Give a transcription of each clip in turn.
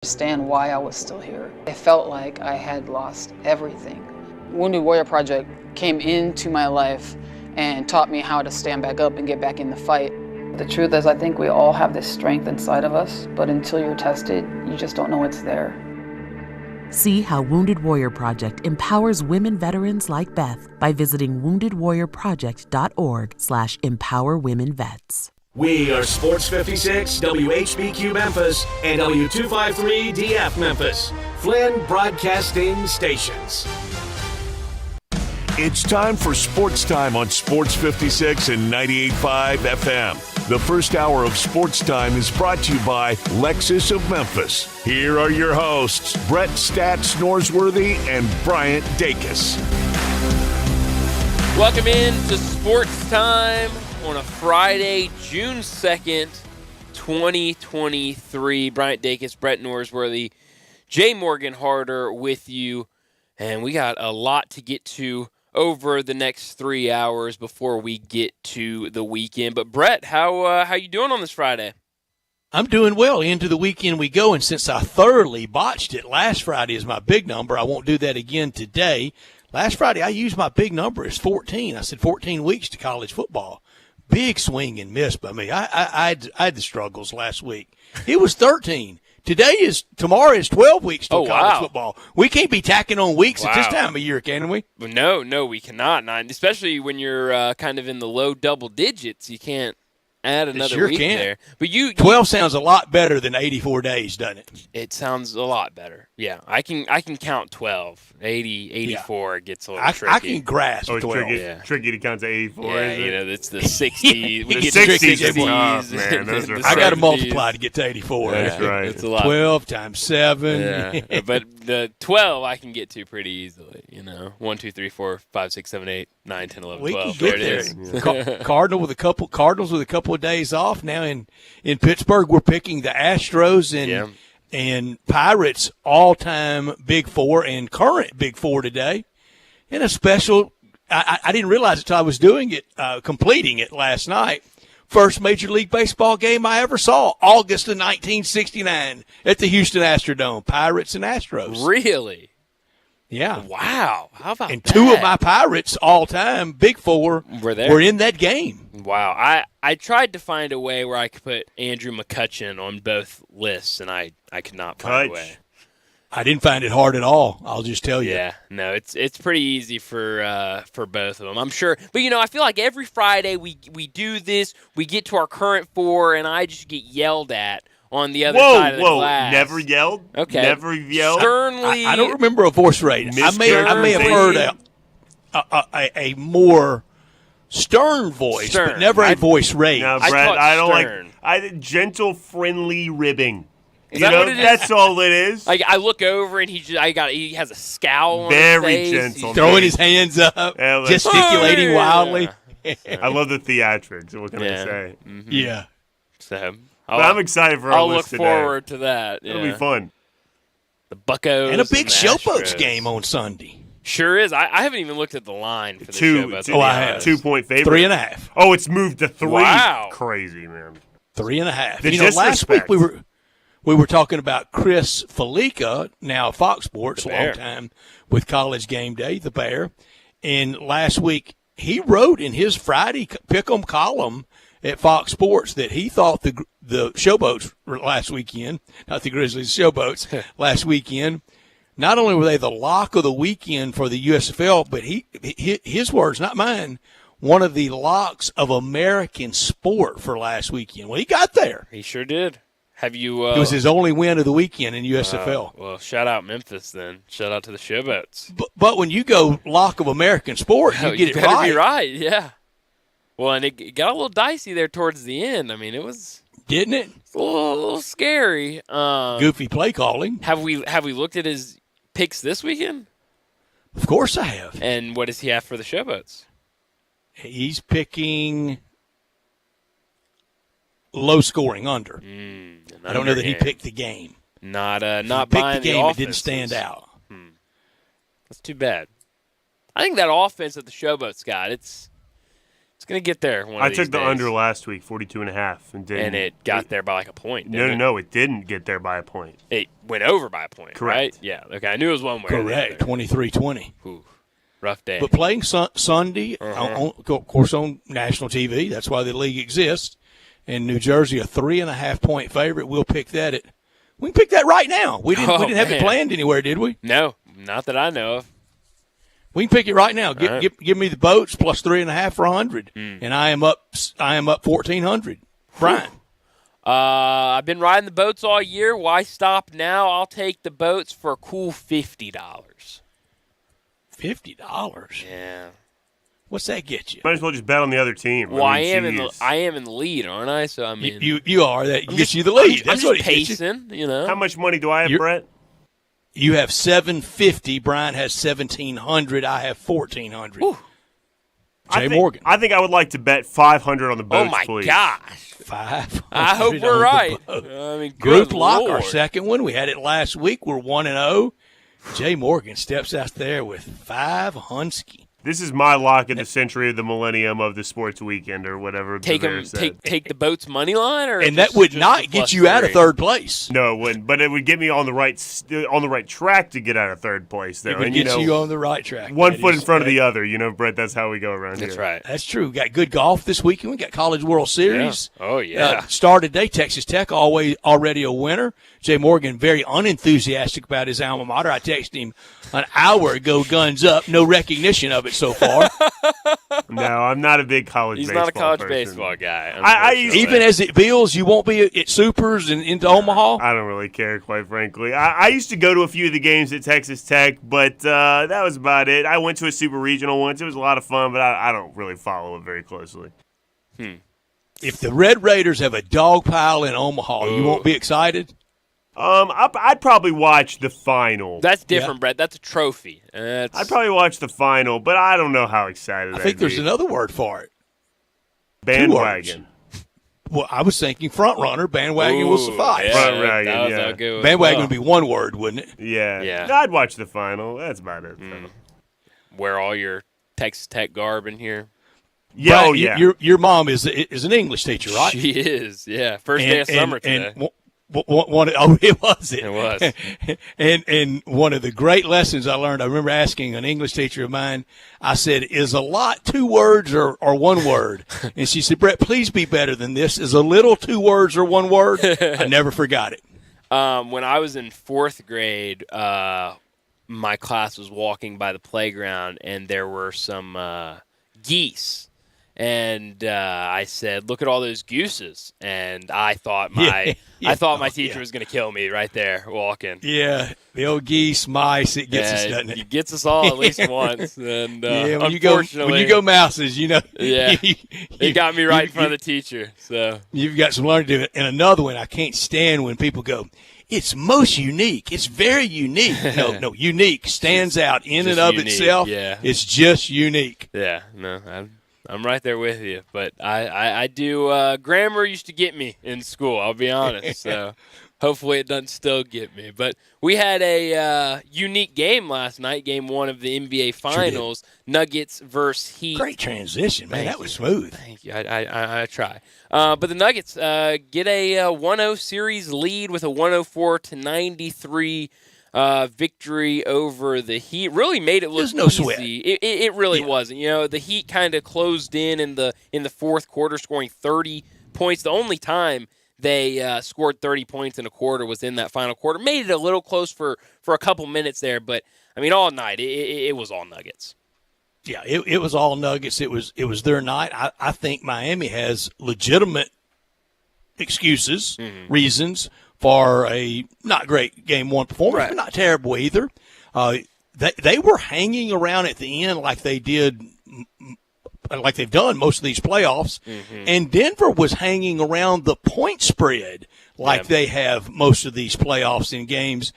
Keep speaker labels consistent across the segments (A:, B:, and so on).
A: Understand why I was still here. I felt like I had lost everything. Wounded Warrior Project came into my life and taught me how to stand back up and get back in the fight. The truth is, I think we all have this strength inside of us, but until you're tested, you just don't know it's there.
B: See how Wounded Warrior Project empowers women veterans like Beth by visiting woundedwarriorproject.org/empowerwomenvets.
C: We are Sports 56, WHBQ Memphis, and W253DF Memphis, Flynn Broadcasting Stations.
D: It's time for Sports Time on Sports 56 and 98.5 FM. The first hour of Sports Time is brought to you by Lexus of Memphis. Here are your hosts, Brett Stats Norsworthy and Bryant Dacus.
E: Welcome in to Sports Time on a Friday, June 2nd, 2023. Bryant Dacus, Brett Norsworthy, Jay Morgan Harder with you. And we got a lot to get to over the next 3 hours before we get to the weekend. But Brett, how you doing on this Friday?
F: I'm doing well. Into the weekend we go, and since I thoroughly botched it last Friday as my big number, I won't do that again today. Last Friday I used my big number as 14. I said 14 weeks to college football. Big swing and miss by me. I had the struggles last week. It was 13. Tomorrow is 12 weeks to college football. We can't be tacking on weeks at this time of year, can we?
E: No, we cannot. Especially when you're kind of in the low double digits. You can't add another week there. But
F: 12 sounds a lot better than 84 days, doesn't it?
E: It sounds a lot better. Yeah, I can count 12. 84 gets a little tricky.
F: I can grasp 12.
G: Tricky to count to 84.
E: Yeah,
G: is it?
E: It's the 60s.
F: The
G: 60s. Oh, man, those are
F: I got to multiply to get to 84.
G: That's right.
E: It's a lot.
F: 12 times 7.
E: Yeah. But the 12 I can get to pretty easily. 1, 2, 3, 4, 5, 6, 7, 8, 9, 10, 11,
F: We
E: 12.
F: can get
E: there it
F: there.
E: is.
F: Cardinals with a couple of days off. Now in Pittsburgh, we're picking the Astros and Pirates all-time Big Four and current Big Four today. And a special, I didn't realize it until I was doing it, completing it last night. First Major League Baseball game I ever saw, August of 1969 at the Houston Astrodome, Pirates and Astros.
E: Really?
F: Yeah.
E: Wow. How about
F: and
E: that?
F: two of my Pirates all-time Big Four were in that game.
E: Wow. I tried to find a way where I could put Andrew McCutchen on both lists, and I could not find a way.
F: I didn't find it hard at all, I'll just tell you.
E: Yeah, no, it's pretty easy for both of them, I'm sure. But, I feel like every Friday we do this, we get to our current four, and I just get yelled at on the other side of the glass.
G: Never yelled?
E: Okay.
G: Never yelled?
E: Sternly.
F: I don't remember a voice rating. I may have heard a more stern voice, but never a voice rating.
G: No, Brett, I don't like gentle, friendly ribbing. That's all it is.
E: Like I look over and he has a scowl on
G: Very
E: his face.
G: gentle.
F: Throwing his hands up, gesticulating wildly.
G: I love the theatrics. What can I say?
E: Mm-hmm.
F: Yeah.
E: So,
G: but I'm excited for our list today.
E: I'll look forward to that.
G: It'll be fun.
E: The Buccos
F: and a big
E: the
F: Showboats
E: Astros.
F: game on Sunday.
E: Sure is. I haven't even looked at the line for the Showboats.
F: I have
G: 2-point favorite.
F: 3.5.
G: Oh, it's moved to 3.
E: Wow.
G: Crazy, man.
F: 3.5. Last week we were talking about Chris Felica, now Fox Sports, long time with College Game Day, the Bear. And last week he wrote in his Friday Pick'em column at Fox Sports that he thought the Showboats last weekend, not the Grizzlies, Showboats last weekend, not only were they the lock of the weekend for the USFL, but his words, not mine, one of the locks of American sport for last weekend. Well, he got there.
E: He sure did. Have you?
F: It was his only win of the weekend in USFL.
E: Well, shout out Memphis then. Shout out to the Showboats.
F: But when you go lock of American sport, you get it
E: better
F: right.
E: Be right, yeah. Well, and it got a little dicey there towards the end. I mean, it was.
F: Didn't it?
E: A little scary.
F: Goofy play calling.
E: Have we looked at his picks this weekend?
F: Of course I have.
E: And what does he have for the Showboats?
F: He's picking low scoring under. I don't know that he picked the game.
E: Not
F: buying
E: the
F: game.
E: It
F: didn't stand out.
E: That's too bad. I think that offense that the Showboats got, it's It's going to get there one of
G: I
E: these
G: took the
E: days.
G: under last week, 42.5, and
E: it got there by like a point.
G: No, it didn't get there by a point.
E: It went over by a point,
G: Correct.
E: right? Yeah, okay. I knew it was one way or the other.
F: Correct, 23-20.
E: Ooh, rough day.
F: But playing Sunday, of course, on national TV, that's why the league exists. And New Jersey, a 3.5-point favorite. We can pick that right now. We didn't have it planned anywhere, did we?
E: No, not that I know of.
F: We can pick it right now. Give me the boats plus 3.5 for 100, and I am up 1,400. Brian,
E: I've been riding the boats all year. Why stop now? I'll take the boats for a cool $50.
F: $50.
E: Yeah.
F: What's that get you?
G: Might as well just bet on the other team.
E: Well, I am in the lead, aren't I? So I mean,
F: you are. That gets you the lead.
E: I'm just pacing. You know.
G: How much money do I have, Brett?
F: You have $750. Brian has $1,700. I have $1,400. Jay Morgan.
G: I think I would like to bet $500 on the boats, please.
E: Oh my gosh!
F: $500.
E: I hope we're right. I mean,
F: Group lock,
E: Lord.
F: our second one. We had it last week. We're 1-0. Jay Morgan steps out there with $500.
G: This is my lock of the century of the millennium of the sports weekend or whatever.
E: Take the boat's money line, or
F: and that would not get you out of third place.
G: No, it wouldn't. But it would get me on the right track to get out of third place. There,
F: it would get you on the right track.
G: One foot in front of the other. Brett. That's how we go around here.
E: That's right.
F: That's true. We got good golf this weekend. We got College World Series.
E: Yeah. Oh yeah.
F: Started today. Texas Tech already a winner. Jay Morgan very unenthusiastic about his alma mater. I texted him an hour ago. Guns up. No recognition of it so far.
G: No, I'm not a big college
E: He's
G: baseball
E: not a college
G: person.
E: baseball guy.
F: Even as it builds, you won't be at Supers and into Omaha?
G: I don't really care, quite frankly. I used to go to a few of the games at Texas Tech, but that was about it. I went to a super regional once. It was a lot of fun, but I don't really follow it very closely.
F: If the Red Raiders have a dog pile in Omaha, you won't be excited?
G: I'd probably watch the final.
E: That's different, Brett. That's a trophy.
G: I'd probably watch the final, but I don't know how excited
F: I think there's another word for it.
G: Bandwagon.
F: Well, I was thinking front runner. Bandwagon will suffice.
E: Yeah,
G: Front wagon,
E: that good.
F: Bandwagon would be one word, wouldn't it?
G: Yeah. No, I'd watch the final. That's about it.
E: Wear all your Texas Tech garb in here.
G: Yeah,
F: Brian, your mom is an English teacher, right?
E: She is, yeah. First day of summer today.
F: It was.
E: It was.
F: And one of the great lessons I learned, I remember asking an English teacher of mine, I said, is a lot 2 words or 1 word? And she said, Brett, please be better than this. Is a little 2 words or 1 word? I never forgot it.
E: When I was in 4th grade, my class was walking by the playground, and there were some geese. And I said, "Look at all those gooses!" And I thought my teacher was going to kill me right there walking.
F: Yeah, the old geese, mice, it gets us, doesn't it?
E: It gets us all at least once. And
F: when you go mouses,
E: yeah, it got me right in front of the teacher. So
F: you've got some learning to do. And another one, I can't stand when people go, "It's most unique. It's very unique." No, unique stands out in and of itself.
E: Yeah,
F: it's just unique.
E: Yeah, no, I'm right there with you, but I do grammar used to get me in school, I'll be honest, so hopefully it doesn't still get me. But we had a unique game last night, game 1 of the NBA Finals, Nuggets versus Heat.
F: Great transition, man. That was smooth.
E: Thank you. I try. But the Nuggets get a 1-0 series lead with a 104-93 victory over the Heat. Really made it look easy.
F: No sweat.
E: It really wasn't. The Heat kind of closed in the 4th quarter, scoring 30 points. The only time they scored 30 points in a quarter was in that final quarter. Made it a little close for a couple minutes there, but I mean, all night it was all Nuggets.
F: Yeah, it was all Nuggets. It was their night. I think Miami has legitimate excuses, reasons for a not great game 1 performance, but not terrible either. They were hanging around at the end like they did, like they've done most of these playoffs, and Denver was hanging around the point spread like they have most of these playoffs in games.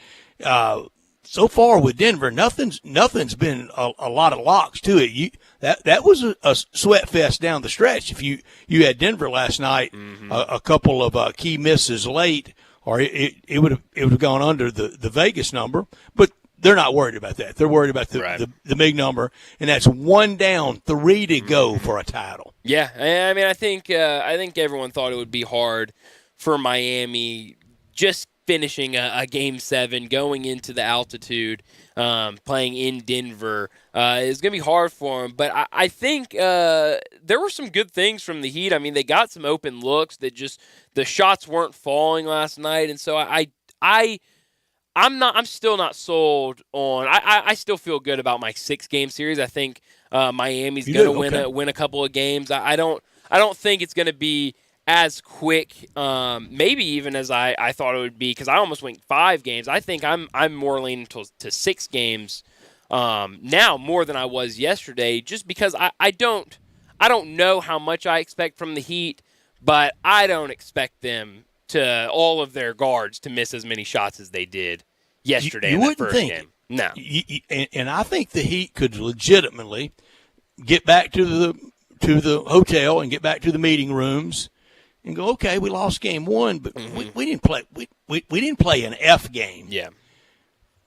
F: So far with Denver, nothing's been a lot of locks to it. That was a sweat fest down the stretch. If you had Denver last night, a couple of key misses late, or it would have gone under the Vegas number. But they're not worried about that. They're worried about the big number, and that's 1 down, 3 to go for a title.
E: Yeah, I mean, I think everyone thought it would be hard for Miami just finishing a Game 7, going into the altitude, playing in Denver. It's going to be hard for them. But I think there were some good things from the Heat. I mean, they got some open looks that just the shots weren't falling last night. And so I'm still not sold on. I still feel good about my 6-game series. I think Miami's going to win a couple of games. I don't think it's going to be as quick, maybe even as I thought it would be, because I almost went 5 games. I think I'm more leaning to 6 games now more than I was yesterday, just because I don't know how much I expect from the Heat, but I don't expect them to all of their guards to miss as many shots as they did yesterday in that first game. No.
F: And I think the Heat could legitimately get back to the hotel and get back to the meeting rooms and go, okay, we lost game 1, but we didn't play. We didn't play an F game.
E: Yeah,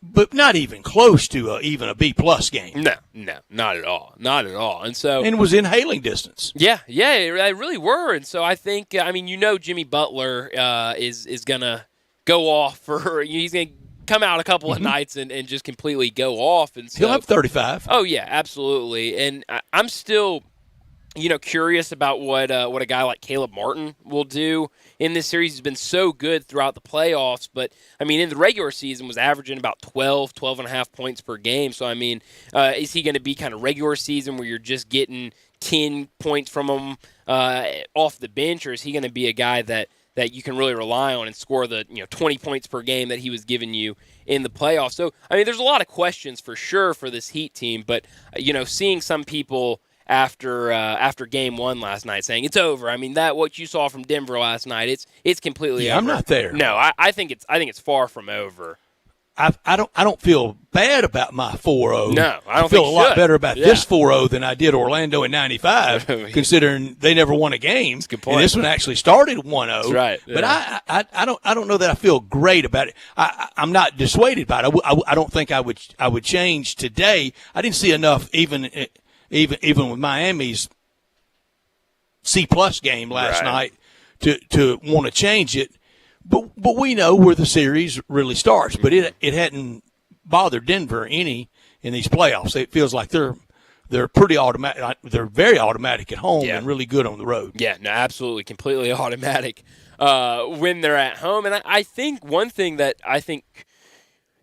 F: but not even close to even a B+ game.
E: No, not at all, not at all. And
F: it was in hailing distance.
E: Yeah, they really were. And so I think, Jimmy Butler is gonna go off for. He's gonna come out a couple of nights and just completely go off. And so
F: he'll have 35.
E: Oh yeah, absolutely. And I'm still, curious about what a guy like Caleb Martin will do in this series. He's been so good throughout the playoffs, but in the regular season was averaging about 12 and a half points per game. So is he going to be kind of regular season where you're just getting 10 points from him off the bench, or is he going to be a guy that you can really rely on and score the 20 points per game that he was giving you in the playoffs? So there's a lot of questions for sure for this Heat team, but seeing some people after game 1 last night saying it's over. That what you saw from Denver last night, it's completely over.
F: I'm not there.
E: No, I think it's far from over.
F: I don't feel bad about my 4-0.
E: No, I don't
F: feel
E: think
F: a lot better about this 4-0 than I did Orlando in '95, considering they never won a game.
E: That's a good point.
F: And this one actually started 1-0.
E: That's right. Yeah.
F: But I don't know that I feel great about it. I'm not dissuaded by it. I don't think I would change today. I didn't see enough even with Miami's C+ game last night to want to change it. But we know where the series really starts. But it hadn't bothered Denver any in these playoffs. It feels like they're pretty automatic. They're very automatic at home and really good on the road.
E: Yeah, no, absolutely, completely automatic when they're at home. And I think one thing that I think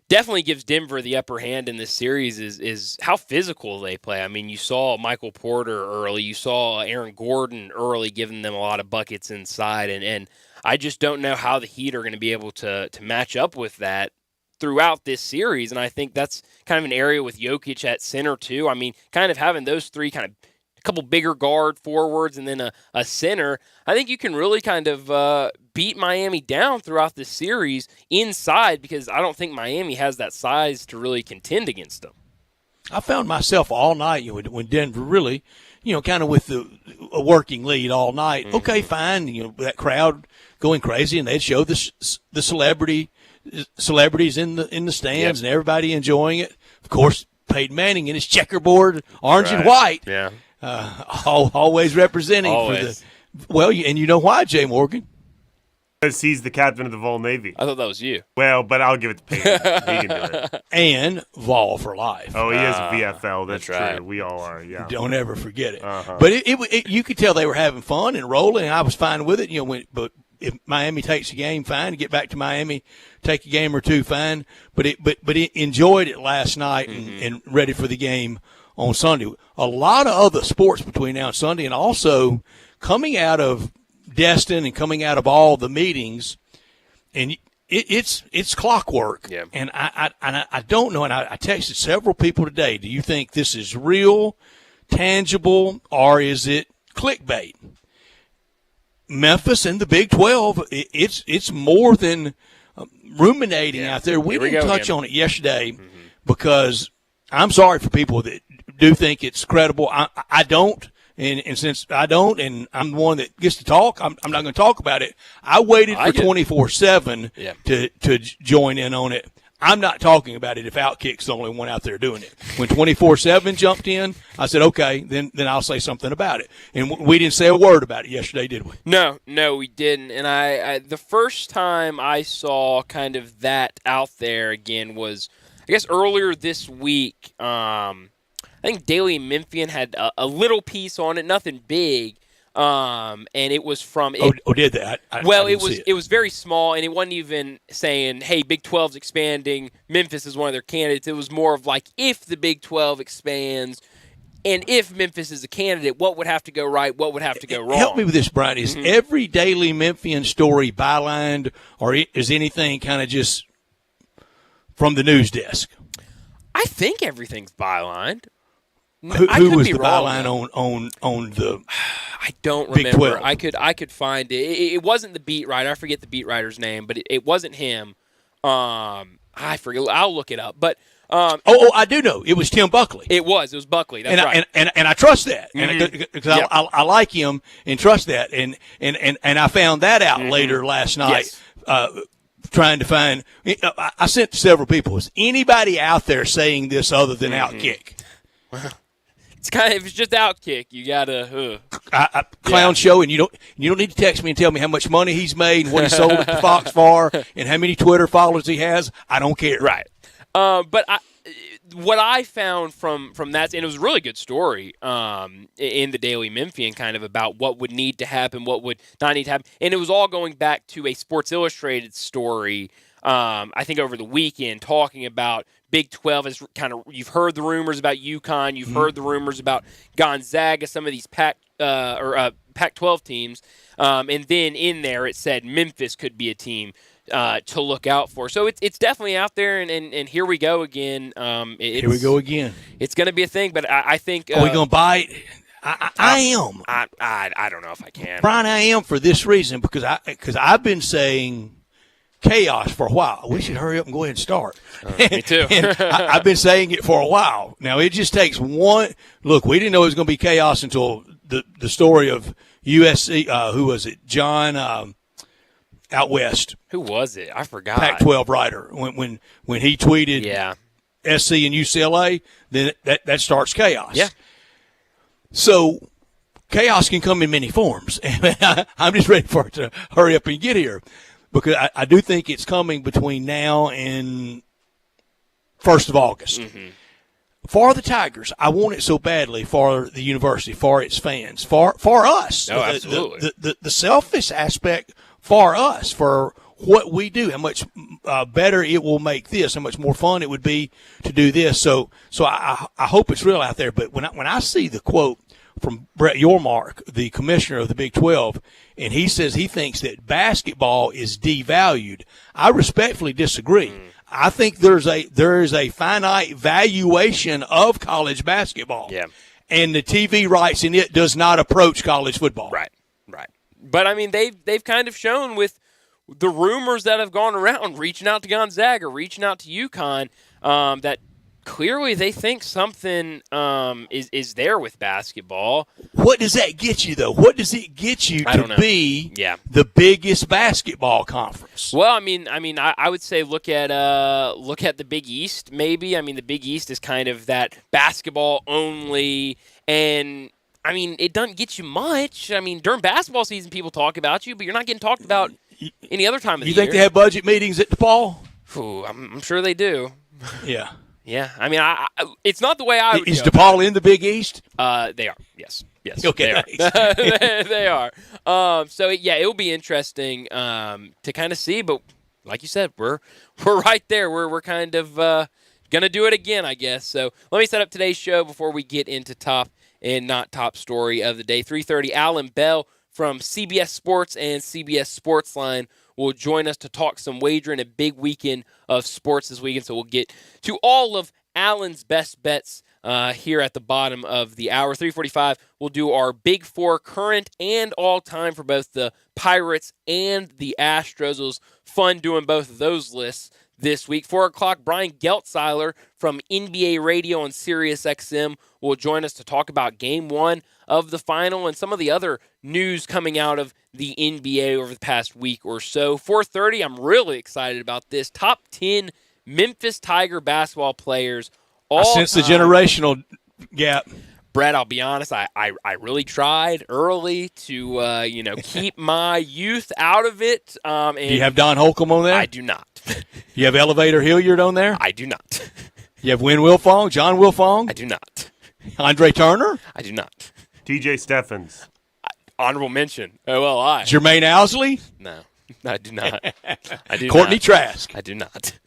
E: definitely gives Denver the upper hand in this series is how physical they play. You saw Michael Porter early. You saw Aaron Gordon early giving them a lot of buckets inside. And I just don't know how the Heat are going to be able to match up with that throughout this series. And I think that's kind of an area with Jokic at center too. Kind of having those three kind of a couple bigger guard forwards and then a center, I think you can really kind of beat Miami down throughout the series inside, because I don't think Miami has that size to really contend against them.
F: I found myself all night when Denver really, kind of with a working lead all night. Mm-hmm. Okay, fine. That crowd going crazy, and they'd show the celebrities in the stands and everybody enjoying it. Of course, Peyton Manning in his checkerboard, orange and white.
E: Yeah.
F: Always representing for the. Well, and you know why, Jay Morgan?
G: Because he's the captain of the Vol Navy.
E: I thought that was you.
G: Well, but I'll give it to Peyton. He can do it.
F: And Vol for life.
G: Oh, he is a VFL. That's true.
E: Right.
G: We all are, yeah.
F: Don't ever forget it.
G: Uh-huh.
F: But you could tell they were having fun and rolling, and I was fine with it. But if Miami takes a game, fine. Get back to Miami, take a game or two, fine. But it enjoyed it last night and ready for the game on Sunday. A lot of other sports between now and Sunday, and also coming out of Destin and coming out of all the meetings, and it's clockwork.
E: Yeah.
F: And I don't know, and I texted several people today. Do you think this is real, tangible, or is it clickbait? Memphis and the Big 12, it's more than ruminating out there. We didn't touch on it yesterday because I'm sorry for people that do think it's credible. I don't. And since I don't, and I'm the one that gets to talk, I'm not going to talk about it. I waited for 24/7 to join in on it. I'm not talking about it if Outkick's the only one out there doing it. When 24/7 jumped in, I said, okay, then I'll say something about it. And we didn't say a word about it yesterday, did we?
E: No, we didn't. And I the first time I saw kind of that out there again was, I guess, earlier this week. I think Daily Memphian had a little piece on it, nothing big. And it was from.
F: Did that?
E: It was very small, and it wasn't even saying, "Hey, Big 12's expanding. Memphis is one of their candidates." It was more of like, if the Big 12 expands, and if Memphis is a candidate, what would have to go right? What would have to go wrong?
F: Help me with this, Brian. Is every Daily Memphian story bylined, or is anything kind of just from the news desk?
E: I think everything's bylined.
F: Who was the byline on the?
E: I don't
F: Big
E: remember.
F: 12?
E: I could find it. It wasn't the beat writer. I forget the beat writer's name, but it wasn't him. I forget. I'll look it up. But
F: I do know. It was Tim Buckley.
E: It was Buckley. That's right.
F: And I trust that because I like him and trust that. And I found that out later last night. Yes. Trying to find. I sent to several people. Is anybody out there saying this other than Outkick?
E: It's kind of, if it's just Outkick, you gotta
F: clown show, and you don't need to text me and tell me how much money he's made and what he sold it to Fox for and how many Twitter followers he has. I don't care.
E: Right. But what I found from that, and it was a really good story in the Daily Memphian, kind of about what would need to happen, what would not need to happen, and it was all going back to a Sports Illustrated story. I think over the weekend, talking about Big 12 is kind of, you've heard the rumors about UConn, you've heard the rumors about Gonzaga, some of these Pac-12 teams, and then in there it said Memphis could be a team to look out for. So it's definitely out there, and here we go again.
F: Here we go again.
E: It's going to be a thing, but I think
F: are we going to buy it? I am.
E: I don't know if I can,
F: Brian. I am, for this reason, because I've been saying chaos for a while. We should hurry up and go ahead and start.
E: Me too.
F: And I've been saying it for a while. Now, it just takes one. Look, we didn't know it was going to be chaos until the story of USC. Who was it? John out west.
E: Who was it? I forgot.
F: Pac-12 writer. When he tweeted SC and UCLA, then that starts chaos.
E: Yeah.
F: So chaos can come in many forms. I'm just ready for it to hurry up and get here, because I do think it's coming between now and 1st of August. Mm-hmm. For the Tigers, I want it so badly for the university, for its fans, for us.
E: Oh, absolutely.
F: The selfish aspect for us, for what we do, how much better it will make this, how much more fun it would be to do this. So I hope it's real out there. But when I see the quote from Brett Yormark, the commissioner of the Big 12, and he says he thinks that basketball is devalued, I respectfully disagree. I think there is a finite valuation of college basketball.
E: Yeah.
F: And the TV rights in it does not approach college football.
E: Right. But I mean, they've kind of shown with the rumors that have gone around, reaching out to Gonzaga, reaching out to UConn, that clearly they think something is there with basketball.
F: What does that get you, though? What does it get you to be the biggest basketball conference?
E: Well, I mean, I would say look at the Big East, maybe. I mean, the Big East is kind of that basketball only, and I mean, it doesn't get you much. I mean, during basketball season, people talk about you, but you're not getting talked about any other time of the year.
F: You think they have budget meetings at DePaul?
E: Ooh, I'm sure they do.
F: Yeah.
E: Yeah, I mean, it's not the way I would.
F: Is DePaul in the Big East?
E: They are. Yes.
F: Okay.
E: They are. They are. So it'll be interesting to kind of see. But like you said, we're right there. We're kind of gonna do it again, I guess. So let me set up today's show before we get into top and not top story of the day. 3:30. Alan Bell from CBS Sports and CBS Sportsline will join us to talk some wagering, a big weekend of sports this weekend. So we'll get to all of Alan's best bets here at the bottom of the hour. 3:45, we'll do our Big Four current and all-time for both the Pirates and the Astros. It was fun doing both of those lists this week. 4 o'clock, Brian Geltzeiler from NBA Radio on Sirius XM will join us to talk about Game 1 of the final and some of the other news coming out of the NBA over the past week or so. 4:30, I'm really excited about this. Top 10 Memphis Tiger basketball players.
F: I sense the generational gap.
E: Brett, I'll be honest, I really tried early to keep my youth out of it. And
F: do you have Don Holcomb on there?
E: I do not.
F: You have Elevator Hilliard on there?
E: I do not.
F: You have Win Wilfong, John Wilfong?
E: I do not.
F: Andre Turner?
E: I do not.
G: TJ Steffens.
E: Honorable mention. OLI.
F: Jermaine Owsley?
E: No, I do not. I do
F: Courtney
E: not.
F: Trask?
E: I do not.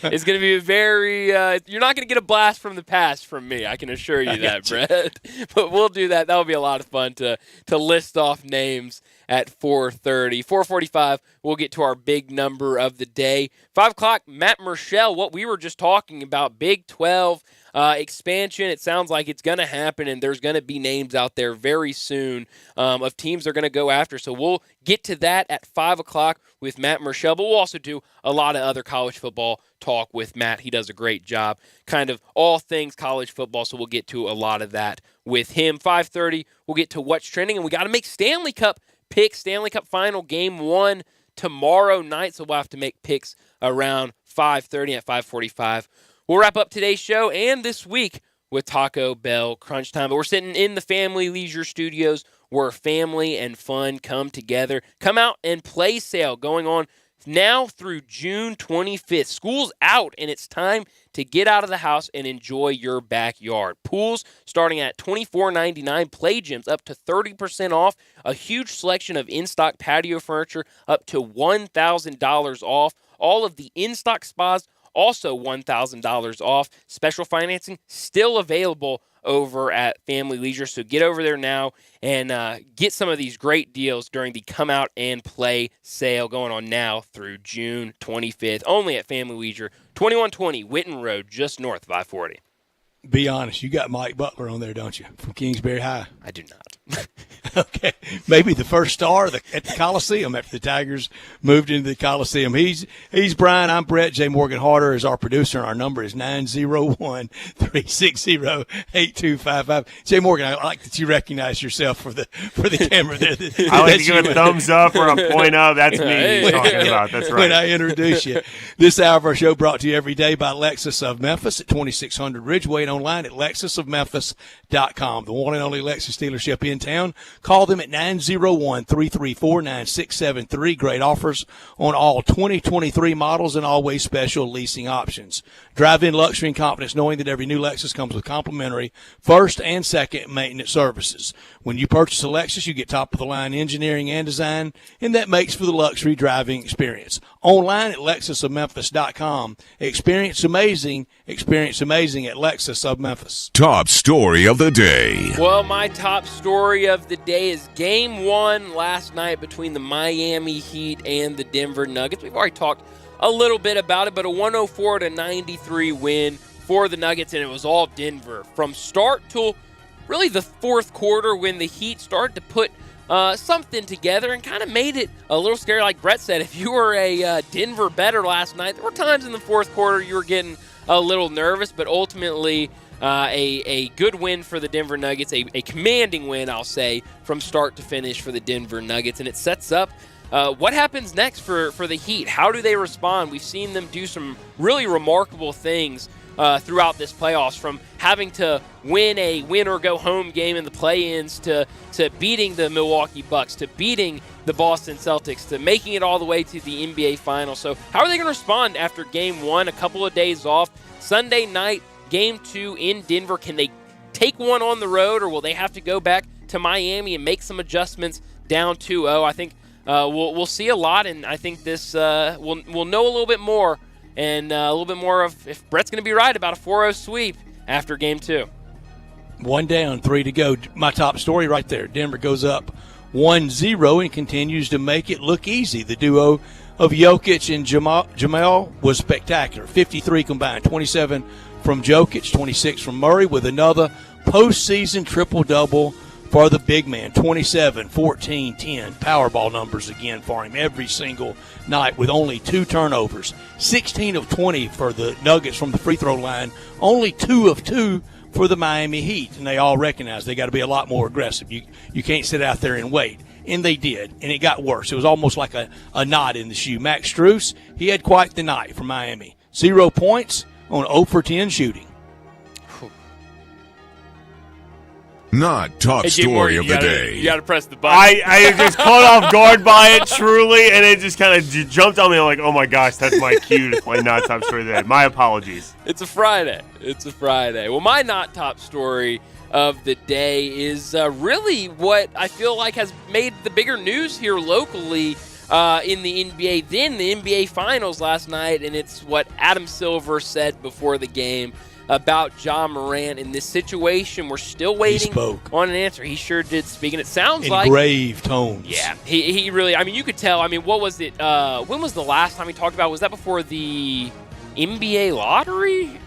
E: It's going to be a very you're not going to get a blast from the past from me. I can assure you that, Brett. But we'll do that. That'll be a lot of fun to list off names at 4:30. 4:45, we'll get to our big number of the day. 5 o'clock, Matt Murschel, what we were just talking about, Big 12 expansion. It sounds like it's going to happen, and there's going to be names out there very soon of teams they're going to go after. So we'll get to that at 5 o'clock with Matt Murschel, but we'll also do a lot of other college football talk with Matt. He does a great job, kind of all things college football, so we'll get to a lot of that with him. 5:30, we'll get to what's trending, and we got to make Stanley Cup picks. Stanley Cup final game 1 tomorrow night, so we'll have to make picks around 5:30 at 5:45. We'll wrap up today's show and this week with Taco Bell Crunch Time. But we're sitting in the Family Leisure Studios where family and fun come together. Come out and play sale going on now through June 25th. School's out, and it's time to get out of the house and enjoy your backyard. Pools starting at $24.99. Play gyms up to 30% off. A huge selection of in-stock patio furniture up to $1,000 off. All of the in-stock spas also $1,000 off. Special financing still available over at Family Leisure. So get over there now and get some of these great deals during the Come Out and Play sale going on now through June 25th. Only at Family Leisure, 2120 Witten Road, just north of I-40.
F: Be honest, you got Mike Butler on there, don't you, from Kingsbury High?
E: I do not.
F: Okay, maybe the first star at the Coliseum after the Tigers moved into the Coliseum. He's Brian. I'm Brett. Jay Morgan Harder is our producer, and our number is 901-360-8255. Jay Morgan, I like that you recognize yourself for the camera there.
G: I like to give a thumbs up or a point up. That's me talking about. That's right.
F: When I introduce you. This hour of our show brought to you every day by Lexus of Memphis at 2600 Ridgeway and online at lexusofmemphis.com. The one and only Lexus dealership in town. Call them at 901-334-9673. Great offers on all 2023 models and always special leasing options. Drive in luxury and confidence knowing that every new Lexus comes with complimentary first and second maintenance services. When you purchase a Lexus, you get top-of-the-line engineering and design, and that makes for the luxury driving experience. Online at lexusofmemphis.com. Experience amazing at Lexus of Memphis.
D: Top story of the day.
E: Well, my top story of the day is Game 1 last night between the Miami Heat and the Denver Nuggets. We've already talked a little bit about it, but a 104-93 win for the Nuggets, and it was all Denver. From start till really the fourth quarter when the Heat started to put something together and kind of made it a little scary. Like Brett said, if you were a Denver bettor last night, there were times in the fourth quarter you were getting a little nervous, but ultimately a good win for the Denver Nuggets, a commanding win, I'll say, from start to finish for the Denver Nuggets, and it sets up what happens next for the Heat. How do they respond? We've seen them do some really remarkable things throughout this playoffs, from having to win a win-or-go-home game in the play-ins to beating the Milwaukee Bucks, to beating the Boston Celtics, to making it all the way to the NBA Finals. So how are they going to respond after Game 1, a couple of days off? Sunday night, Game 2 in Denver. Can they take one on the road, or will they have to go back to Miami and make some adjustments down 2-0? I think we'll see a lot, and I think this we'll know a little bit more, and a little bit more of if Brett's going to be right about a 4-0 sweep after Game 2.
F: 1 down, 3 to go. My top story right there. Denver goes up 1-0 and continues to make it look easy. The duo of Jokic and Jamal was spectacular. 53 combined, 27 from Jokic, 26 from Murray, with another postseason triple-double for the big man. 27, 14, 10. Powerball numbers again for him every single night with only 2 turnovers. 16 of 20 for the Nuggets from the free throw line. Only 2 of 2 for the Miami Heat. And they all recognize they got to be a lot more aggressive. You can't sit out there and wait. And they did, and it got worse. It was almost like a knot in the shoe. Max Strus, he had quite the night for Miami. 0 points on 0 for 10 shooting.
D: Not top story of the day.
E: You got to press the button.
G: I just caught off guard by it, truly, and it just kind of jumped on me. I'm like, oh my gosh, that's my cue to play not top story of the day. My apologies.
E: It's a Friday. Well, my not top story of the day is really what I feel like has made the bigger news here locally in the NBA than the NBA Finals last night, and it's what Adam Silver said before the game about Ja Morant in this situation. We're still waiting on an answer. He sure did speak, and it sounds like
F: in grave tones.
E: Yeah, he really. I mean, you could tell. I mean, what was it? When was the last time he talked about? Was that before the NBA lottery?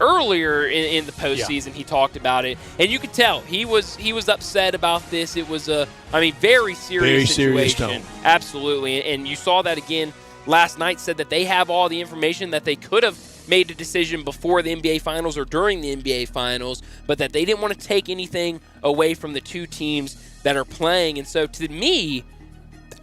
E: Earlier in the postseason, he talked about it, and you could tell he was upset about this. It was very serious situation.
F: Serious tone.
E: Absolutely, and you saw that again last night. Said that they have all the information that they could have made a decision before the NBA Finals or during the NBA Finals, but that they didn't want to take anything away from the two teams that are playing. And so to me,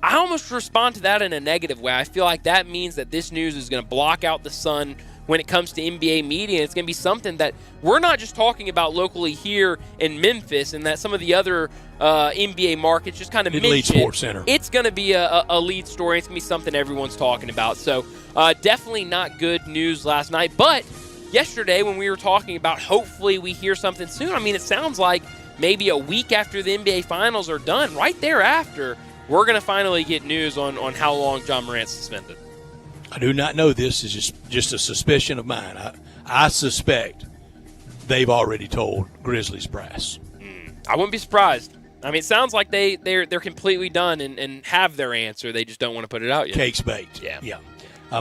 E: I almost respond to that in a negative way. I feel like that means that this news is going to block out the sun when it comes to NBA media. It's going to be something that we're not just talking about locally here in Memphis, and that some of the other NBA markets just kind of mention.
F: Lead Sports Center.
E: It's going to be a lead story. It's going to be something everyone's talking about. So definitely not good news last night. But yesterday when we were talking about hopefully we hear something soon, I mean, it sounds like maybe a week after the NBA Finals are done, right thereafter, we're going to finally get news on how long Ja Morant's suspended.
F: I do not know this. Is just a suspicion of mine. I suspect they've already told Grizzlies brass.
E: I wouldn't be surprised. I mean, it sounds like they're completely done and have their answer. They just don't want to put it out yet.
F: Cake's baked.
E: Yeah.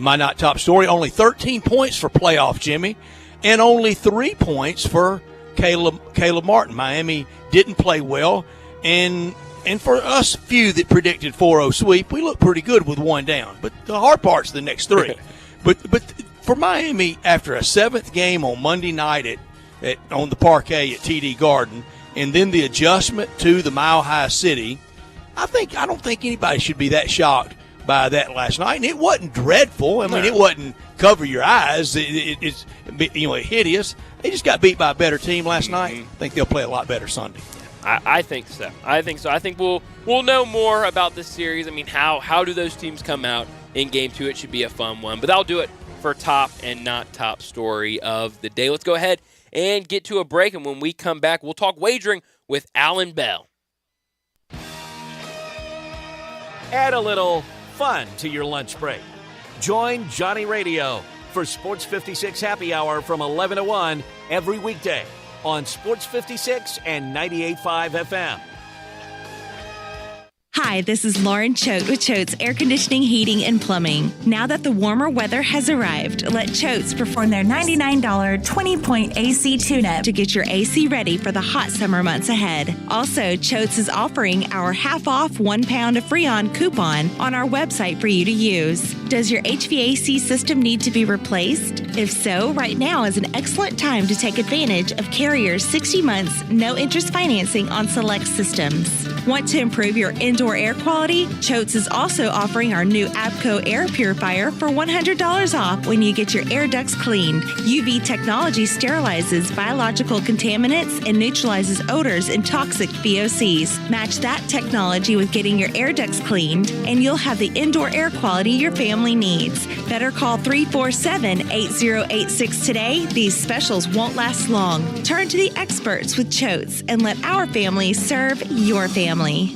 F: My not top story, only 13 points for playoff Jimmy, and only 3 points for Caleb Martin. Miami didn't play well, and for us few that predicted 4-0 sweep, we look pretty good with one down. But the hard part's the next three. but for Miami, after a seventh game on Monday night on the parquet at TD Garden, and then the adjustment to the Mile High City, I don't think anybody should be that shocked by that last night. And it wasn't dreadful. I mean, it wasn't cover your eyes. It's hideous. They just got beat by a better team last night. I think they'll play a lot better Sunday.
E: I think so. I think we'll know more about this series. I mean, how do those teams come out in Game 2? It should be a fun one. But that'll do it for top and not top story of the day. Let's go ahead and get to a break. And when we come back, we'll talk wagering with Alan Bell.
C: Add a little fun to your lunch break. Join Johnny Radio for Sports 56 Happy Hour from 11 to 1 every weekday on Sports 56 and 98.5 FM.
H: Hi, this is Lauren Choate with Choate's Air Conditioning, Heating, and Plumbing. Now that the warmer weather has arrived, let Choate's perform their $99 20-point AC tune-up to get your AC ready for the hot summer months ahead. Also, Choate's is offering our half-off 1 pound of Freon coupon on our website for you to use. Does your HVAC system need to be replaced? If so, right now is an excellent time to take advantage of Carrier's 60 months no-interest financing on select systems. Want to improve your indoor air quality? Choate's is also offering our new ABCO air purifier for $100 off when you get your air ducts cleaned. UV technology sterilizes biological contaminants and neutralizes odors and toxic VOCs. Match that technology with getting your air ducts cleaned, and you'll have the indoor air quality your family needs. Better call 347-8086 today. These specials won't last long. Turn to the experts with Choate's and let our family serve your family.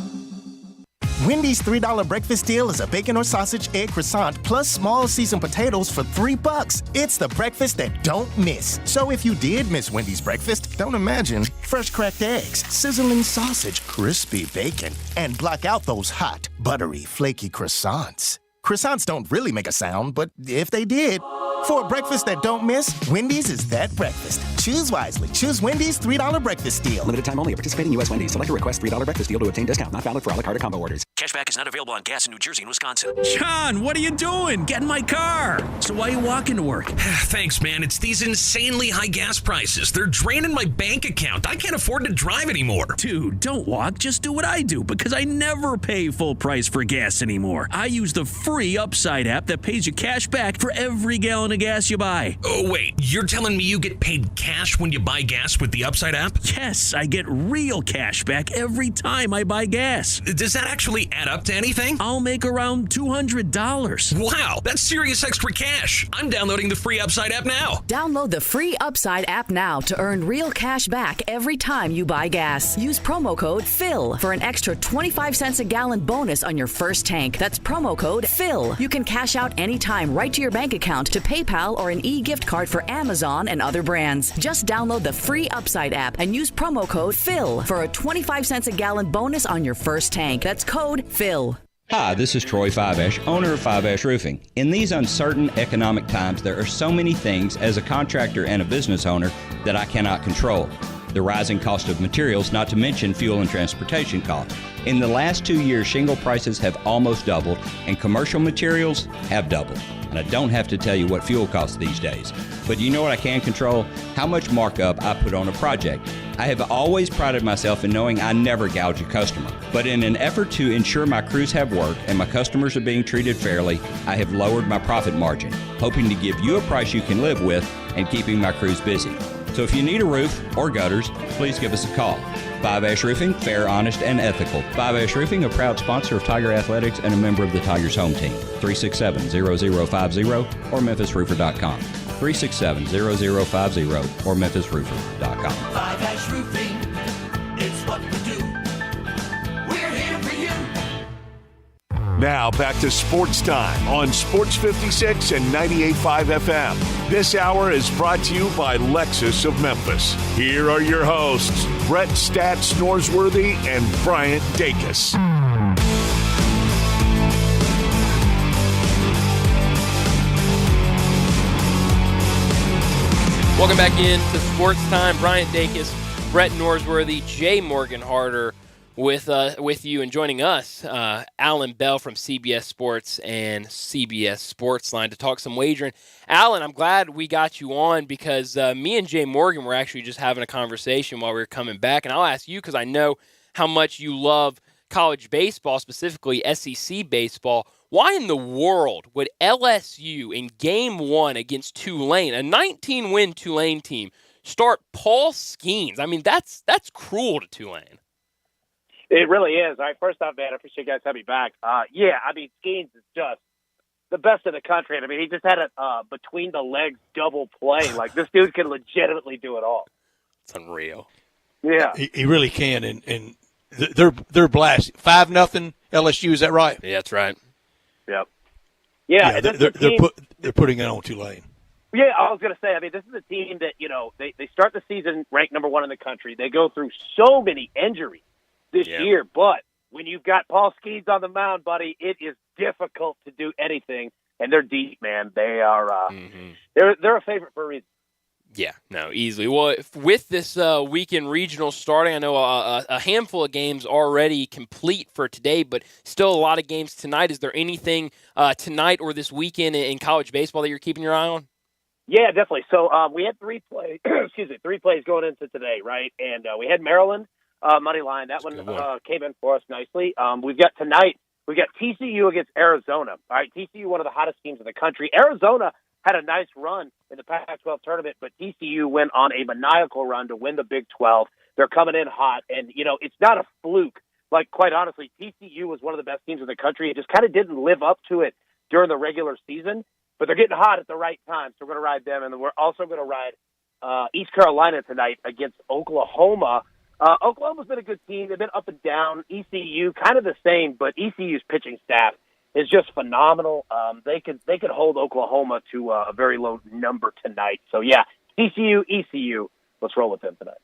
I: Wendy's $3 breakfast deal is a bacon or sausage egg croissant plus small seasoned potatoes for $3. It's the breakfast that don't miss. So if you did miss Wendy's breakfast, don't imagine. Fresh cracked eggs, sizzling sausage, crispy bacon, and block out those hot, buttery, flaky croissants. Croissants don't really make a sound, but if they did, for a breakfast that don't miss, Wendy's is that breakfast. Choose wisely. Choose Wendy's $3 breakfast deal.
J: Limited time only. Participating U.S. Wendy's. Select a request $3 breakfast deal to obtain discount. Not valid for a la carte or combo orders.
I: Cash
J: Cashback is not available on gas in New Jersey and Wisconsin.
K: John, what are you doing? Get in my car. So why are you walking to work?
J: Thanks, man. It's these insanely high gas prices. They're draining my bank account. I can't afford to drive anymore.
K: Dude, don't walk. Just do what I do, because I never pay full price for gas anymore. I use the free Upside app that pays you cash back for every gallon of gas you buy.
J: Oh, wait. You're telling me you get paid cash when you buy gas with the Upside app?
K: Yes, I get real cash back every time I buy gas.
J: Does that actually add up to anything?
K: I'll make around $200.
J: Wow, that's serious extra cash. I'm downloading the free Upside app now.
L: Download the free Upside app now to earn real cash back every time you buy gas. Use promo code PHIL for an extra 25 cents a gallon bonus on your first tank. That's promo code PHIL. You can cash out anytime right to your bank account, to PayPal, or an e-gift card for Amazon and other brands. Just download the free Upside app and use promo code PHIL for a 25 cents a gallon bonus on your first tank. That's code PHIL.
M: Hi, this is Troy Fiveash, owner of Fiveash Roofing. In these uncertain economic times, there are so many things as a contractor and a business owner that I cannot control. The rising cost of materials, not to mention fuel and transportation costs. In the last 2 years, shingle prices have almost doubled, and commercial materials have doubled. And I don't have to tell you what fuel costs these days. But you know what I can control? How much markup I put on a project. I have always prided myself in knowing I never gouge a customer. But in an effort to ensure my crews have work and my customers are being treated fairly, I have lowered my profit margin, hoping to give you a price you can live with and keeping my crews busy. So if you need a roof or gutters, please give us a call. Fiveash Roofing, fair, honest, and ethical. Fiveash Roofing, a proud sponsor of Tiger Athletics and a member of the Tigers home team. 367-0050 or memphisroofer.com. 367-0050 or memphisroofer.com.
N: Fiveash Roofing, it's what we do. We're here for you.
D: Now back to Sports Time on Sports 56 and 98.5 FM. This hour is brought to you by Lexus of Memphis. Here are your hosts, Brett Stats Norsworthy and Bryant Dacus.
E: Welcome back into Sports Time. Bryant Dacus, Brett Norsworthy, Jay Morgan Harder with you, and joining us, Alan Bell from CBS Sports and CBS Sportsline to talk some wagering. Alan, I'm glad we got you on because me and Jay Morgan were actually just having a conversation while we were coming back, and I'll ask you because I know how much you love college baseball, specifically SEC baseball. Why in the world would LSU in Game 1 against Tulane, a 19-win Tulane team, start Paul Skeens? I mean, that's cruel to Tulane.
O: It really is. All right, first off, man, I appreciate you guys having me back. Yeah, I mean, Skeens is just the best in the country. And I mean, he just had a between-the-legs double play. Like, this dude can legitimately do it all.
E: It's unreal.
O: Yeah.
F: He really can, and they're blasting. 5-0 LSU, is that right?
E: Yeah, that's right.
O: Yep. Yeah,
F: they're putting it on Tulane.
O: Yeah, I was going to say, I mean, this is a team that, you know, they start the season ranked number 1 in the country. They go through so many injuries this year, but when you've got Paul Skeens on the mound, buddy, it is difficult to do anything, and they're deep, man. They are they're a favorite for a reason.
E: Yeah, no, easily. Well, with this weekend regional starting, I know a handful of games already complete for today, but still a lot of games tonight. Is there anything tonight or this weekend in college baseball that you're keeping your eye on?
O: Yeah, definitely. So we had 3 plays, 3 plays going into today, right? And we had Maryland money line. That one came in for us nicely. We've got tonight, we've got TCU against Arizona. All right, TCU, one of the hottest teams in the country. Arizona had a nice run in the Pac-12 tournament, but TCU went on a maniacal run to win the Big 12. They're coming in hot, and, you know, it's not a fluke. Like, quite honestly, TCU was one of the best teams in the country. It just kind of didn't live up to it during the regular season, but they're getting hot at the right time, so we're going to ride them, and we're also going to ride East Carolina tonight against Oklahoma. Oklahoma's been a good team. They've been up and down. ECU, kind of the same, but ECU's pitching staff is just phenomenal. They could hold Oklahoma to a very low number tonight. So, yeah, TCU, ECU, let's roll with them tonight.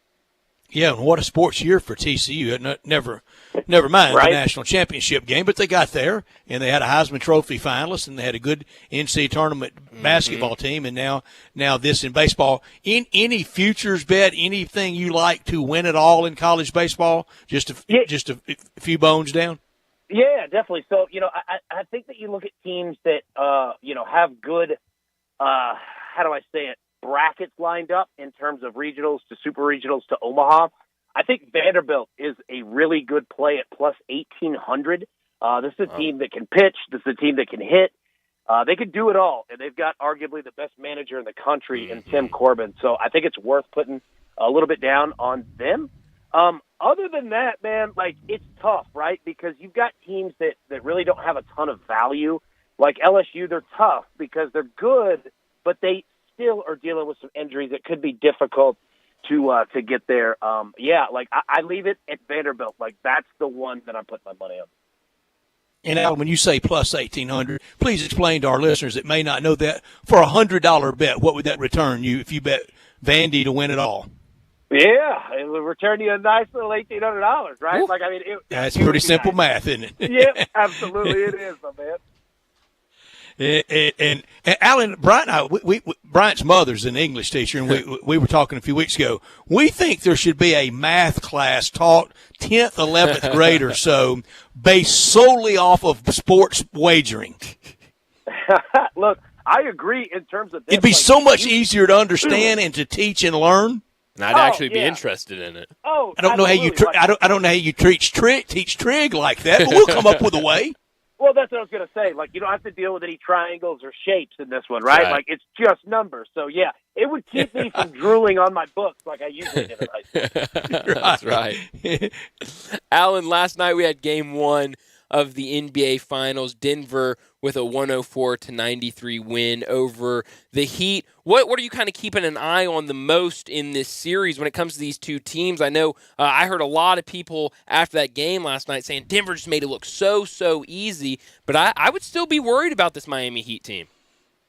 F: Yeah, and what a sports year for TCU. Never mind the national championship game, but they got there, and they had a Heisman Trophy finalist, and they had a good NCAA tournament basketball team, and now this in baseball. In any futures bet, anything you like to win it all in college baseball, just a few bones down?
O: Yeah, definitely. So, I think that you look at teams that, have good, how do I say it, brackets lined up in terms of regionals to super regionals to Omaha. I think Vanderbilt is a really good play at plus 1,800. This is a team that can pitch. This is a team that can hit. They can do it all, and they've got arguably the best manager in the country in Tim Corbin. So I think it's worth putting a little bit down on them. Other than that, man, it's tough, right? Because you've got teams that really don't have a ton of value. Like LSU, they're tough because they're good, but they still are dealing with some injuries that could be difficult to get there. I leave it at Vanderbilt. That's the one that I'm putting my money on.
F: And Alan, when you say plus 1,800, please explain to our listeners that may not know that. For $100 bet, what would that return you if you bet Vandy to win it all?
O: Yeah, it will return you a nice little $1,800, right?
F: Ooh. That's pretty simple math, isn't it?
O: Yep, absolutely it is, my man.
F: And Alan, Bryant's mother's an English teacher, and we were talking a few weeks ago. We think there should be a math class taught 10th, 11th grade or so based solely off of sports wagering.
O: Look, I agree in terms of this.
F: It'd be so much easier to understand and to teach and learn.
E: And I'd actually be interested in it.
O: Oh,
F: I don't know how you I don't know how you teach trig like that, but we'll come up with a way.
O: Well, that's what I was going to say. You don't have to deal with any triangles or shapes in this one, right? It's just numbers. So, yeah, it would keep me from drooling on my books like I usually do.
E: That's right. Alan, last night we had game one of the NBA Finals. Denver with a 104-93 win over the Heat. What are you kind of keeping an eye on the most in this series when it comes to these two teams? I know I heard a lot of people after that game last night saying Denver just made it look so easy, but I would still be worried about this Miami Heat team.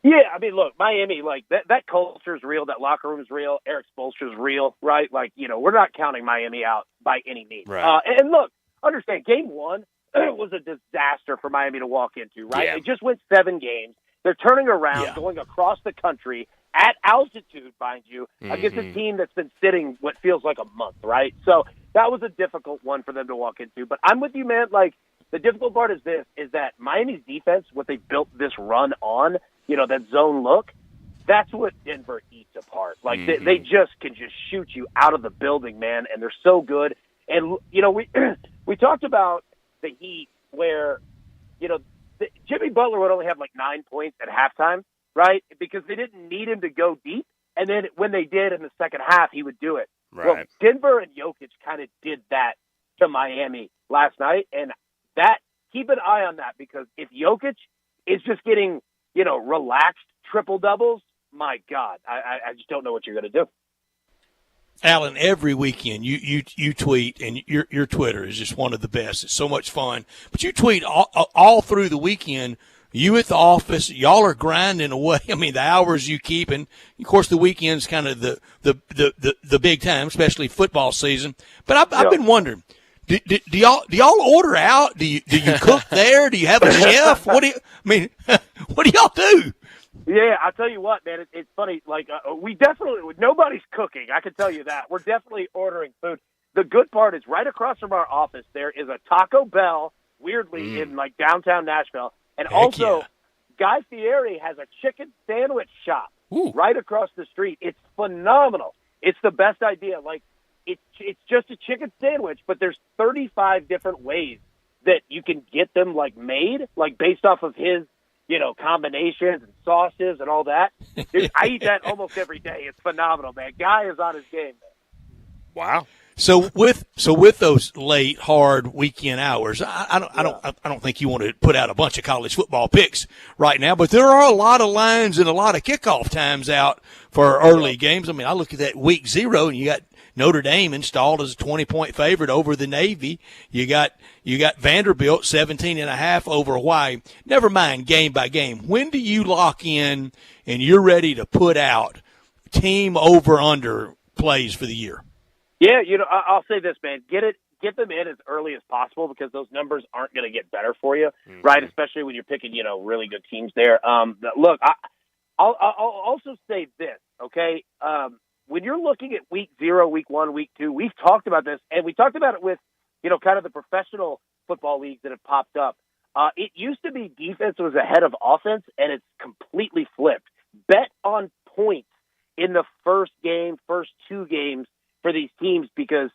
O: Yeah, I mean, look, Miami, that culture is real, that locker room is real, Eric Spoelstra is real, right? We're not counting Miami out by any means.
E: Right.
O: And look, understand, game one was a disaster for Miami to walk into, right?
E: Yeah.
O: They just went 7 games. They're turning around, going across the country at altitude, mind you, against a team that's been sitting what feels like a month, right? So that was a difficult one for them to walk into. But I'm with you, man. The difficult part is that Miami's defense, what they built this run on, that zone look, that's what Denver eats apart. They just can just shoot you out of the building, man, and they're so good. And, we talked about the Heat where, Jimmy Butler would only have 9 points at halftime, right? Because they didn't need him to go deep. And then when they did in the second half, he would do it.
E: Right.
O: Well, Denver and Jokic kind of did that to Miami last night. And keep an eye on that, because if Jokic is just getting, relaxed triple doubles, my God, I just don't know what you're going to do.
F: Alan, every weekend you tweet, and your Twitter is just one of the best. It's so much fun. But you tweet all through the weekend. You at the office, y'all are grinding away. I mean, the hours you keep, and of course the weekend's kind of the big time, especially football season. But I've been wondering, do y'all order out? Do you cook there? Do you have a chef? What do y'all do?
O: Yeah, I'll tell you what, man. It's funny. We definitely, nobody's cooking. I can tell you that. We're definitely ordering food. The good part is right across from our office, there is a Taco Bell, weirdly, in downtown Nashville. And also, Guy Fieri has a chicken sandwich shop right across the street. It's phenomenal. It's the best idea. It's just a chicken sandwich, but there's 35 different ways that you can get them, made, based off of his, combinations and sauces and all that. Dude, I eat that almost every day. It's phenomenal, man. Guy is on his game, man.
E: Wow.
F: So with those late, hard weekend hours, I don't think you want to put out a bunch of college football picks right now, but there are a lot of lines and a lot of kickoff times out for early games. I mean, I look at that week 0, and you got Notre Dame installed as a 20-point favorite over the Navy. You got Vanderbilt 17.5 over Hawaii. Never mind game by game. When do you lock in and you're ready to put out team over/under plays for the year?
O: Yeah, I'll say this, man. Get them in as early as possible, because those numbers aren't going to get better for you, right? Especially when you're picking, really good teams there. Look, I'll also say this, okay? When you're looking at week 0, week 1, week 2, we've talked about this, and we talked about it with, kind of the professional football leagues that have popped up. It used to be defense was ahead of offense, and it's completely flipped. Bet on points in the first two games for these teams because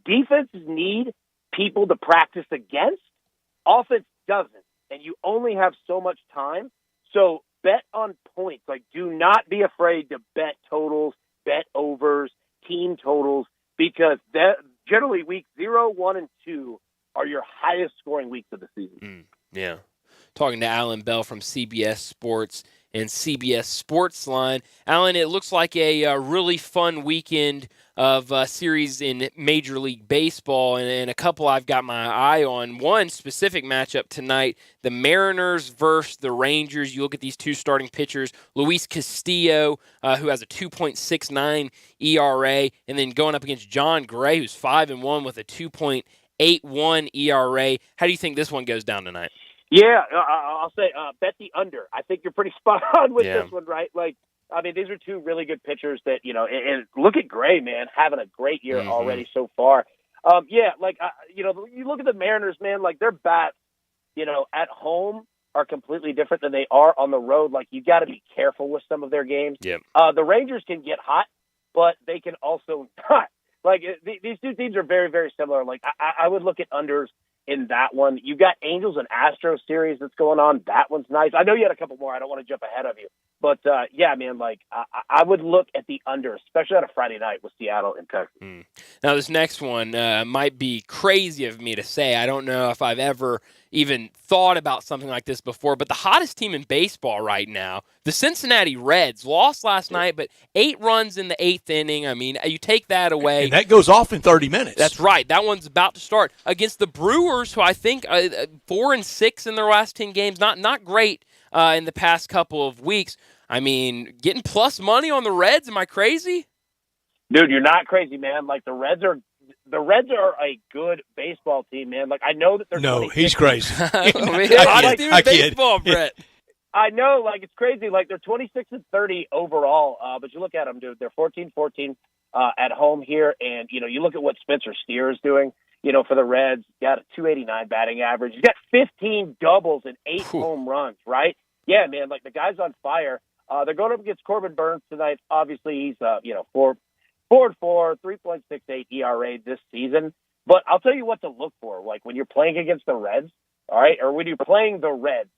O: defenses need people to practice against. Offense doesn't, and you only have so much time. So bet on points. Like, do not be afraid to bet totals, bet overs, team totals, because generally week 0, 1, and 2 are your highest scoring weeks of the season.
E: Yeah. Talking to Alan Bell from CBS Sports and CBS Sportsline. Alan, it looks like a really fun weekend of series in Major League Baseball, and a couple I've got my eye on. One specific matchup tonight, the Mariners versus the Rangers. You look at these two starting pitchers, Luis Castillo, who has a 2.69 ERA, and then going up against John Gray, who's 5-1 with a 2.81 ERA. How do you think this one goes down tonight?
O: Yeah, I'll say bet the under. I think you're pretty spot on with this one, right? Like, I mean, these are two really good pitchers that, and look at Gray, man, having a great year already so far. You look at the Mariners, man, like their bats, at home are completely different than they are on the road. Like, you got to be careful with some of their games.
E: Yep.
O: The Rangers can get hot, but they can also not. Like, these two teams are very, very similar. Like, I would look at unders in that one. You've got Angels and Astros series that's going on. That one's nice. I know you had a couple more. I don't want to jump ahead of you. But, yeah, man, like, I would look at the under, especially on a Friday night with Seattle and Texas.
E: Now, this next one might be crazy of me to say. I don't know if I've ever even thought about something like this before, but the hottest team in baseball right now, the Cincinnati Reds, lost last night, but 8 runs in the 8th inning. I mean, you take that away.
F: And that goes off in 30 minutes.
E: That's right. That one's about to start against the Brewers, who I think 4-6 in their last 10 games. Not great in the past couple of weeks. I mean, getting plus money on the Reds, am I crazy?
O: Dude, you're not crazy, man. Like, the Reds are a good baseball team, man. Like, I know that they're
F: he's crazy.
E: I baseball, Brett.
O: I know, like, it's crazy. Like, they're 26-30 overall, but you look at them, dude. They're 14-14 at home here, and you look at what Spencer Steer is doing. For the Reds, got a 289 batting average. He's got 15 doubles and 8 home runs. Right? Yeah, man. Like, the guy's on fire. They're going up against Corbin Burns tonight. Obviously, he's 4-4, 3.68 ERA this season. But I'll tell you what to look for. Like, when you're playing against the Reds, all right, or when you're playing the Reds,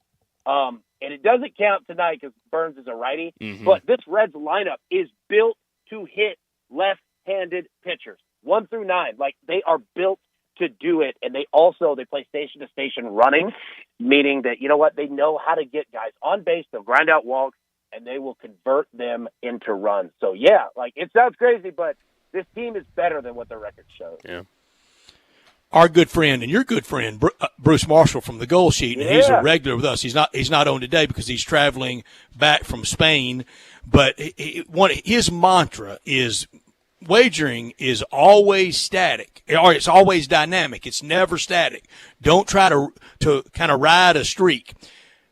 O: and it doesn't count tonight because Burns is a righty, but this Reds lineup is built to hit left-handed pitchers, 1 through 9. Like, they are built to do it, and they play station to station running, meaning that, they know how to get guys on base. They'll grind out walks, and they will convert them into runs. So, yeah, like, it sounds crazy, but this team is better than what their record shows.
E: Yeah.
F: Our good friend and your good friend, Bruce Marshall from the Goal Sheet, and he's a regular with us. He's not on today because he's traveling back from Spain, but his mantra is wagering is always static, or it's always dynamic. It's never static. Don't try to kind of ride a streak.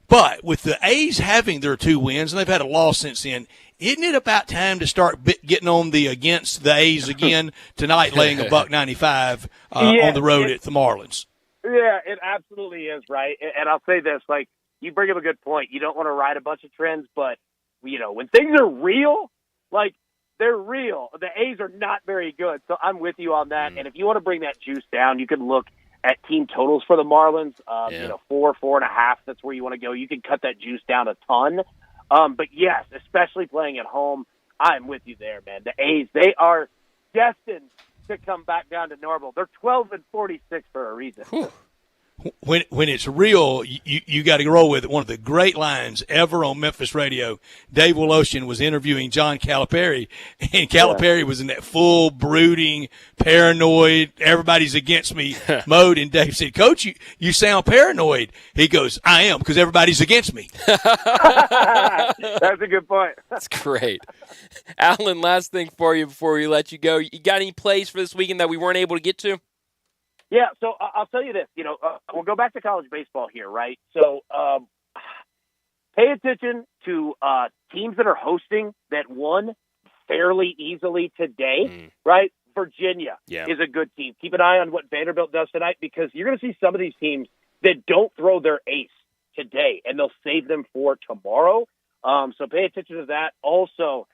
F: But with the A's having their 2 wins, and they've had a loss since then, isn't it about time to start getting on the against the A's again tonight, laying $1.95 on the road at the Marlins?
O: Yeah, it absolutely is, right? And I'll say this, like, you bring up a good point. You don't want to ride a bunch of trends, but, when things are real, like, they're real. The A's are not very good, so I'm with you on that. And if you want to bring that juice down, you can look at team totals for the Marlins, 4, 4.5. That's where you want to go. You can cut that juice down a ton. But yes, especially playing at home, I'm with you there, man. The A's, they are destined to come back down to normal. They're 12-46 for a reason.
F: When it's real, you got to roll with it. One of the great lines ever on Memphis radio, Dave Woloshin was interviewing John Calipari, and Calipari was in that full brooding, paranoid, everybody's against me mode, and Dave said, Coach, you sound paranoid. He goes, I am, because everybody's against me.
O: That's a good point.
E: That's great. Alan, last thing for you before we let you go. You got any plays for this weekend that we weren't able to get to?
O: Yeah, so I'll tell you this. We'll go back to college baseball here, right? So pay attention to teams that are hosting that won fairly easily today, right? Virginia
E: Yeah.
O: is a good team. Keep an eye on what Vanderbilt does tonight, because you're going to see some of these teams that don't throw their ace today, and they'll save them for tomorrow. So pay attention to that. Also,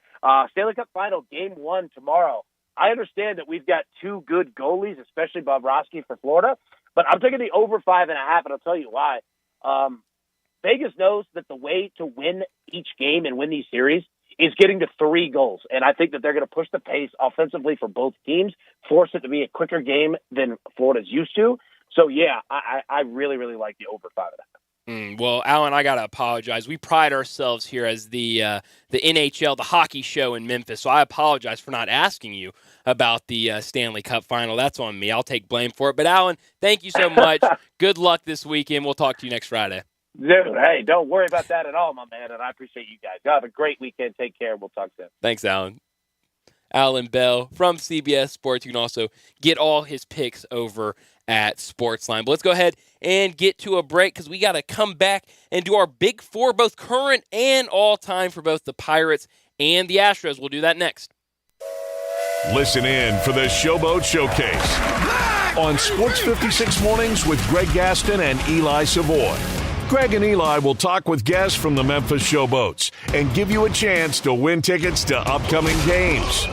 O: Stanley Cup Final, Game 1 tomorrow. I understand that we've got two good goalies, especially Bobrovsky for Florida, but I'm taking the over 5.5, and I'll tell you why. Vegas knows that the way to win each game and win these series is getting to 3 goals, and I think that they're going to push the pace offensively for both teams, force it to be a quicker game than Florida's used to. So, yeah, I really, really like the over 5.5.
E: Well, Alan, I got to apologize. We pride ourselves here as the NHL, the hockey show in Memphis, so I apologize for not asking you about the Stanley Cup Final. That's on me. I'll take blame for it. But, Alan, thank you so much. Good luck this weekend. We'll talk to you next Friday.
O: Dude, hey, don't worry about that at all, my man, and I appreciate you guys. Y'all have a great weekend. Take care. We'll talk soon.
E: Thanks, Alan. Alan Bell from CBS Sports. You can also get all his picks over at Sportstime. But let's go ahead and get to a break because we got to come back and do our Big Four, both current and all-time for both the Pirates and the Astros. We'll do that next.
D: Listen in for the Showboat Showcase on Sports 56 Mornings with Greg Gaston and Eli Savoy. Greg and Eli will talk with guests from the Memphis Showboats and give you a chance to win tickets to upcoming games.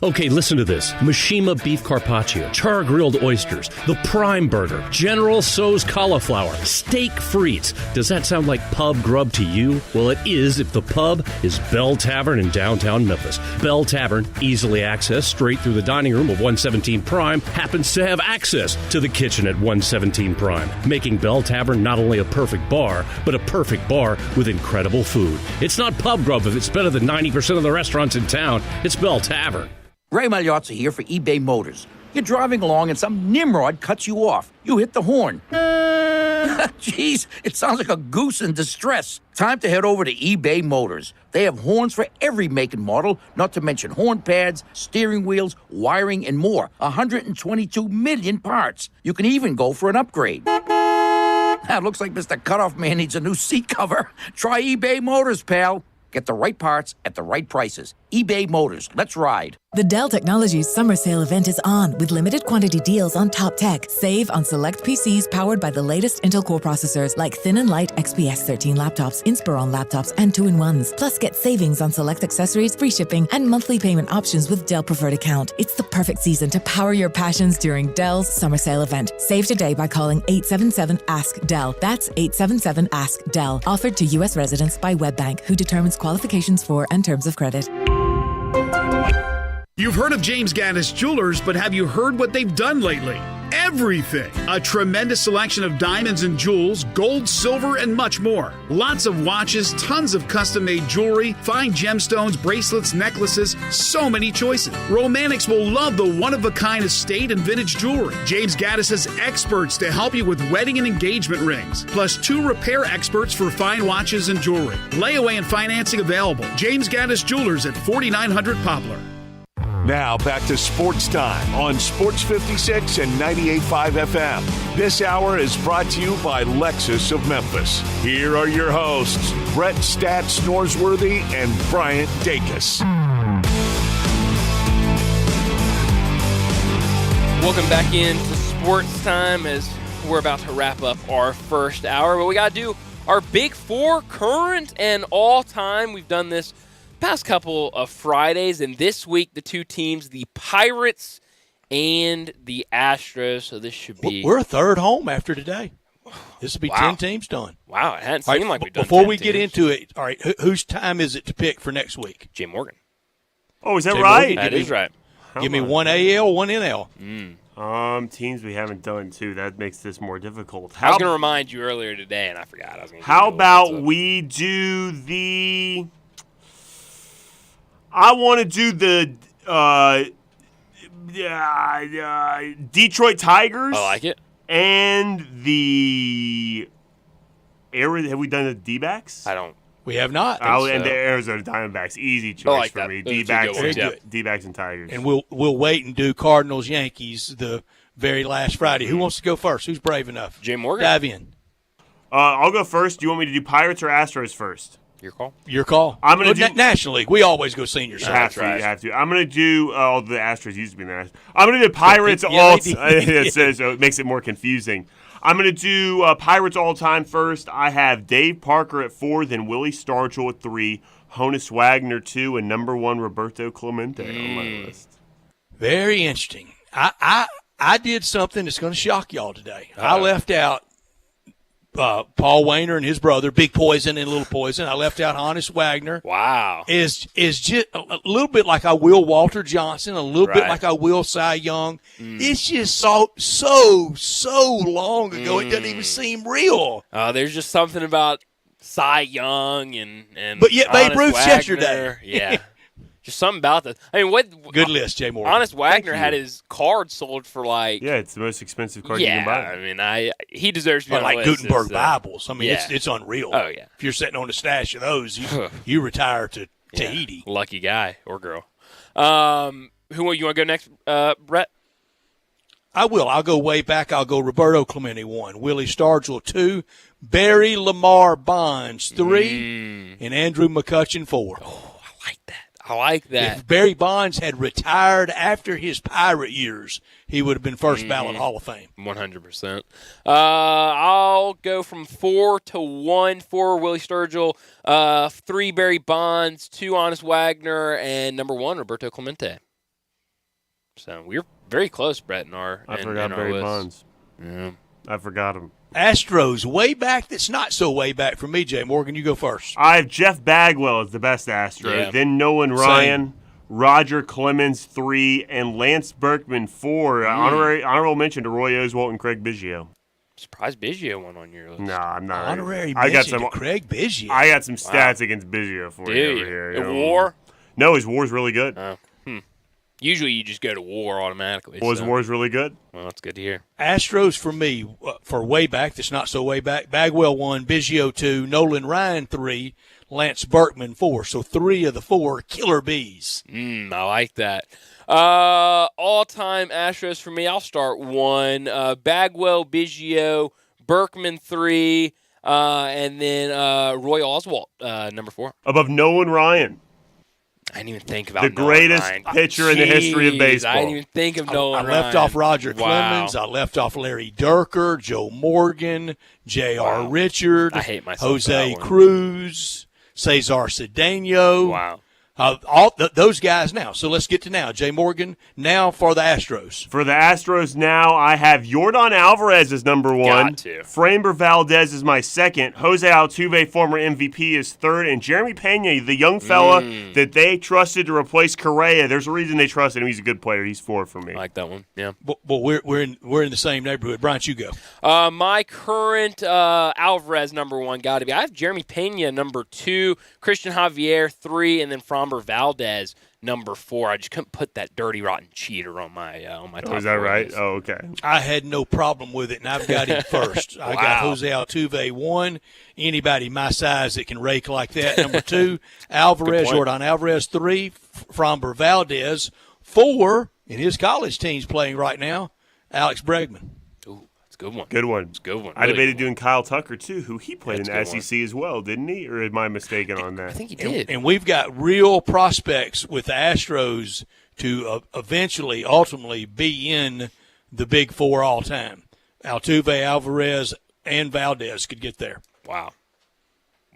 K: Okay, listen to this. Mishima beef carpaccio, char-grilled oysters, the Prime Burger, General Tso's cauliflower, steak frites. Does that sound like pub grub to you? Well, it is if the pub is Bell Tavern in downtown Memphis. Bell Tavern, easily accessed straight through the dining room of 117 Prime, happens to have access to the kitchen at 117 Prime, making Bell Tavern not only a perfect bar, but a perfect bar with incredible food. It's not pub grub if it's better than 90% of the restaurants in town. It's Bell Tavern.
P: Ray Magliozzi here for eBay Motors. You're driving along and some nimrod cuts you off. You hit the horn. Jeez, it sounds like a goose in distress. Time to head over to eBay Motors. They have horns for every make and model, not to mention horn pads, steering wheels, wiring, and more. 122 million parts. You can even go for an upgrade. Now, looks like Mr. Cutoff Man needs a new seat cover. Try eBay Motors, pal. Get the right parts at the right prices. eBay Motors. Let's ride.
Q: The Dell Technologies Summer Sale event is on with limited quantity deals on top tech. Save on select PCs powered by the latest Intel Core processors like Thin and Light XPS 13 laptops, Inspiron laptops, and 2-in-1s. Plus, get savings on select accessories, free shipping, and monthly payment options with Dell Preferred Account. It's the perfect season to power your passions during Dell's Summer Sale event. Save today by calling 877-ASK-DELL. That's 877-ASK-DELL. Offered to U.S. residents by WebBank, who determines qualifications for and terms of credit.
R: You've heard of James Gaddis Jewelers, but have you heard what they've done lately? Everything! A tremendous selection of diamonds and jewels, gold, silver, and much more. Lots of watches, tons of custom-made jewelry, fine gemstones, bracelets, necklaces, so many choices. Romantics will love the one-of-a-kind estate and vintage jewelry. James Gaddis has experts to help you with wedding and engagement rings, plus 2 repair experts for fine watches and jewelry. Layaway and financing available. James Gaddis Jewelers at 4900 Poplar.
D: Now back to Sports Time on Sports 56 and 98.5 FM. This hour is brought to you by Lexus of Memphis. Here are your hosts, Brett Stats Norsworthy and Bryant Dacus.
E: Welcome back into Sports Time as we're about to wrap up our first hour. But we got to do our Big Four, current and all-time. We've done this past couple of Fridays, and this week the two teams, the Pirates and the Astros. So this should be...
F: We're a third home after today. This will be 10 teams done.
E: Wow, it hadn't seemed like we've done
F: Before
E: 10
F: we get
E: teams.
F: into it, all right, whose time is it to pick for next week?
E: Jay Morgan.
G: Oh, is that
F: Jay
G: right?
F: Morgan,
E: That is right.
F: Give me one AL, one NL.
G: Teams we haven't done too. That makes this more difficult.
E: I was going to remind you earlier today, and I forgot.
G: How about we do the... I want to do the Detroit Tigers.
E: I like it.
G: And the have we done the D-backs?
F: We have not.
G: And the Arizona Diamondbacks. Easy choice for me. D-backs and Tigers.
F: And we'll wait and do Cardinals Yankees the very last Friday. Who wants to go first? Who's brave enough?
E: Jay Morgan.
F: Dive in.
G: I'll go first. Do you want me to do Pirates or Astros first?
E: Your call.
F: Your call.
G: I'm going to do
F: National League. We always go senior side.
G: You have to. I'm going to do the Astros used to be in the National. I'm going to do Pirates all. So it makes it more confusing. I'm going to do Pirates all time first. I have Dave Parker at 4, then Willie Stargell at 3, Honus Wagner 2, and number 1 Roberto Clemente on my list.
F: Very interesting. I did something that's going to shock y'all today. I left out Paul Wainer and his brother, Big Poison and Little Poison. I left out Honus Wagner.
E: Wow.
F: Is just a little bit like I will Walter Johnson, a little bit like I will Cy Young. It's just so long ago, it doesn't even seem real.
E: There's just something about Cy Young and
F: but yet Babe Ruth's
E: Wagner.
F: yesterday.
E: Yeah. Just something about this. I mean, what?
F: Good list, Jay Moore.
E: Honest Wagner had his card sold for like.
G: Yeah, it's the most expensive card you can buy.
E: I mean, he deserves to be on
F: like
E: the list.
F: Gutenberg Bibles. I mean, it's unreal.
E: Oh yeah.
F: If you're sitting on a stash of those, you retire to Tahiti.
E: Lucky guy or girl. Who you want to go next, Brett?
F: I will. I'll go way back. I'll go Roberto Clemente 1, Willie Stargell 2, Barry Lamar Bonds 3, and Andrew McCutchen 4.
E: Oh, I like that.
F: If Barry Bonds had retired after his Pirate years, he would have been first ballot Hall of Fame.
E: 100%. I'll go from 4 to 1 for Willie Stargell, 3 Barry Bonds, 2 Honus Wagner, and number 1 Roberto Clemente. So we're very close, Brett, in our
G: I forgot Barry
E: list.
G: Bonds.
E: Yeah.
G: I forgot him.
F: Astros, way back that's not so way back for me, Jay Morgan. You go first.
G: I have Jeff Bagwell as the best Astro, then Nolan Ryan, Roger Clemens 3, and Lance Berkman 4. Honorable mention to Roy Oswalt and Craig Biggio.
E: Surprised Biggio won on your list.
G: No, I'm not.
F: Honorary mention to Craig Biggio.
G: I got some stats against Biggio for you over here.
E: In WAR?
G: No, his WAR's really good.
E: Usually you just go to WAR automatically.
G: His WAR's really good.
E: Well, that's good to hear.
F: Astros for me, for way back, that's not so way back. Bagwell 1, Biggio 2, Nolan Ryan 3, Lance Berkman 4. So 3 of the 4 killer bees.
E: I like that. All-time Astros for me, I'll start 1. Bagwell, Biggio, Berkman 3, and then Roy Oswalt, number 4.
G: Above Nolan Ryan.
E: I didn't even think about
G: the greatest pitcher in the history of baseball.
E: I didn't even think of Nolan Ryan.
F: I left off Roger Clemens. I left off Larry Durker, Joe Morgan, J.R. Richard,
E: I hate myself
F: Jose Cruz, Cesar Cedeno.
E: Wow.
F: Those guys now. So let's get to now. Jay Morgan, now for the Astros.
G: For the Astros now, I have Yordan Alvarez as number 1.
E: Got to.
G: Framber Valdez is my second. Jose Altuve, former MVP, is third. And Jeremy Pena, the young fella that they trusted to replace Correa. There's a reason they trusted him. He's a good player. He's 4 for me.
E: I like that one. Yeah.
F: But we're in the same neighborhood. Bryant, you go.
E: My current Alvarez number 1 got to be. I have Jeremy Pena number 2, Christian Javier 3, and then Framber Valdez number 4. I just couldn't put that dirty rotten cheater on my top.
G: Is that right? Oh, okay.
F: I had no problem with it, and I've got him first. I got Jose Altuve 1. Anybody my size that can rake like that. Number 2, Alvarez, Yordan Alvarez 3, Framber Valdez 4, and his college team's playing right now, Alex Bregman.
E: Good one.
G: Good one.
E: It's a good one.
G: I debated doing Kyle Tucker, too, who he played in the
E: That's a
G: SEC as well, didn't he? Or am I mistaken on that?
E: I think he did.
F: And we've got real prospects with the Astros to ultimately be in the Big Four all time. Altuve, Alvarez, and Valdez could get there.
E: Wow.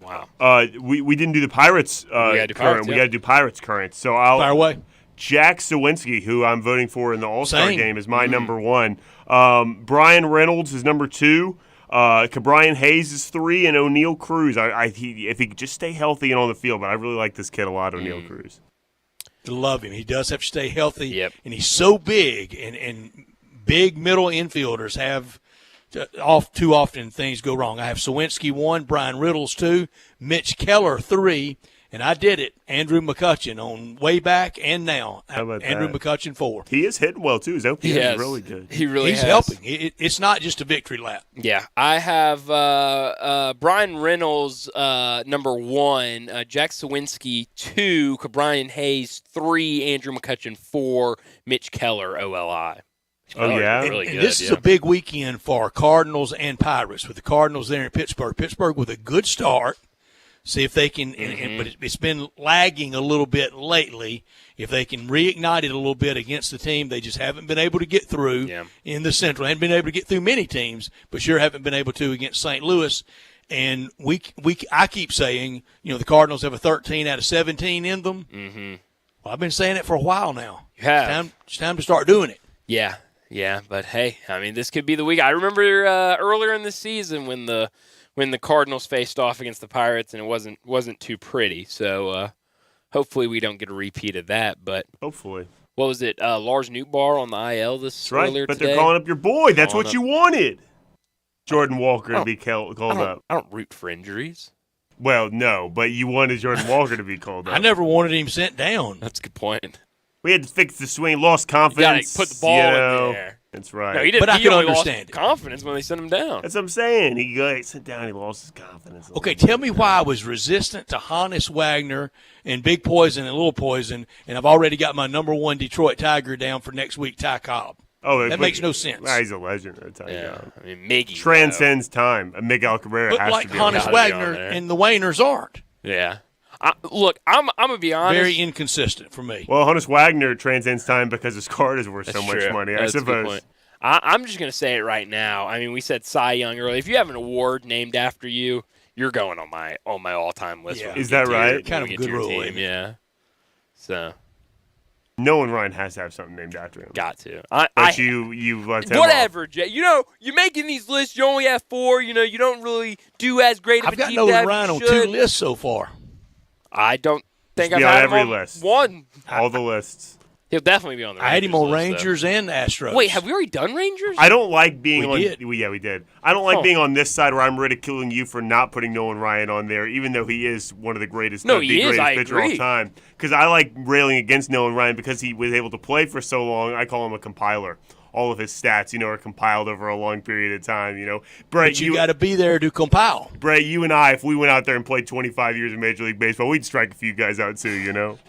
G: We didn't do the Pirates current. We got to do Pirates current. So I'll
F: fire away.
G: Jack Sawinski, who I'm voting for in the All-Star game, is my number 1. Brian Reynolds is number 2. Cabrian Hayes is 3, and O'Neal Cruz. If he could just stay healthy and on the field, but I really like this kid a lot, O'Neal Cruz.
F: Love him. He does have to stay healthy.
E: Yep.
F: And he's so big, and big middle infielders have too often things go wrong. I have Sawinski 1, Brian Riddles 2, Mitch Keller 3, and I did it. Andrew McCutchen on way back and now.
G: How about
F: Andrew
G: that?
F: McCutchen 4.
G: He is hitting well, too. His OPS is really good.
F: He's helping. It's not just a victory lap.
E: Yeah. I have Brian Reynolds number 1, Jack Sawinski 2, Cabrian Hayes 3, Andrew McCutchen 4, Mitch Keller OLI.
G: Oh, yeah?
E: Really
F: and
E: good,
F: this is a big weekend for Cardinals and Pirates with the Cardinals there in Pittsburgh. Pittsburgh with a good start. See if they can, but it's been lagging a little bit lately. If they can reignite it a little bit against the team they just haven't been able to get through in the Central. Haven't been able to get through many teams, but sure haven't been able to against St. Louis. And I keep saying, the Cardinals have a 13 out of 17 in them.
E: Mm-hmm.
F: Well, I've been saying it for a while now.
E: You have.
F: It's time to start doing it.
E: Yeah, but hey, I mean, this could be the week. I remember earlier in the season when the Cardinals faced off against the Pirates, and it wasn't too pretty. So hopefully we don't get a repeat of that. But
G: hopefully,
E: what was it? Lars Nootbaar on the IL earlier
G: but
E: today.
G: They're calling up your boy. That's what you wanted. Jordan Walker to be called up.
E: I don't root for injuries.
G: Well, no, but you wanted Jordan Walker to be called up.
F: I never wanted him sent down.
E: That's a good point.
G: We had to fix the swing, lost confidence.
E: You gotta put the ball in there.
G: That's right.
E: No, he didn't.
F: But I can understand
E: lost confidence when they sent him down.
G: That's what I'm saying. He got sent down. He lost his confidence.
F: Okay, tell me why I was resistant to Hannes Wagner and Big Poison and Little Poison, and I've already got my number 1 Detroit Tiger down for next week, Ty Cobb.
G: Oh,
F: that makes no sense.
G: He's a legend. I
E: mean, Miggy
G: transcends time. Miguel Cabrera
F: but
G: has
F: like
G: to be
F: Hannes Wagner and the Wainers aren't.
E: Yeah. Look, I'm gonna be honest.
F: Very inconsistent for me.
G: Well, Hannes Wagner transcends time because his card is worth so much money. I suppose.
E: I'm just gonna say it right now. I mean, we said Cy Young earlier. If you have an award named after you, you're going on my all-time list.
G: Yeah. Is that right?
F: Kind of a good rule.
E: Yeah. So.
G: Nolan Ryan has to have something named after him.
E: Got to.
G: But you left him
E: whatever,
G: off.
E: Jay. You're making these lists. You only have 4. You don't really do as great of
F: I've
E: a
F: got
E: deep
F: Nolan
E: dive
F: Ryan on
E: you
F: 2
E: should.
F: lists so far.
E: I don't think I've
G: be on
E: had
G: every
E: him on
G: list.
E: 1.
G: All the lists.
E: He'll definitely be on the Rangers
F: I had him on
E: list,
F: Rangers and Astros.
E: Wait, have we already done Rangers?
G: I don't like being
F: We
G: on.
F: did.
G: Yeah, we did. I don't like being on this side where I'm ridiculing you for not putting Nolan Ryan on there, even though he is one of the greatest,
E: No,
G: the
E: he is.
G: greatest
E: I
G: pitcher of all
E: agree.
G: time. Because I like railing against Nolan Ryan because he was able to play for so long. I call him a compiler. All of his stats, are compiled over a long period of time. Brett,
F: But you got to be there to compile.
G: Brett, you and I, if we went out there and played 25 years in Major League Baseball, we'd strike a few guys out too.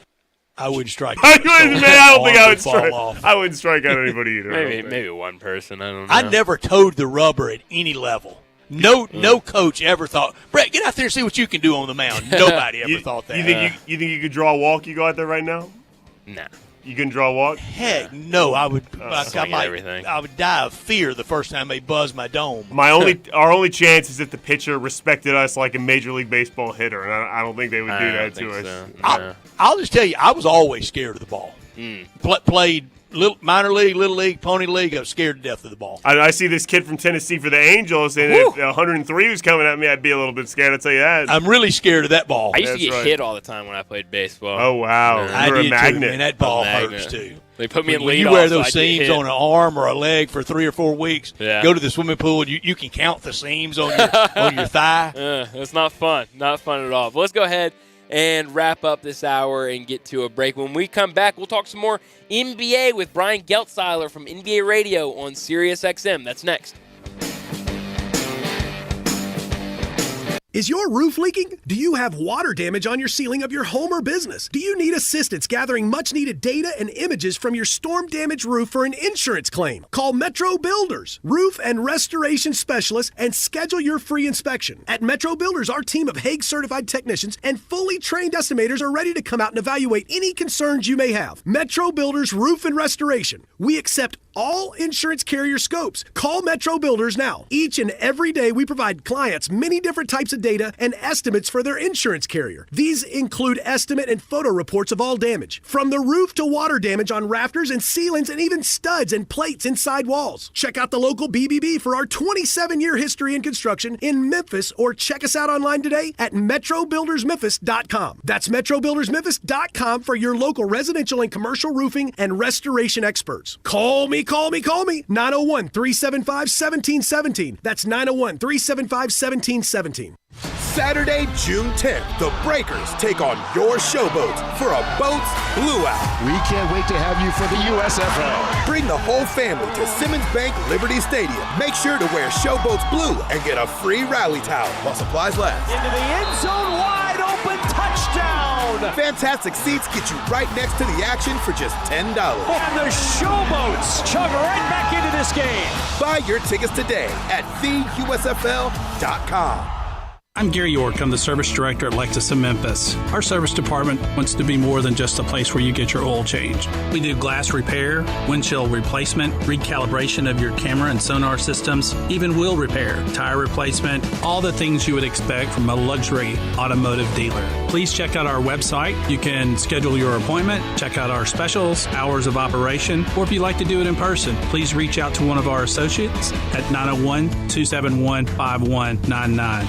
F: I wouldn't strike.
G: I don't think I would strike.
F: Off.
G: I wouldn't strike out anybody either.
E: Maybe one person. I don't know.
F: I never towed the rubber at any level. No coach ever thought, Brett, get out there and see what you can do on the mound. Nobody ever thought that.
G: You think you could draw a walk? You go out there right now?
E: Nah.
G: You can draw a walk?
F: Heck, no. I would.
E: Everything.
F: I would die of fear the first time they buzzed my dome.
G: Our only chance is if the pitcher respected us like a Major League Baseball hitter, and I don't think they would do that to us.
E: So. No.
F: I'll just tell you, I was always scared of the ball. Played minor league, little league, pony league. I was scared to death of the ball.
G: I see this kid from Tennessee for the Angels, and if 103 was coming at me, I'd be a little bit scared. I'll tell you that.
F: I'm really scared of that ball.
E: I used to get hit all the time when I played baseball.
G: Oh wow,
F: I
G: you're
F: did
G: a magnet.
F: too, man. That ball hurts too.
E: They put me in
F: when
E: leadoff.
F: you wear those
E: so
F: seams on an arm or a leg for 3 or 4 weeks, go to the swimming pool and you can count the seams on your thigh.
E: It's not fun. Not fun at all. But let's go ahead and wrap up this hour and get to a break. When we come back, we'll talk some more NBA with Brian Geltzeiler from NBA Radio on Sirius XM. That's next.
S: Is your roof leaking? Do you have water damage on your ceiling of your home or business? Do you need assistance gathering much-needed data and images from your storm-damaged roof for an insurance claim? Call Metro Builders, roof and restoration specialists, and schedule your free inspection. At Metro Builders, our team of Hague-certified technicians and fully trained estimators are ready to come out and evaluate any concerns you may have. Metro Builders Roof and Restoration. We accept all insurance carrier scopes. Call Metro Builders now. Each and every day, we provide clients many different types of data and estimates for their insurance carrier. These include estimate and photo reports of all damage, from the roof to water damage on rafters and ceilings and even studs and plates inside walls. Check out the local BBB for our 27-year history in construction in Memphis, or check us out online today at metrobuildersmemphis.com. That's metrobuildersmemphis.com for your local residential and commercial roofing and restoration experts. Call me. 901-375-1717. That's 901-375-1717.
T: Saturday, June 10th, the Breakers take on your Showboats for a Boats Blue Out.
U: We can't wait to have you for the USFL.
T: Bring the whole family to Simmons Bank Liberty Stadium. Make sure to wear Showboats Blue and get a free rally towel while supplies last.
U: Into the end zone, wide open, touchdown!
T: Fantastic seats get you right next to the action for just $10.
U: And the Showboats chug right back into this game.
T: Buy your tickets today at theusfl.com.
A: I'm Gary York. I'm the service director at Lexus of Memphis. Our service department wants to be more than just a place where you get your oil changed. We do glass repair, windshield replacement, recalibration of your camera and sonar systems, even wheel repair, tire replacement, all the things you would expect from a luxury automotive dealer. Please check out our website. You can schedule your appointment, check out our specials, hours of operation, or if you'd like to do it in person, please reach out to one of our associates at 901-271-5199.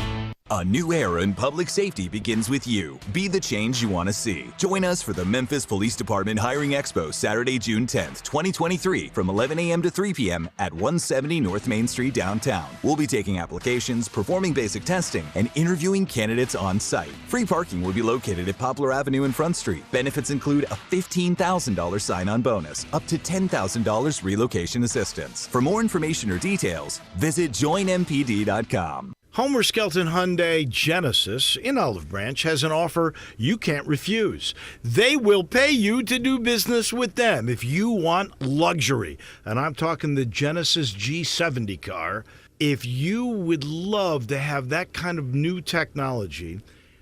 V: A new era in public safety begins with you. Be the change you want to see. Join us for the Memphis Police Department Hiring Expo Saturday, June 10th, 2023 from 11 a.m. to 3 p.m. at 170 North Main Street downtown. We'll be taking applications, performing basic testing, and interviewing candidates on site. Free parking will be located at Poplar Avenue and Front Street. Benefits include a $15,000 sign-on bonus, up to $10,000 relocation assistance. For more information or details, visit joinmpd.com.
W: Homer Skelton Hyundai Genesis in Olive Branch has an offer you can't refuse. They will pay you to do business with them if you want luxury. And I'm talking the Genesis G70 car. If you would love to have that kind of new technology,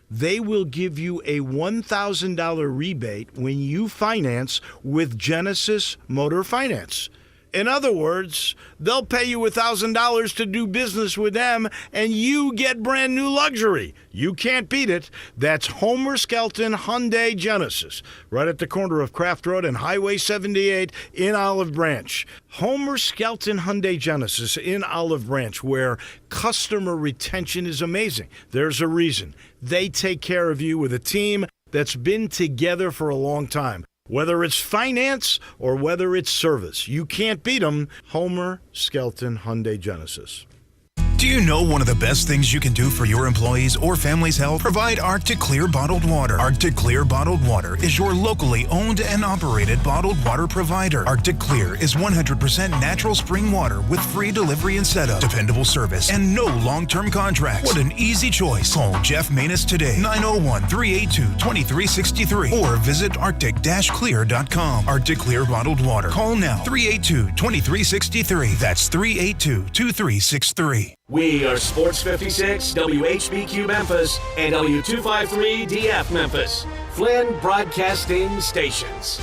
W: they will give you a $1,000 rebate when you finance with Genesis Motor Finance. In other words, they'll pay you $1,000 to do business with them, and you get brand new luxury. You can't beat it. That's Homer Skelton Hyundai Genesis, right at the corner of Craft Road and Highway 78 in Olive Branch. Homer Skelton Hyundai Genesis in Olive Branch, where customer retention is amazing. There's a reason. They take care of you with a team that's been together for a long time. Whether it's finance or whether it's service, you can't beat them. Homer Skelton Hyundai Genesis.
X: Do you know one of the best things you can do for your employees or family's health? Provide Arctic Clear bottled water. Arctic Clear bottled water is your locally owned and operated bottled water provider. Arctic Clear is 100% natural spring water with free delivery and setup, dependable service, and no long-term contracts. What an easy choice. Call Jeff Manus today, 901-382-2363, or visit arctic-clear.com. Arctic Clear bottled water. Call now, 382-2363. That's 382-2363.
C: We are Sports 56, WHBQ Memphis, and W253DF Memphis, Flynn Broadcasting Stations.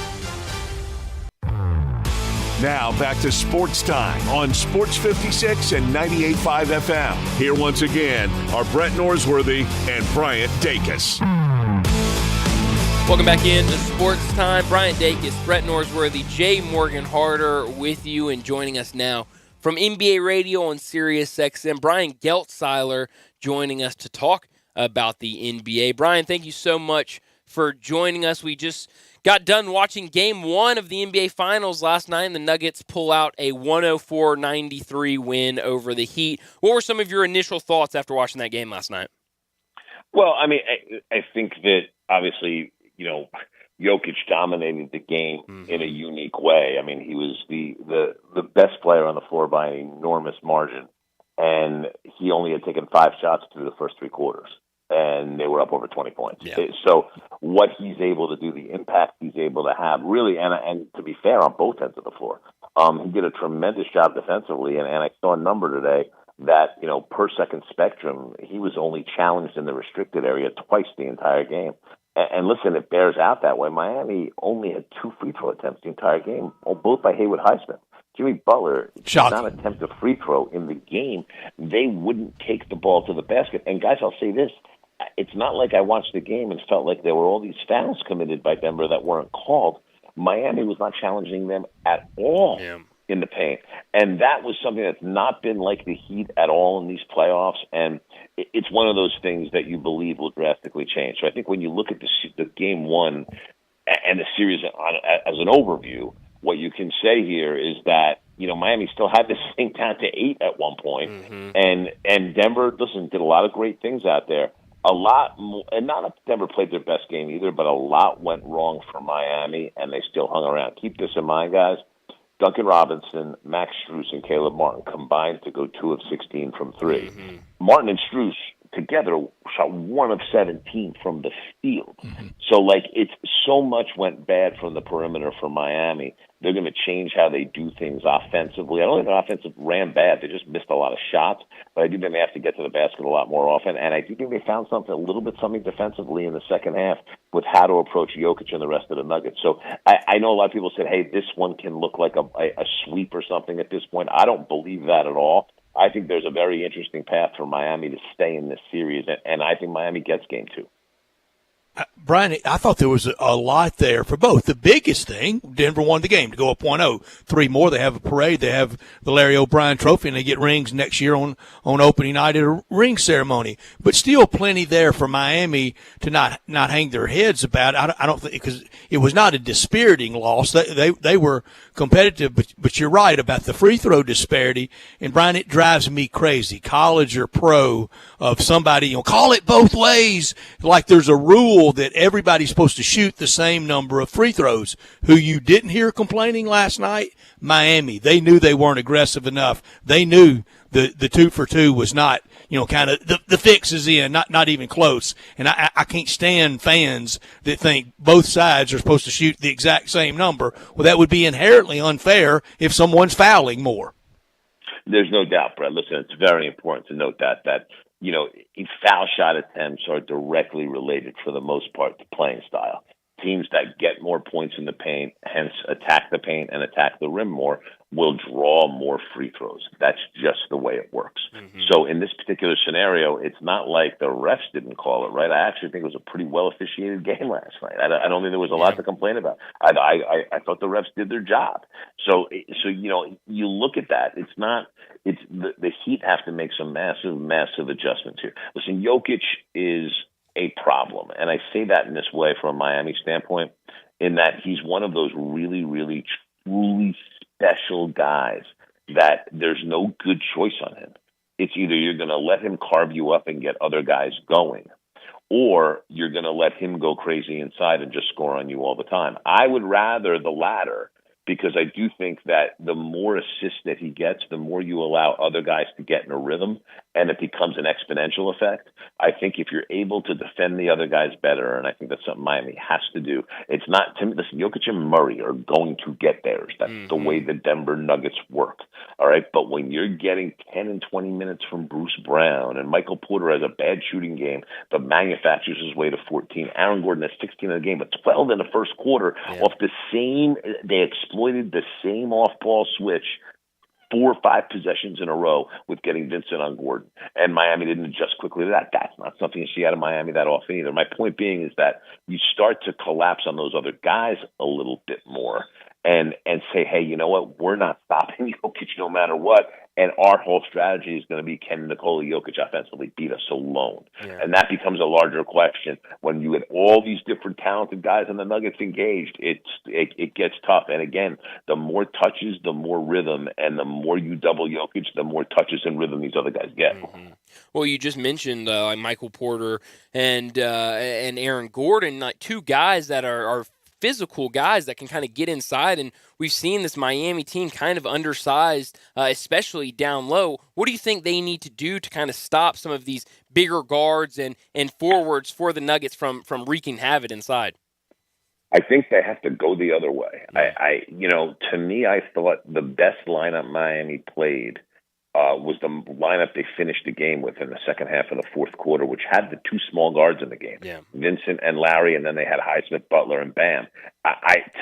D: Now back to Sports Time on Sports 56 and 98.5 FM. Here once again are Brett Norsworthy and Bryant Dacus.
E: Welcome back in to Sports Time. Bryant Dacus, Brett Norsworthy, Jay Morgan Harder with you, and joining us now from NBA Radio on Sirius XM, Brian Geltzeiler joining us to talk about the NBA. Brian, thank you so much for joining us. We just got done watching Game 1 of the NBA Finals last night, and the Nuggets pull out a 104-93 win over the Heat. What were some of your initial thoughts after watching that game last night?
Y: Well, I mean, I think that obviously, you know, Jokic dominated the game in a unique way. I mean, he was the best player on the floor by an enormous margin, and he only had taken 5 shots through the first 3 quarters, and they were up over 20 points. Yeah. So what he's able to do, the impact he's able to have, really, and to be fair, on both ends of the floor, he did a tremendous job defensively, and I saw a number today that, you know, per second spectrum, he was only challenged in the restricted area twice the entire game. And listen, it bears out that way. Miami only had 2 free throw attempts the entire game, both by Haywood Highsmith. Jimmy Butler did not attempt a free throw in the game. They wouldn't take the ball to the basket. And guys, I'll say this. It's not like I watched the game and felt like there were all these fouls committed by Denver that weren't called. Miami was not challenging them at all in the paint. And that was something that's not been like the Heat at all in these playoffs. And it's one of those things that you believe will drastically change. So I think when you look at the Game 1 and the series as an overview, what you can say here is that, you know, Miami still had this thing down to 8 at one point. And Denver, listen, did a lot of great things out there. A lot, and not that Denver played their best game either, but a lot went wrong for Miami, and they still hung around. Keep this in mind, guys. Duncan Robinson, Max Strus, and Caleb Martin combined to go 2 of 16 from 3. Martin and Strus together shot 1 of 17 from the field. So, like, it's so much went bad from the perimeter for Miami. They're going to change how they do things offensively. I don't think their offensive ran bad. They just missed a lot of shots, but I do think they have to get to the basket a lot more often. And I do think they found something defensively in the second half with how to approach Jokic and the rest of the Nuggets. So I know a lot of people said, hey, this one can look like a sweep or something at this point. I don't believe that at all. I think there's a very interesting path for Miami to stay in this series, and I think Miami gets game 2.
F: Brian, I thought there was a lot there for both. The biggest thing, Denver won the game to go up 1-0. 3 more, they have a parade. They have the Larry O'Brien Trophy, and they get rings next year on opening night at a ring ceremony. But still plenty there for Miami to not hang their heads about. I don't think, because it was not a dispiriting loss. They were competitive, but you're right about the free throw disparity. And, Brian, it drives me crazy, college or pro, of somebody, call it both ways, like there's a rule that everybody's supposed to shoot the same number of free throws. Who you didn't hear complaining last night? Miami. They knew they weren't aggressive enough. They knew the 2 for 2 was not, kind of the fix is in, not even close. And I can't stand fans that think both sides are supposed to shoot the exact same number. Well, that would be inherently unfair if someone's fouling more.
Y: There's no doubt, Brett. Listen, it's very important to note that foul shot attempts are directly related for the most part to playing style. Teams that get more points in the paint, hence attack the paint and attack the rim more, will draw more free throws. That's just the way it works. So in this particular scenario, it's not like the refs didn't call it, right? I actually think it was a pretty well-officiated game last night. I don't think there was a lot to complain about. I thought the refs did their job. So you look at that. The Heat have to make some massive adjustments here. Listen, Jokic is a problem, and I say that in this way from a Miami standpoint, in that he's one of those really, really, truly special guys that there's no good choice on him. It's either you're going to let him carve you up and get other guys going, or you're going to let him go crazy inside and just score on you all the time. I would rather the latter, because I do think that the more assists that he gets, the more you allow other guys to get in a rhythm, and it becomes an exponential effect. I think if you're able to defend the other guys better, and I think that's something Miami has to do, it's not – listen, Jokic and Murray are going to get theirs. That's the way the Denver Nuggets work, all right? But when you're getting 10 and 20 minutes from Bruce Brown, and Michael Porter has a bad shooting game but manufactures his way to 14, Aaron Gordon has 16 in the game but 12 in the first quarter off the same – they exploited the same off-ball switch 4 or 5 possessions in a row with getting Vincent on Gordon. And Miami didn't adjust quickly to that. That's not something you see out of Miami that often either. My point being is that you start to collapse on those other guys a little bit more and say, hey, you know what? We're not stopping Jokic no matter what. And our whole strategy is going to be, can Nikola Jokic offensively beat us alone? Yeah. And that becomes a larger question. When you get all these different talented guys and the Nuggets engaged, it gets tough. And again, the more touches, the more rhythm. And the more you double Jokic, the more touches and rhythm these other guys get.
E: Well, you just mentioned Michael Porter and Aaron Gordon, like 2 guys that are physical guys that can kind of get inside, and we've seen this Miami team kind of undersized, especially down low. What do you think they need to do to kind of stop some of these bigger guards and forwards for the Nuggets from wreaking havoc inside?
Y: I think they have to go the other way. To me, I thought the best lineup Miami played was the lineup they finished the game with in the second half of the fourth quarter, which had the 2 small guards in the game, Vincent and Larry, and then they had Highsmith, Butler, and Bam.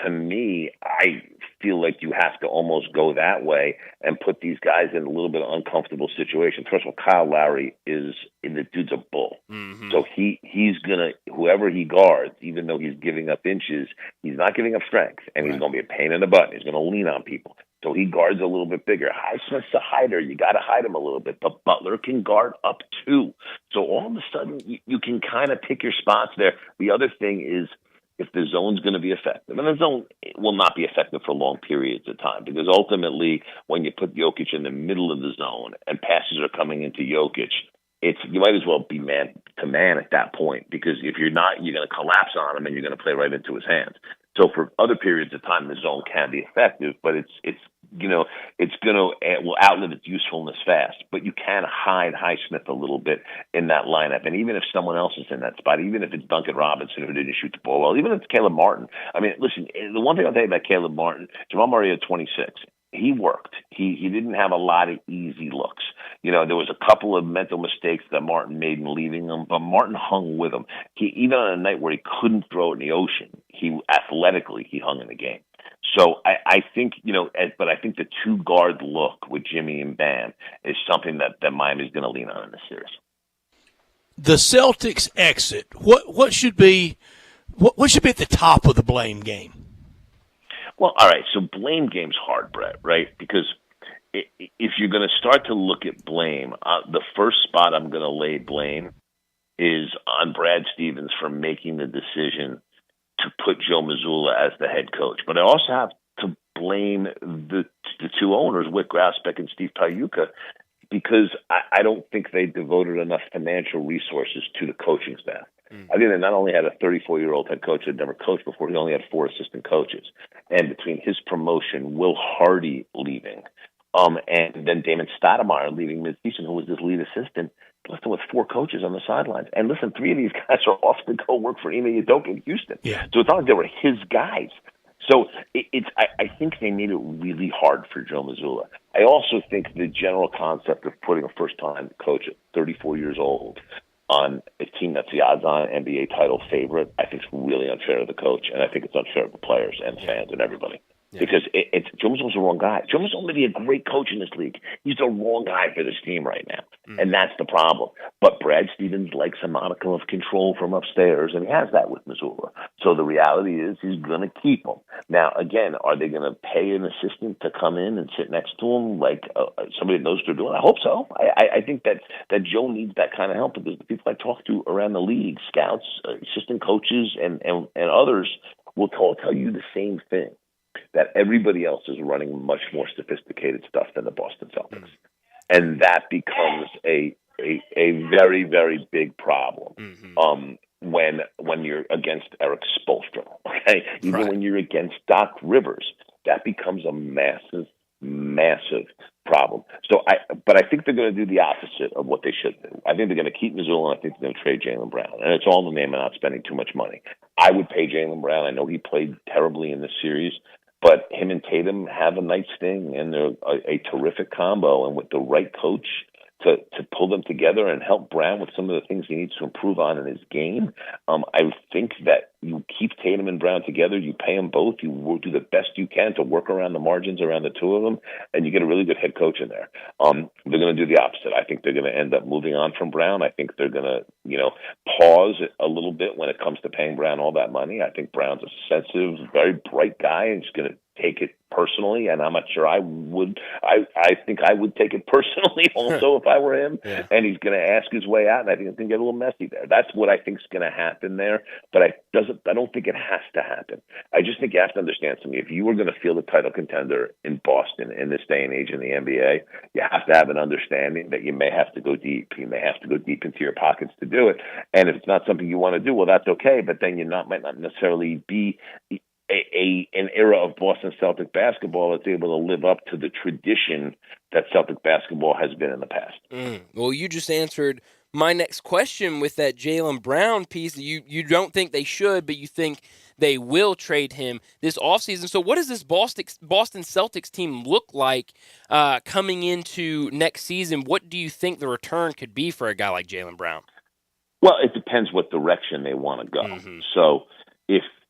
Y: To me, I feel like you have to almost go that way and put these guys in a little bit of uncomfortable situations. First of all, Kyle Lowry the dude's a bull. So he's going to, whoever he guards, even though he's giving up inches, he's not giving up strength, and he's going to be a pain in the butt. He's going to lean on people. So he guards a little bit bigger. Highsmith's a hider. You got to hide him a little bit. But Butler can guard up too. So all of a sudden, you can kind of pick your spots there. The other thing is, if the zone's going to be effective, and the zone will not be effective for long periods of time, because ultimately, when you put Jokic in the middle of the zone and passes are coming into Jokic, you might as well be man to man at that point, because if you're not, you're going to collapse on him and you're going to play right into his hands. So for other periods of time, the zone can be effective, but it's it's going to will outlive its usefulness fast. But you can hide Highsmith a little bit in that lineup, and even if someone else is in that spot, even if it's Duncan Robinson who didn't shoot the ball well, even if it's Caleb Martin. I mean, listen, the one thing I'll tell you about Caleb Martin, Jamal Murray at 26. He worked. He didn't have a lot of easy looks. There was a couple of mental mistakes that Martin made in leaving him, but Martin hung with him. Even on a night where he couldn't throw it in the ocean, he hung in the game. So I think, but I think the two-guard look with Jimmy and Bam is something that Miami's going to lean on in this series.
F: The Celtics exit, what should be at the top of the blame game? Well,
Y: all right, so blame game's hard, Brett, right? Because if you're going to start to look at blame, the first spot I'm going to lay blame is on Brad Stevens for making the decision to put Joe Mazzulla as the head coach. But I also have to blame the two owners, Whit Grasbeck and Steve Paiuka, because I don't think they devoted enough financial resources to the coaching staff. I think they not only had a 34-year-old head coach that had never coached before, he only had 4 assistant coaches. And between his promotion, Will Hardy leaving, and then Damon Stoudemire leaving mid-season, who was his lead assistant, listen, with 4 coaches on the sidelines. And listen, 3 of these guys are off to go work for Ime Udoka in Houston. Yeah. So it's not like they were his guys. So I think they made it really hard for Joe Mazzulla. I also think the general concept of putting a first-time coach at 34 years old on a team that's the odds-on NBA title favorite, I think is really unfair to the coach, and I think it's unfair to the players and fans and everybody. Yeah. Because Joe Mazzulla's the wrong guy. Joe Mazzulla may be a great coach in this league. He's the wrong guy for this team right now, and that's the problem. But Brad Stevens likes a modicum of control from upstairs, and he has that with Mazzulla. So the reality is he's going to keep him. Now, again, are they going to pay an assistant to come in and sit next to him like somebody that knows what they're doing? I hope so. I think that Joe needs that kind of help, because the people I talk to around the league, scouts, assistant coaches, and others will tell you the same thing, that everybody else is running much more sophisticated stuff than the Boston Celtics. And that becomes a very, very big problem when you're against Eric Spoelstra. Okay? Even when you're against Doc Rivers, that becomes a massive, massive problem. But I think they're going to do the opposite of what they should do. I think they're going to keep Mazzulla, and I think they're going to trade Jaylen Brown. And it's all in the name of not spending too much money. I would pay Jaylen Brown. I know he played terribly in this series, but him and Tatum have a nice thing, and they're a terrific combo. And with the right coach to pull them together and help Brown with some of the things he needs to improve on in his game, I think that you keep Tatum and Brown together, you pay them both, you will do the best you can to work around the margins around the two of them, and you get a really good head coach in there. They're going to do the opposite. I think they're going to end up moving on from Brown. I think they're going to, pause a little bit when it comes to paying Brown all that money. I think Brown's a sensitive, very bright guy, and he's going to take it personally, and I'm not sure I would. I think I would take it personally also if I were him. Yeah. And he's going to ask his way out, and I think it's going to get a little messy there. That's what I think is going to happen there. But I don't think it has to happen. I just think you have to understand something. If you were going to field a title contender in Boston in this day and age in the NBA, you have to have an understanding that you may have to go deep. You may have to go deep into your pockets to do it. And if it's not something you want to do, well, that's okay. But then might not necessarily be an era of Boston Celtic basketball that's able to live up to the tradition that Celtic basketball has been in the past.
E: Well, you just answered my next question with that Jaylen Brown piece. You don't think they should, but you think they will trade him this offseason. So what does this Boston Celtics team look like coming into next season? What do you think the return could be for a guy like Jaylen Brown?
Y: Well, it depends what direction they want to go. So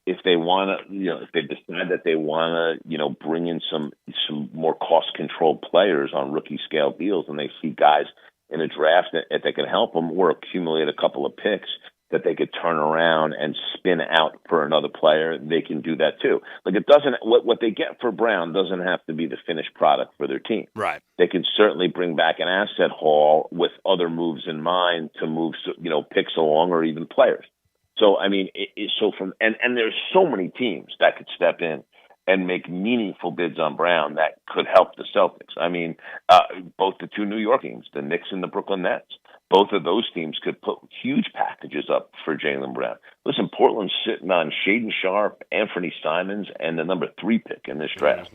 Y: if they want to, if they decide that they want to, bring in some more cost-controlled players on rookie-scale deals, and they see guys in a draft that they can help them or accumulate a couple of picks that they could turn around and spin out for another player, they can do that too. Like what they get for Brown doesn't have to be the finished product for their team. Right. They can certainly bring back an asset haul with other moves in mind to move, picks along or even players. So, I mean, and there's so many teams that could step in and make meaningful bids on Brown that could help the Celtics. I mean, both the two New York teams, the Knicks and the Brooklyn Nets, both of those teams could put huge packages up for Jaylen Brown. Listen, Portland's sitting on Shaedon Sharpe, Anthony Simons, and the number 3 pick in this draft.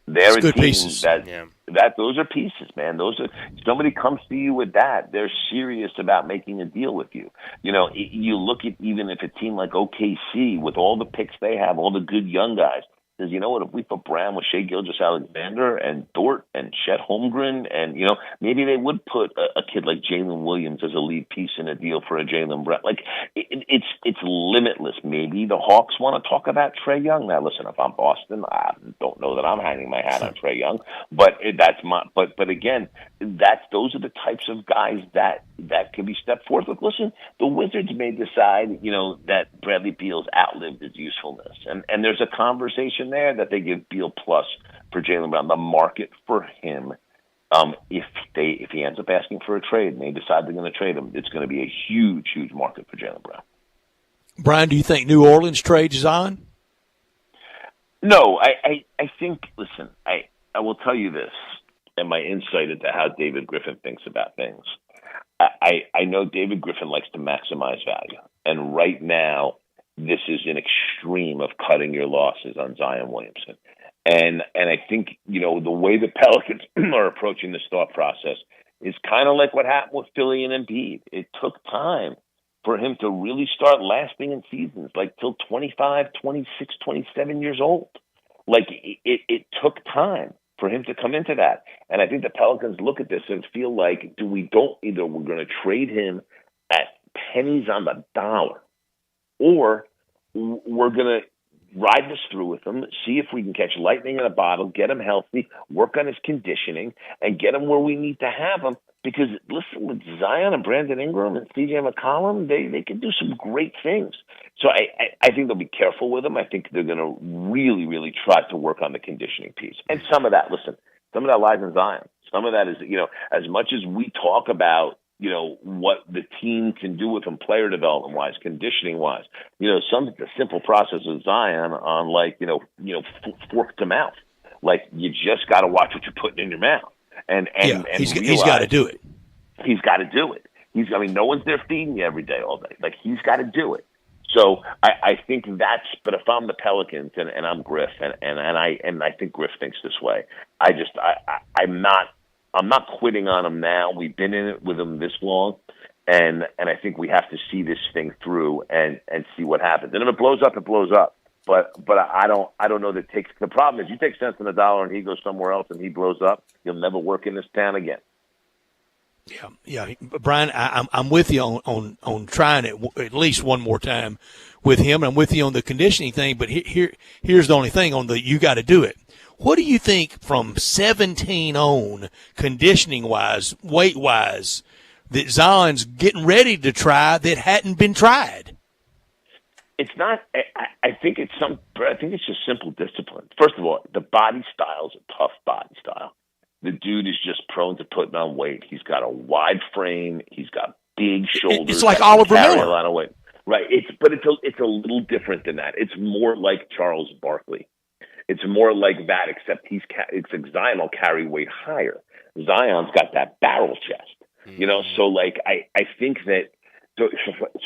Y: They're
F: it's
Y: a
F: good
Y: team
F: pieces.
Y: that those are pieces, man. Those are somebody comes to you with that. They're serious about making a deal with you. You know, you look at even if a team like OKC with all the picks they have, all the good young guys. Says, you know what, if we put Brown with Shea Gilgeous-Alexander and Dort and Chet Holmgren and, you know, maybe they would put a kid like Jalen Williams as a lead piece in a deal for a Jaylen Brown. Like, it's limitless. Maybe the Hawks want to talk about Trae Young. Now, listen, if I'm Boston, I don't know that I'm hanging my hat on Trae Young, but but again, those are the types of guys that can be stepped forth with. Listen, the Wizards may decide, you know, that Bradley Beal's outlived his usefulness, and there's a conversation there that they give Beal plus for Jaylen Brown. The market for him, if he ends up asking for a trade and they decide they're going to trade him, it's going to be a huge market for Jaylen Brown.
F: Brian, do you think New Orleans trades Zion?
Y: No, I think. Listen, I will tell you this, and my insight into how David Griffin thinks about things. I know David Griffin likes to maximize value, and right now, this is an extreme of cutting your losses on Zion Williamson. And I think, you know, the way the Pelicans are approaching this thought process is kind of like what happened with Philly and Embiid. It took time for him to really start lasting in seasons, like till 25, 26, 27 years old. Like, it took time for him to come into that. And I think the Pelicans look at this and feel like, either we're going to trade him at pennies on the dollar, or we're going to ride this through with him, see if we can catch lightning in a bottle, get him healthy, work on his conditioning, and get him where we need to have him. Because, listen, with Zion and Brandon Ingram and C.J. McCollum, they can do some great things. So I think they'll be careful with him. I think they're going to really, really try to work on the conditioning piece. And some of that lies in Zion. Some of that is, you know, as much as we talk about, you know, what the team can do with him player development-wise, conditioning-wise. You know, the simple process of Zion on, like, you know, fork to mouth. Like, you just got to watch what you're putting in your mouth. And
F: he's got to do it.
Y: He's got to do it. No one's there feeding you every day, all day. Like, he's got to do it. So I think but if I'm the Pelicans and I'm Griff, and I think Griff thinks this way, I'm not quitting on him now. We've been in it with him this long, and I think we have to see this thing through and see what happens. And if it blows up, it blows up. But I don't know that it takes. The problem is, you take cents on the dollar and he goes somewhere else and he blows up, you'll never work in this town again.
F: Yeah, Brian, I'm with you on trying it at least one more time with him. I'm with you on the conditioning thing, but here's the only thing on the you got to do it. What do you think from 17 on, conditioning-wise, weight-wise, that Zion's getting ready to try that hadn't been tried?
Y: It's not. I think it's just simple discipline. First of all, the body style is a tough body style. The dude is just prone to putting on weight. He's got a wide frame. He's got big shoulders.
F: It's like Oliver Miller.
Y: A lot of weight. Right. It's a little different than that. It's more like Charles Barkley. It's more like that, except Zion will carry weight higher. Zion's got that barrel chest, you know. So, like, I think that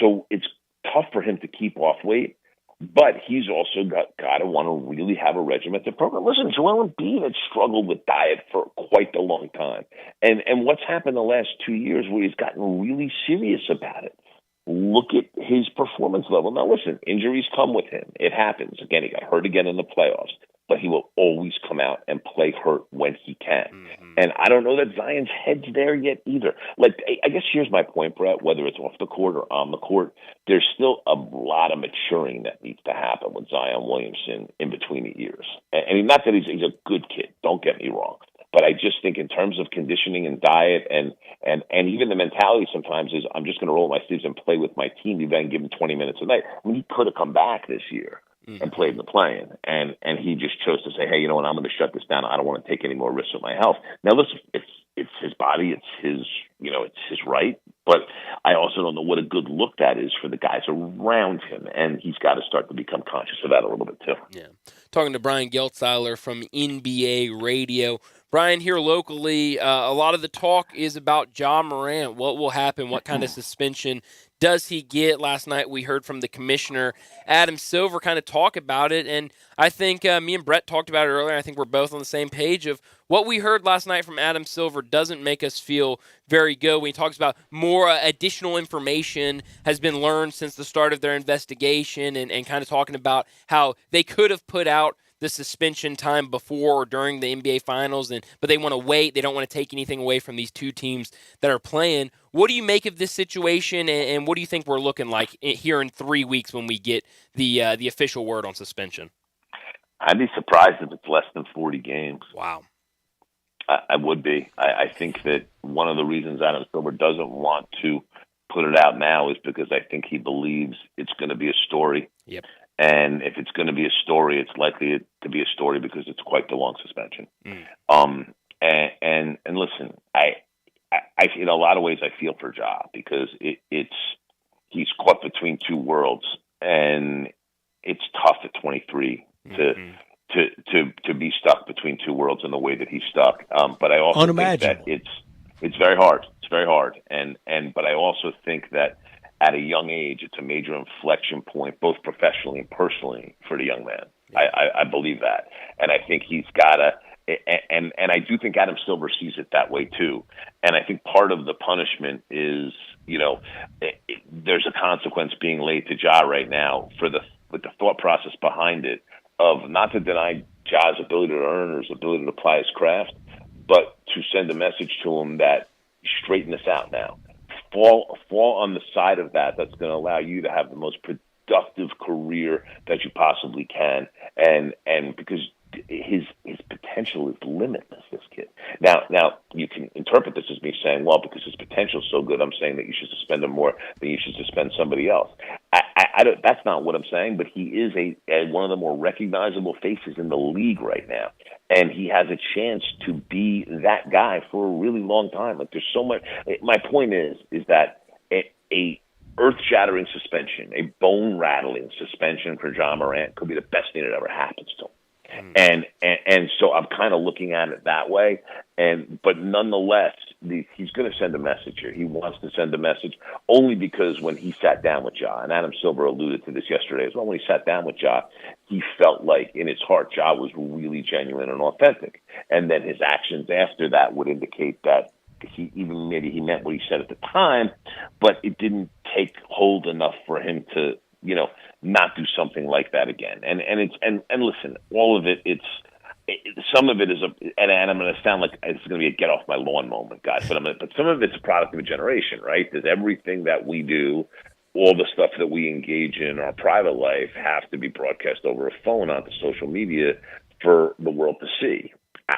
Y: so it's tough for him to keep off weight, but he's also got to want to really have a regimented program. Listen, Joel Embiid had struggled with diet for quite a long time, and what's happened the last 2 years where he's gotten really serious about it. Look at his performance level. Now, listen, injuries come with him. It happens. Again, he got hurt again in the playoffs, but he will always come out and play hurt when he can. Mm-hmm. And I don't know that Zion's head's there yet either. Like, I guess here's my point, Brett, whether it's off the court or on the court, there's still a lot of maturing that needs to happen with Zion Williamson in between the years. And not that he's a good kid, don't get me wrong. But I just think in terms of conditioning and diet and even the mentality sometimes is I'm just going to roll my sleeves and play with my team. You've been given 20 minutes a night. I mean, he could have come back this year and played the play-in, and he just chose to say, hey, you know what, I'm going to shut this down. I don't want to take any more risks with my health. Now, listen, it's his body. It's his right. But I also don't know what a good look that is for the guys around him, and he's got to start to become conscious of that a little bit too.
E: Yeah. Talking to Brian Geltzeiler from NBA Radio. Brian, here locally, a lot of the talk is about Ja Morant. What will happen? What kind of suspension does he get? Last night we heard from the commissioner, Adam Silver, kind of talk about it, and I think me and Brett talked about it earlier. I think we're both on the same page of what we heard last night from Adam Silver doesn't make us feel very good when he talks about more additional information has been learned since the start of their investigation and kind of talking about how they could have put out the suspension time before or during the NBA Finals, but they want to wait. They don't want to take anything away from these two teams that are playing. What do you make of this situation, and what do you think we're looking like here in 3 weeks when we get the official word on suspension?
Y: I'd be surprised if it's less than 40 games.
E: Wow.
Y: I would be. I think that one of the reasons Adam Silver doesn't want to put it out now is because I think he believes it's going to be a story.
E: Yep.
Y: And if it's going to be a story, it's likely to be a story because it's quite the long suspension. And listen, I in a lot of ways I feel for Ja because he's caught between two worlds, and it's tough at 23 to be stuck between two worlds in the way that he's stuck. But I also think that it's very hard. It's very hard, but I also think that at a young age, it's a major inflection point, both professionally and personally, for the young man. I believe that, and I think he's got to. And I do think Adam Silver sees it that way too. And I think part of the punishment is, there's a consequence being laid to Ja right now with the thought process behind it of not to deny Ja's ability to earn or his ability to apply his craft, but to send a message to him that straighten this out now. Fall on the side of that's going to allow you to have the most productive career that you possibly can, and because his potential is limitless. This kid. Now you can interpret this as me saying, well, because his potential is so good, I'm saying that you should suspend him more than you should suspend somebody else. I don't. That's not what I'm saying. But he is one of the more recognizable faces in the league right now, and he has a chance to be that guy for a really long time. Like there's so much. My point is that a earth-shattering suspension, a bone-rattling suspension for Ja Morant could be the best thing that ever happens to him. And so I'm kind of looking at it that way, but nonetheless, he's going to send a message here. He wants to send a message only because when he sat down with Ja, and Adam Silver alluded to this yesterday as well, when he sat down with Ja, he felt like in his heart Ja was really genuine and authentic, and then his actions after that would indicate that maybe he meant what he said at the time, but it didn't take hold enough for him to not do something like that again. And listen, all of it, some of it is and I'm going to sound like it's going to be a get off my lawn moment, guys, but some of it's a product of a generation, right? Does everything that we do, all the stuff that we engage in our private life, have to be broadcast over a phone onto social media for the world to see?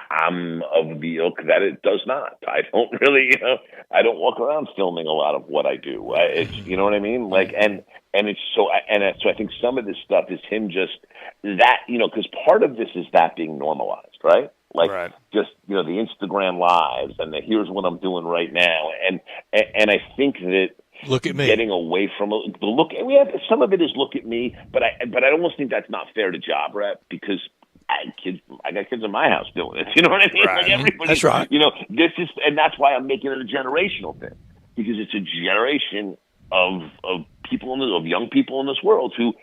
Y: I'm of the ilk that it does not. I don't really, I don't walk around filming a lot of what I do. It's, you know what I mean? Like, and it's so I think some of this stuff is him just that, because part of this is that being normalized, right? Like just, the Instagram lives and the here's what I'm doing right now. And I think that
F: look at me
Y: getting away from the look. Some of it is look at me, but I almost think that's not fair to Ja, Brett, because I got kids in my house doing it. You know what I mean?
F: Right.
Y: Like everybody,
F: that's right.
Y: This is, and that's why I'm making it a generational thing, because it's a generation of people of young people in this world who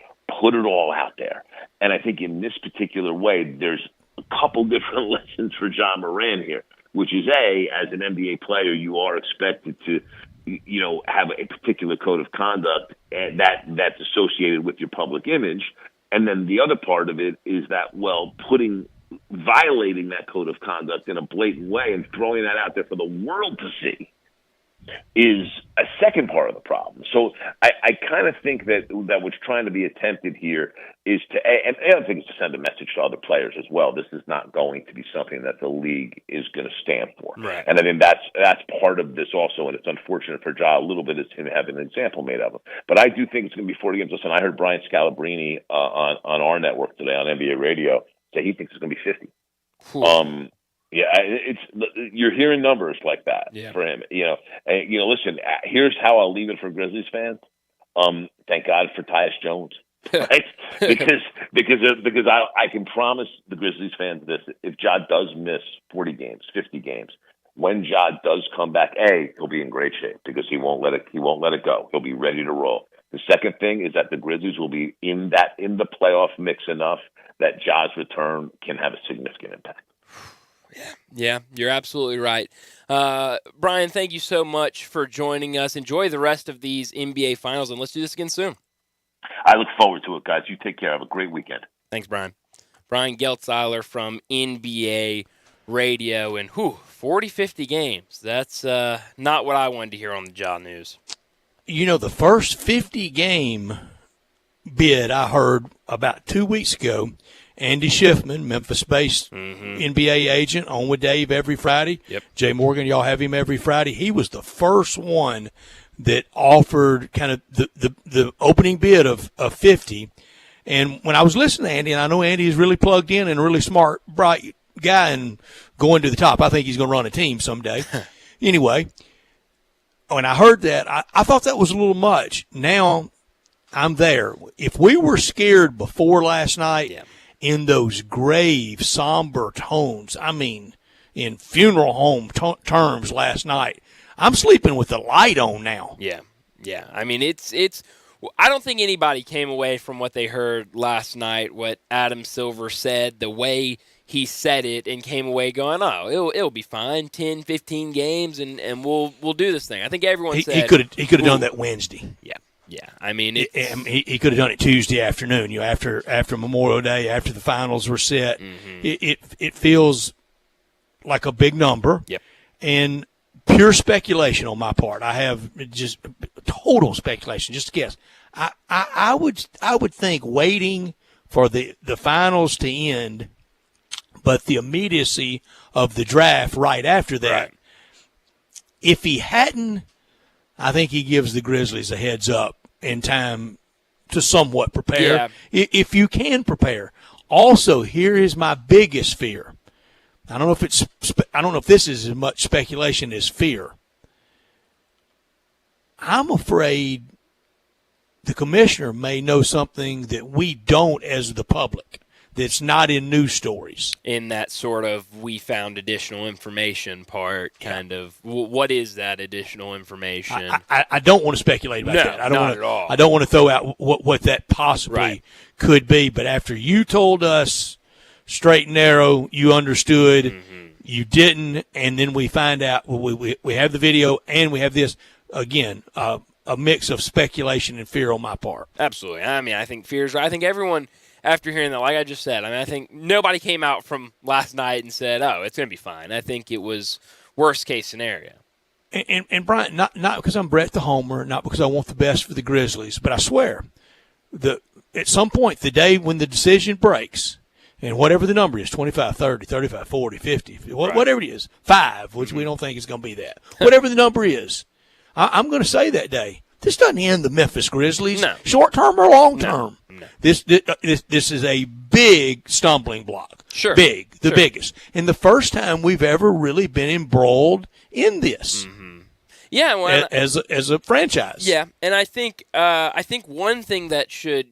Y: put it all out there. And I think in this particular way, there's a couple different lessons for Ja Morant here, which is as an NBA player, you are expected to, have a particular code of conduct that's associated with your public image. And then the other part of it is that, violating that code of conduct in a blatant way and throwing that out there for the world to see is a second part of the problem. So I kind of think that what's trying to be attempted here is to, and the other thing is to send a message to other players as well. This is not going to be something that the league is going to stand for.
E: Right.
Y: And I think that's part of this also, and it's unfortunate for Ja a little bit, is him having an example made of him. But I do think it's going to be 40 games. Listen, I heard Brian Scalabrine on our network today on NBA Radio say he thinks it's going to be 50. Yeah, you're hearing numbers like that for him. Listen, here's how I'll leave it for Grizzlies fans. Thank God for Tyus Jones, right? because I can promise the Grizzlies fans this: if Ja does miss 40 games, 50 games, when Ja does come back, he'll be in great shape because he won't let it go. He'll be ready to roll. The second thing is that the Grizzlies will be in the playoff mix enough that Ja's return can have a significant impact.
E: Yeah, you're absolutely right. Brian, thank you so much for joining us. Enjoy the rest of these NBA Finals, and let's do this again soon.
Y: I look forward to it, guys. You take care. Have a great weekend.
E: Thanks, Brian. Brian Geltzeiler from NBA Radio, and 40, 50 games. That's not what I wanted to hear on the Ja News.
F: You know, the first 50-game bid I heard about 2 weeks ago, Andy Schiffman, Memphis-based NBA agent, on with Dave every Friday.
E: Yep.
F: Jay Morgan, y'all have him every Friday. He was the first one that offered kind of the opening bid of 50. And when I was listening to Andy, and I know Andy is really plugged in and a really smart, bright guy and going to the top. I think he's going to run a team someday. Anyway, when I heard that, I thought that was a little much. Now I'm there. If we were scared before last night in those grave, somber tones, I mean, in funeral home terms last night, I'm sleeping with the light on now.
E: Yeah. I mean, it's. I don't think anybody came away from what they heard last night, what Adam Silver said, the way he said it, and came away going, oh, it'll be fine, 10, 15 games, and we'll do this thing. I think everyone said
F: he could have done that Wednesday.
E: Yeah. I mean,
F: he could have done it Tuesday afternoon. You know, after Memorial Day, after the finals were set. It feels like a big number.
E: Yep.
F: And pure speculation on my part. I have just total speculation, just a guess. I would think waiting for the finals to end, but the immediacy of the draft right after that. Right. If he hadn't, I think he gives the Grizzlies a heads up in time to somewhat prepare. Yeah. If you can prepare. Also, here is my biggest fear. I don't know if this is as much speculation as fear. I'm afraid the commissioner may know something that we don't as the public, that's not in news stories.
E: In that sort of we found additional information part, kind of, what is that additional information?
F: I don't want to speculate about that. I don't
E: not at all.
F: I don't want to throw out what that possibly could be. But after you told us straight and narrow, you understood, you didn't, and then we find out, we have the video and we have this, again, a mix of speculation and fear on my part.
E: Absolutely. I mean, I think fear's right. I think everyone, after hearing that, like I just said, I think nobody came out from last night and said, oh, it's going to be fine. I think it was worst case scenario.
F: And Brian, not because I'm Brett the Homer, not because I want the best for the Grizzlies, but I swear, at some point, the day when the decision breaks, and whatever the number is, 25, 30, 35, 40, 50, whatever it is, 5, which we don't think is going to be that. Whatever the number is, I'm going to say that day, this doesn't end the Memphis Grizzlies, short term or long term.
E: No.
F: This is a big stumbling block.
E: Sure.
F: The biggest. And the first time we've ever really been embroiled in this.
E: Yeah, well,
F: as a franchise.
E: Yeah, and I think one thing that should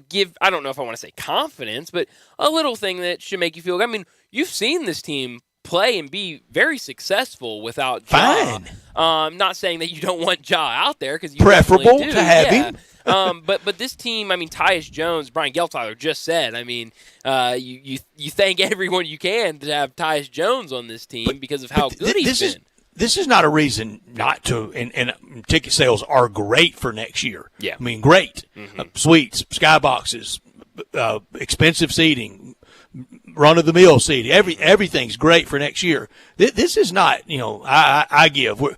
E: give, I don't know if I want to say confidence, but a little thing that should make you feel, I mean, you've seen this team play and be very successful without Ja.
F: Fine.
E: Not saying that you don't want Ja out there, because you
F: preferable
E: do.
F: To have him.
E: But this team, I mean, Tyus Jones, Brian Geltzeiler just said, I mean, you thank everyone you can to have Tyus Jones on this team because of how good he's been.
F: This is not a reason not to, and ticket sales are great for next year.
E: Yeah.
F: I mean, great. Suites, skyboxes, expensive seating, run-of-the-mill seating. Everything's great for next year. This is not, I give. We're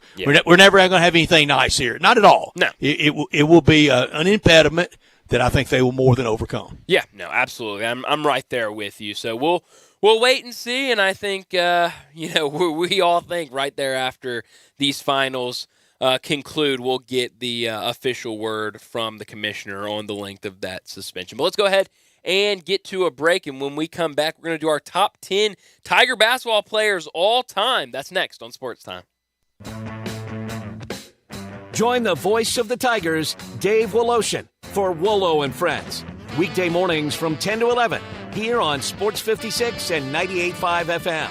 F: never going to have anything nice here. Not at all.
E: No.
F: It will be an impediment that I think they will more than overcome.
E: Yeah, no, absolutely. I'm right there with you. So we'll wait and see, and I think, we all think right there after these finals conclude, we'll get the official word from the commissioner on the length of that suspension. But let's go ahead and get to a break, and when we come back, we're going to do our top 10 Tiger basketball players all time. That's next on Sports Time.
C: Join the voice of the Tigers, Dave Woloshin, for Wolo and Friends. Weekday mornings from 10 to 11, here on Sports 56 and 98.5 FM.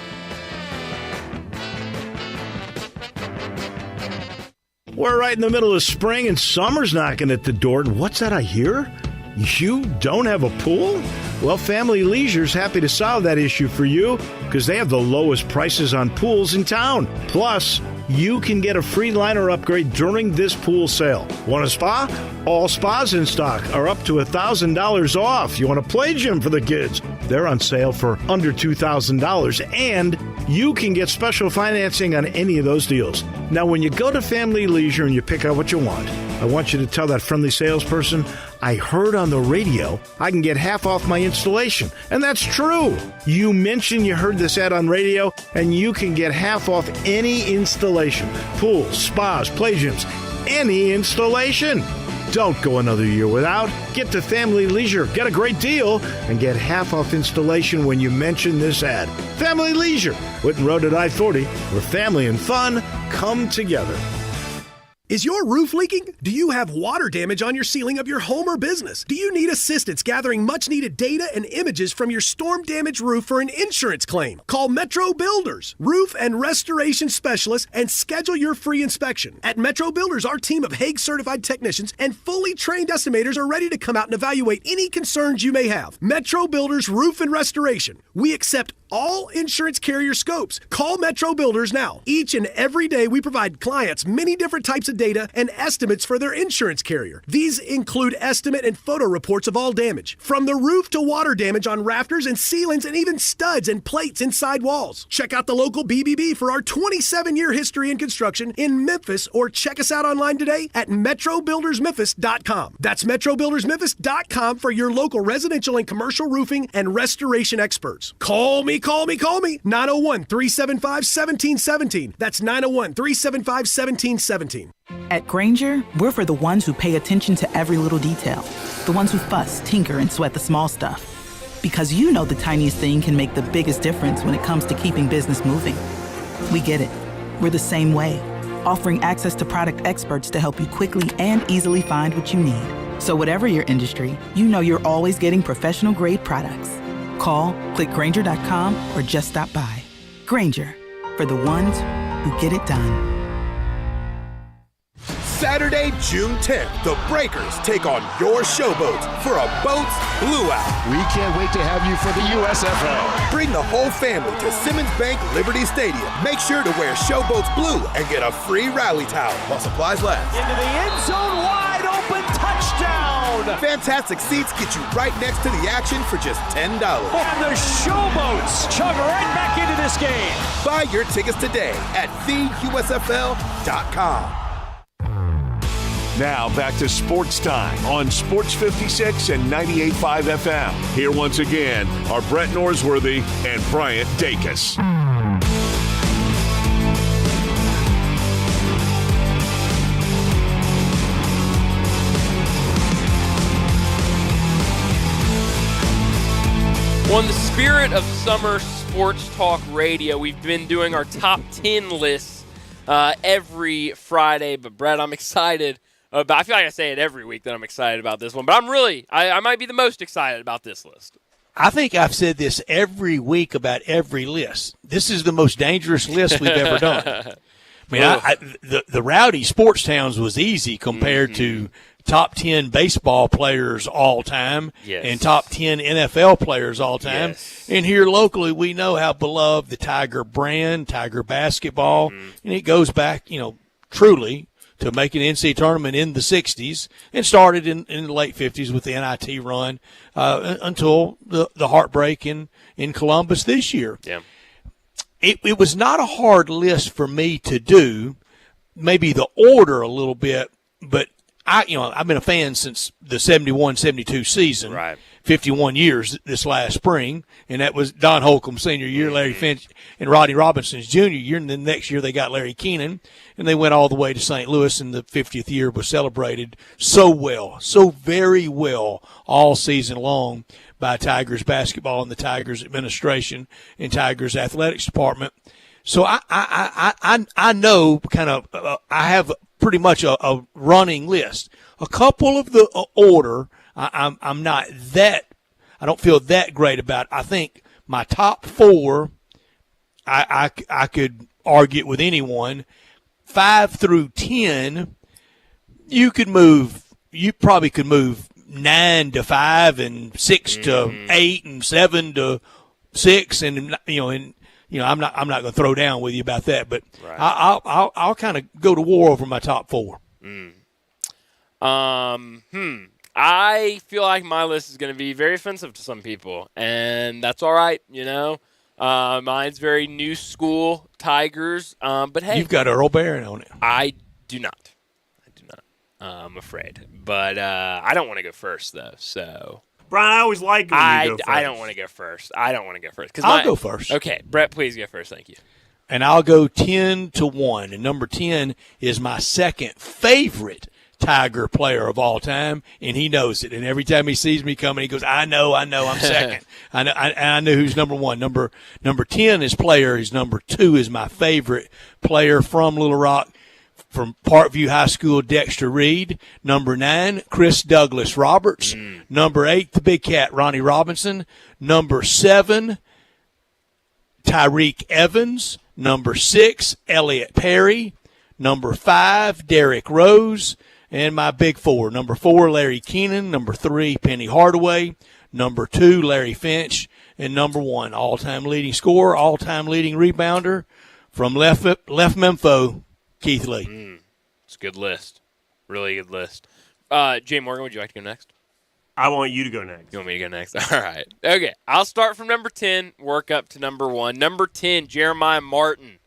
W: We're right in the middle of spring and summer's knocking at the door. And what's that I hear? You don't have a pool? Well, Family Leisure's happy to solve that issue for you because they have the lowest prices on pools in town. Plus, you can get a free liner upgrade during this pool sale. Want a spa? All spas in stock are up to $1,000 off. You want a play gym for the kids? They're on sale for under $2,000, and you can get special financing on any of those deals. Now, when you go to Family Leisure and you pick out what you want, I want you to tell that friendly salesperson, I heard on the radio I can get half off my installation. And that's true. You mentioned you heard this ad on radio, and you can get half off any installation. Pools, spas, play gyms, any installation. Don't go another year without. Get to Family Leisure, get a great deal, and get half off installation when you mention this ad. Family Leisure, Whitten Road at I-40, where family and fun come together.
S: Is your roof leaking? Do you have water damage on your ceiling of your home or business? Do you need assistance gathering much-needed data and images from your storm-damaged roof for an insurance claim? Call Metro Builders, roof and restoration specialists, and schedule your free inspection. At Metro Builders, our team of Hague-certified technicians and fully trained estimators are ready to come out and evaluate any concerns you may have. Metro Builders Roof and Restoration. We accept all insurance carrier scopes. Call Metro Builders now. Each and every day, we provide clients many different types of data and estimates for their insurance carrier. These include estimate and photo reports of all damage, from the roof to water damage on rafters and ceilings and even studs and plates inside walls. Check out the local BBB for our 27-year history in construction in Memphis, or check us out online today at metrobuildersmemphis.com. That's metrobuildersmemphis.com for your local residential and commercial roofing and restoration experts. Call me. 901-375-1717. That's 901-375-1717.
B: At Grainger, we're for the ones who pay attention to every little detail. The ones who fuss, tinker, and sweat the small stuff. Because you know the tiniest thing can make the biggest difference when it comes to keeping business moving. We get it. We're the same way. Offering access to product experts to help you quickly and easily find what you need. So whatever your industry, you know you're always getting professional-grade products. Call, click Grainger.com, or just stop by. Grainger, for the ones who get it done.
T: Saturday, June 10th, the Breakers take on your Showboats for a boats blue-out.
U: We can't wait to have you for the USFL.
T: Bring the whole family to Simmons Bank Liberty Stadium. Make sure to wear Showboats blue and get a free rally towel while supplies last.
U: Into the end zone, wide open, touchdown!
T: Fantastic seats get you right next to the action for just $10.
U: And the Showboats chug right back into this game.
T: Buy your tickets today at theusfl.com.
D: Now back to Sports Time on Sports 56 and 98.5 FM. Here once again are Brett Norsworthy and Bryant Dacus.
E: Well, in the spirit of summer sports talk radio, we've been doing our top 10 lists every Friday. But, Brett, I'm excited about, I feel like I say it every week that I'm excited about this one. But I'm really, I might be the most excited about this list.
F: I think I've said this every week about every list. This is the most dangerous list we've ever done. I mean, the Rowdy Sports Towns was easy compared to top 10 baseball players all time and top 10 NFL players all time. Yes. And here locally, we know how beloved the Tiger brand, Tiger basketball, and it goes back, truly to make an NCAA tournament in the 60s and started in the late 50s with the NIT run until the heartbreak in Columbus this year.
E: Yeah.
F: It was not a hard list for me to do, maybe the order a little bit, but I've been a fan since the 71-72 season,
E: right?
F: 51 years this last spring, and that was Don Holcomb senior year, Larry Finch, and Rodney Robinson's junior year, and then next year they got Larry Keenan, and they went all the way to St. Louis, and the 50th year was celebrated so very well all season long by Tigers basketball and the Tigers administration and Tigers athletics department. So I know kind of I have pretty much a running list. A couple of the order I'm not that – I don't feel that great about. I think my top four I could argue it with anyone. 5 through 10, you probably could move 9 to 5 and 6 to 8 and 7 to 6, and I'm not going to throw down with you about that, but right. I'll kind of go to war over my top 4.
E: I feel like my list is going to be very offensive to some people, and that's all right, Mine's very new school Tigers, but hey.
F: You've got Earl Barron on it.
E: I do not. I'm afraid. But I don't want to go first, though, so.
G: Brian, I always like when you go first.
E: I don't want to go first.
F: I'll go first.
E: Okay, Brett, please go first. Thank you.
F: And I'll go 10-1. And number 10 is my second favorite Tiger player of all time, and he knows it. And every time he sees me coming, he goes, I know, I'm second. I know who's number 1. Number 10 is player. His number 2 is my favorite player from Little Rock, from Parkview High School, Dexter Reed. Number 9, Chris Douglas Roberts. Number 8, the Big Cat, Ronnie Robinson. Number 7, Tyreek Evans. Number 6, Elliott Perry. Number 5, Derrick Rose. And my big 4. Number 4, Larry Keenan. Number 3, Penny Hardaway. Number 2, Larry Finch. And number 1, all-time leading scorer, all-time leading rebounder from left Memphis, Keith Lee.
E: It's a good list. Really good list. Jay Morgan, would you like to go next?
G: I want you to go next.
E: You want me to go next? All right. Okay. I'll start from number 10, work up to number 1. Number 10, Jeremiah Martin.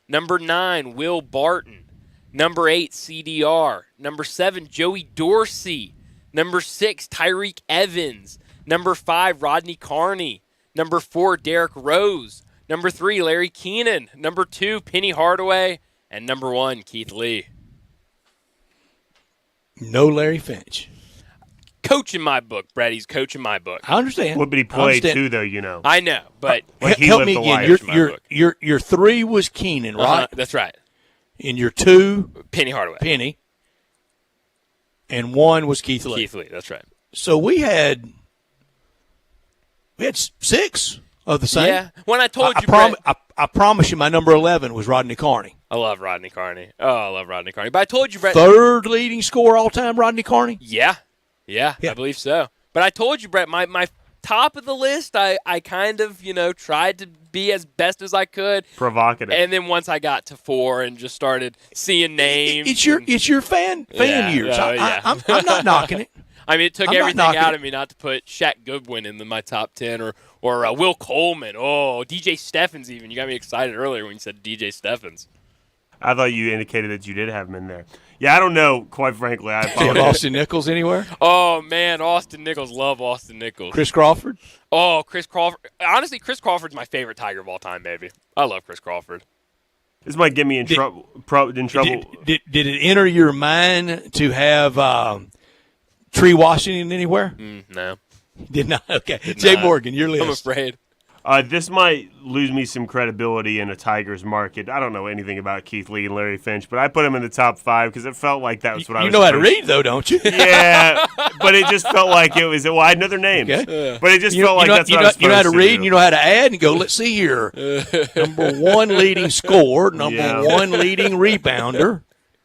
E: Number 9, Will Barton. Number 8, CDR. Number 7, Joey Dorsey. Number 6, Tyreek Evans. Number 5, Rodney Carney. Number 4, Derrick Rose. Number 3, Larry Keenan. Number 2, Penny Hardaway. And number 1, Keith Lee.
F: No Larry Finch.
E: Coach in my book, Brett. He's coach in my book.
F: I understand.
G: Well, but he played too, though,
E: I know, but
G: like he
F: help
G: lived
F: me
G: the
F: again.
G: life.
F: Your 3 was Keenan, right?
E: That's right.
F: And your 2,
E: Penny Hardaway.
F: Penny. And 1 was Keith Lee.
E: Keith Lee, that's right.
F: So we had 6 of the same.
E: Yeah. When I told you, Brett,
F: I promise you, my number 11 was Rodney Carney.
E: I love Rodney Carney. Oh, I love Rodney Carney. But I told you, Brett.
F: 3rd leading scorer all time, Rodney Carney.
E: Yeah, I believe so. But I told you, Brett, my top of the list, I kind of, tried to be as best as I could.
G: Provocative.
E: And then once I got to 4 and just started seeing names.
F: It's your fan years. I'm not knocking it.
E: I mean, it took everything out of me not to put Shaq Goodwin in my top 10 or Will Coleman. Oh, DJ Steffens even. You got me excited earlier when you said DJ Steffens.
G: I thought you indicated that you did have him in there. Yeah, I don't know, quite frankly. I
F: apologize. Do you have Austin Nichols anywhere?
E: Oh, man, Austin Nichols. Love Austin Nichols.
F: Chris Crawford?
E: Oh, Chris Crawford. Honestly, Chris Crawford's my favorite Tiger of all time, baby. I love Chris Crawford.
G: This might get me in trouble.
F: Did it enter your mind to have Tree Washington anywhere?
E: No.
F: Did not? Okay. Jay Morgan, your list.
E: I'm afraid.
G: This might lose me some credibility in a Tigers market. I don't know anything about Keith Lee and Larry Finch, but I put him in the top 5 because it felt like that was what I was.
F: You know how to read, though, don't you?
G: Yeah, but it just felt like it was. Well, I know their names,
F: okay.
G: But it just felt like that's what I was supposed to do.
F: You know how to read, and you know how to add, and go. Let's see here. Number 1 leading scorer, number 1 leading rebounder.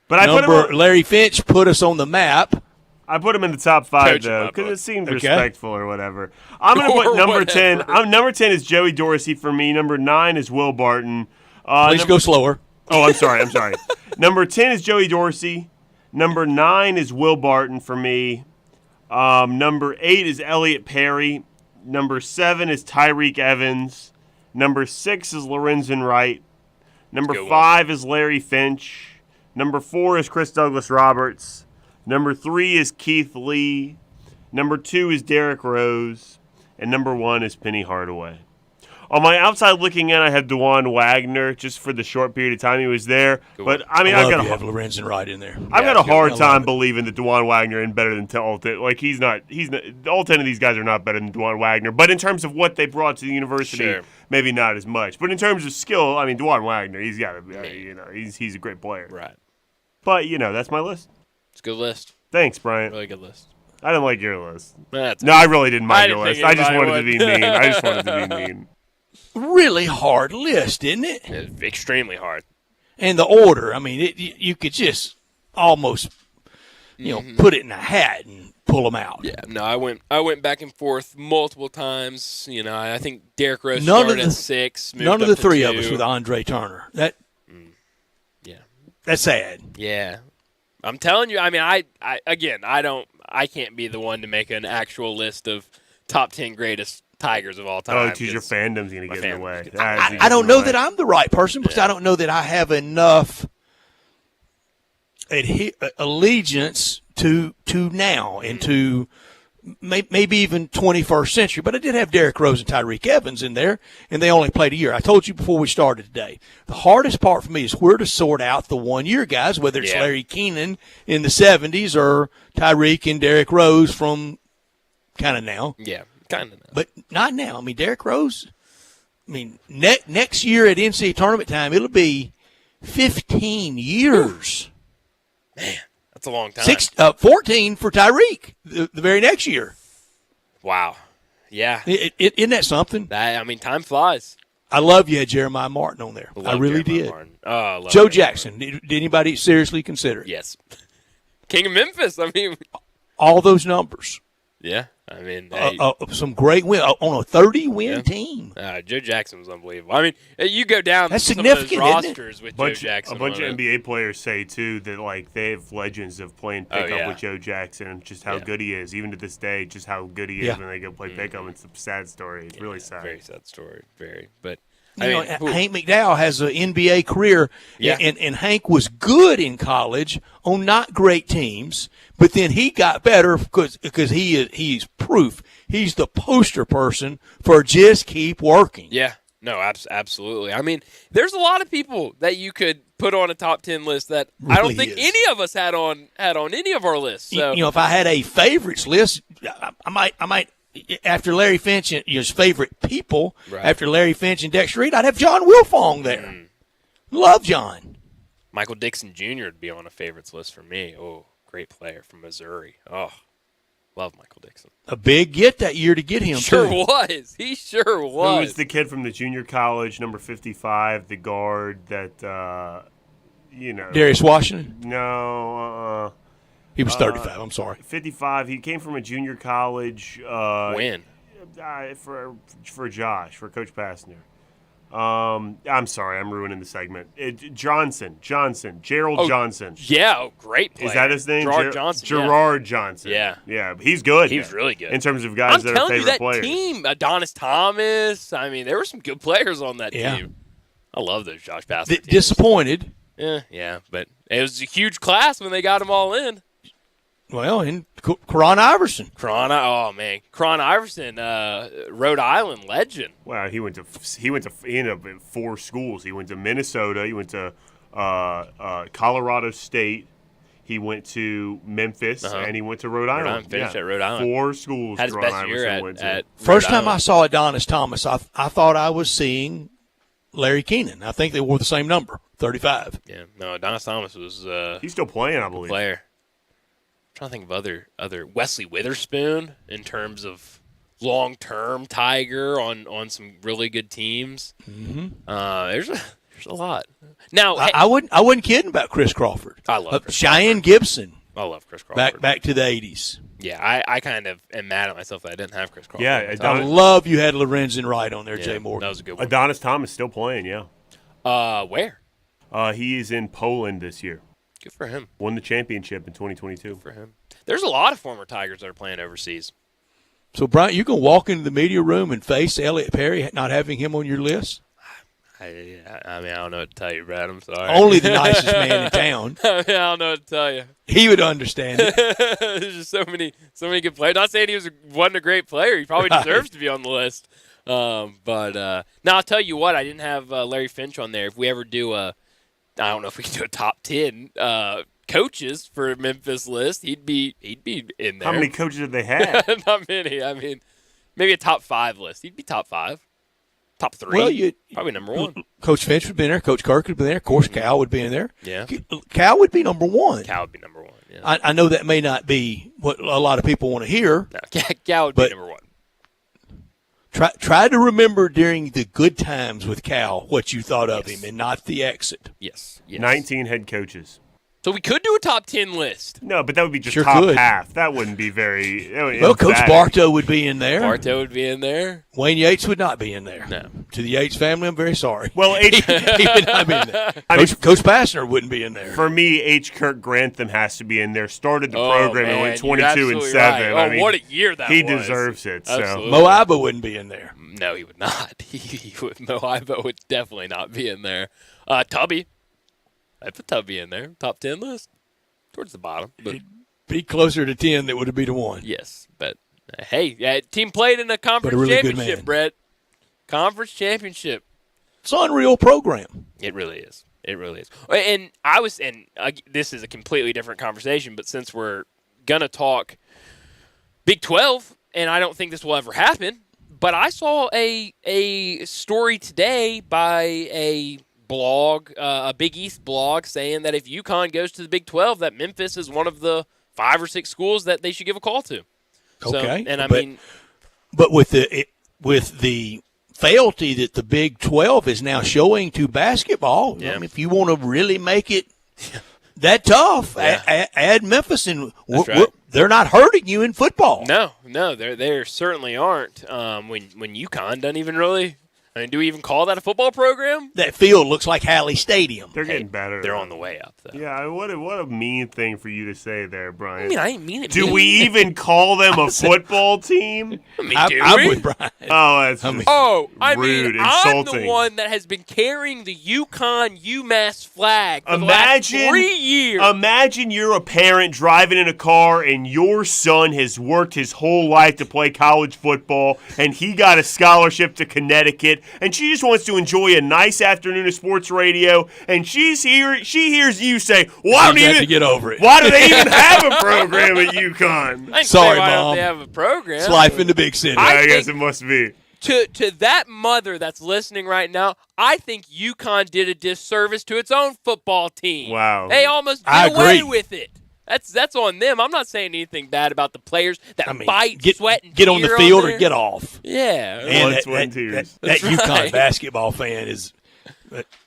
G: But I put him
F: Larry Finch put us on the map.
G: I put him in the top 5, though, because it seemed respectful or whatever. I'm going to put number 10. Number 10 is Joey Dorsey for me. Number 9 is Will Barton.
F: Please go slower.
G: Oh, I'm sorry. Number 10 is Joey Dorsey. Number 9 is Will Barton for me. Number 8 is Elliott Perry. Number 7 is Tyreek Evans. Number 6 is Lorenzen Wright. Number 5 is Larry Finch. Number 4 is Chris Douglas Roberts. Number 3 is Keith Lee. Number 2 is Derrick Rose. And number 1 is Penny Hardaway. On my outside looking in, I have DeJuan Wagner just for the short period of time he was there. But I mean, I've got to
F: have Lorenzen Wright in there.
G: I've got a hard time believing that DeJuan Wagner is better than all 10. Like he's not. All 10 of these guys are not better than DeJuan Wagner. But in terms of what they brought to the university, maybe not as much. But in terms of skill, I mean, DeJuan Wagner, he's got to. He's a great player.
E: Right.
G: But that's my list.
E: It's a good list.
G: Thanks, Bryant.
E: Really good list.
G: I didn't like your list.
E: No,
G: I really didn't mind your list. I just wanted to be mean.
F: Really hard list, isn't it?
E: It's extremely hard.
F: And the order, I mean, you could just almost, put it in a hat and pull them out.
E: Yeah, no, I went back and forth multiple times. I think Derrick Rose started at 6.
F: None of the three of us with Andre Turner. That's sad.
E: Yeah, I'm telling you. I mean, I can't be the one to make an actual list of top 10 greatest Tigers of all time.
G: Oh, because your fandom's going to get in the way.
F: I don't know that I'm the right person because I don't know that I have enough allegiance to now and to maybe even 21st century. But I did have Derrick Rose and Tyreek Evans in there, and they only played a year. I told you before we started today, the hardest part for me is where to sort out the one-year guys, whether it's Larry Keenan in the 70s or Tyreek and Derrick Rose from kind of now.
E: Yeah, kind of now.
F: But not now. I mean, Derrick Rose, next year at NCAA tournament time, it'll be 15 years.
E: Man, that's a long time.
F: 14 for Tyreek the very next year.
E: Wow. Yeah.
F: Isn't that something?
E: Time flies.
F: I love you had Jeremiah Martin on there. I really did.
E: Oh, I love
F: Joe Jackson. Did anybody seriously consider it?
E: Yes. King of Memphis.
F: All those numbers.
E: Yeah.
F: Some great win on a 30-win team.
E: Joe Jackson was unbelievable. You go down
F: That's
E: some
F: significant,
E: of those rosters with Joe Jackson.
G: A bunch of NBA players say, too, that they have legends of playing pickup with Joe Jackson and just how good he is. Even to this day, just how good he is when they go play pickup. It's a sad story. It's really sad.
E: Very sad story. Very. But
F: Hank McDowell has an NBA career, and Hank was good in college on not great teams, but then he got better because he's proof. He's the poster person for just keep working.
E: Yeah, no, absolutely. There's a lot of people that you could put on a top 10 list that really I don't think any of us had on any of our lists. So.
F: If I had a favorites list, I might. After Larry Finch and his favorite people, after Larry Finch and Dexter Reed, I'd have John Wilfong there. Love John.
E: Michael Dixon Jr. would be on a favorites list for me. Oh, great player from Missouri. Oh, love Michael Dixon.
F: A big get that year to get him,
E: Sure was. He sure was.
G: Who was the kid from the junior college, number 55, the guard that,
F: Darius Washington?
G: No,
F: He was 35. I'm sorry.
G: 55. He came from a junior college.
E: When?
G: For Josh, for Coach Passner. I'm sorry, I'm ruining the segment. Johnson, Gerald Johnson.
E: Yeah, great player.
G: Is that his name?
E: Gerard Johnson.
G: Gerard Johnson.
E: Yeah,
G: he's good.
E: He was really good
G: in terms of guys that are favorite players.
E: I'm telling you, that team, Adonis Thomas. There were some good players on that team. I love those Josh Passner teams.
F: Disappointed.
E: Yeah, but it was a huge class when they got them all in.
F: Well, and Karan Iverson.
E: Karan Iverson, Rhode Island legend.
G: Wow, he ended up at 4 schools. He went to Minnesota. He went to Colorado State. He went to Memphis, and he went to Rhode Island.
E: Finished at Rhode Island.
G: 4 schools.
E: Had his best year at
F: First time I saw Adonis Thomas, I thought I was seeing Larry Keenan. I think they wore the same number, 35.
E: Yeah, no, Adonis Thomas was.
G: He's still playing, I believe.
E: Player. I'm trying to think of other Wesley Witherspoon in terms of long-term Tiger on some really good teams.
F: Mm-hmm.
E: There's a lot. Now
F: I wasn't kidding about Chris Crawford.
E: I love Chris
F: Cheyenne Gibson.
E: I love Chris Crawford.
F: Back to the 80s.
E: Yeah, I kind of am mad at myself that I didn't have Chris Crawford.
G: Yeah,
F: I love you had Lorenzen Wright on there, Jay Morgan.
E: That was a good one.
G: Adonis Thomas still playing, yeah.
E: Where?
G: He is in Poland this year.
E: Good for him.
G: Won the championship in 2022.
E: Good for him. There's a lot of former Tigers that are playing overseas.
F: So, Brian, you can walk into the media room and face Elliot Perry not having him on your list?
E: I don't know what to tell you, Brad. I'm sorry.
F: Only the nicest man in town.
E: I don't know what to tell you.
F: He would understand it.
E: There's just so many good players. Not saying he wasn't a great player. He probably deserves to be on the list. But now I'll tell you what. I didn't have Larry Finch on there. If we ever do I don't know if we can do a top 10 coaches for a Memphis list, he'd be in there.
G: How many coaches did they have?
E: Not many. Maybe a top 5 list. He'd be top 5. Top 3.
F: Well,
E: probably number 1.
F: Coach Finch would be in there. Coach Kirk would be in there. Of course, Cal would be in there.
E: Yeah.
F: Cal would be number 1.
E: Cal would be number 1, yeah.
F: I know that may not be what a lot of people want to hear.
E: No, Cal would be number 1.
F: Try to remember during the good times with Cal what you thought of him and not the exit.
E: Yes.
G: 19 head coaches.
E: So we could do a top 10 list.
G: No, but that would be just
F: Sure
G: top
F: could.
G: half. That wouldn't be very.
F: Well, Coach Bartow would be in there.
E: Bartow would be in there.
F: Wayne Yates would not be in there.
E: No.
F: To the Yates family, I'm very sorry.
G: Well,
F: he would not be in there. Coach Passner wouldn't be in there.
G: For me, H. Kirk Grantham has to be in there. Started the program and went 22-7.
E: Right.
G: I mean,
E: what a year that was.
G: He deserves it.
E: Absolutely.
G: So
F: Mo Iba wouldn't be in there.
E: No, he would not. Mo Iba would definitely not be in there. Tubby. I'd put Tubby in there. Top 10 list. Towards the bottom. But
F: He'd be closer to 10 than would be to 1.
E: yes, but hey, team played in a conference
F: really good
E: championship,
F: man.
E: Brett. Conference championship.
F: It's an unreal program.
E: It really is. It really is. And this is a completely different conversation, but since we're going to talk Big 12, and I don't think this will ever happen, but I saw a story today by a blog, a Big East blog, saying that if UConn goes to the Big 12, that Memphis is one of the 5 or 6 schools that they should give a call to.
F: Okay.
E: So,
F: but with the fealty that the Big 12 is now showing to basketball, I mean, if you want to really make it that tough, add Memphis, and they're not hurting you in football.
E: No, they certainly aren't. When UConn doesn't even really. I mean, do we even call that a football program?
F: That field looks like Halley Stadium.
G: they're getting better.
E: They're on the way up, though.
G: Yeah, what a mean thing for you to say there, Brian.
E: I mean, I didn't mean it.
G: Do we even call them a football team?
F: I'm with Brian.
G: Oh, that's rude, insulting.
E: I'm the one that has been carrying the UConn UMass flag for the last 3 years.
G: Imagine you're a parent driving in a car and your son has worked his whole life to play college football and he got a scholarship to Connecticut. And she just wants to enjoy a nice afternoon of sports radio, and she hears you say, "Why don't even
F: get over it?
G: Why do they even have a program at UConn?"
F: Sorry,
E: why
F: Mom.
E: don't they have a program?
F: It's life in the big city.
G: I guess it must be.
E: To that mother that's listening right now, I think UConn did a disservice to its own football team.
G: Wow,
E: they almost did away with it. That's on them. I'm not saying anything bad about the players that bite, sweat, and
F: get on the field or get off.
E: Yeah.
F: And that UConn basketball fan is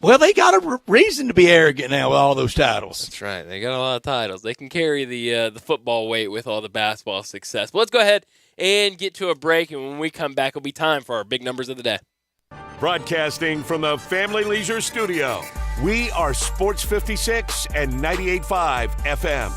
F: well, they got a reason to be arrogant now with all those titles.
E: That's right. They got a lot of titles. They can carry the football weight with all the basketball success. But let's go ahead and get to a break, and when we come back, it'll be time for our big numbers of the day.
D: Broadcasting from the Family Leisure Studio, we are Sports 56 and 98.5 FM.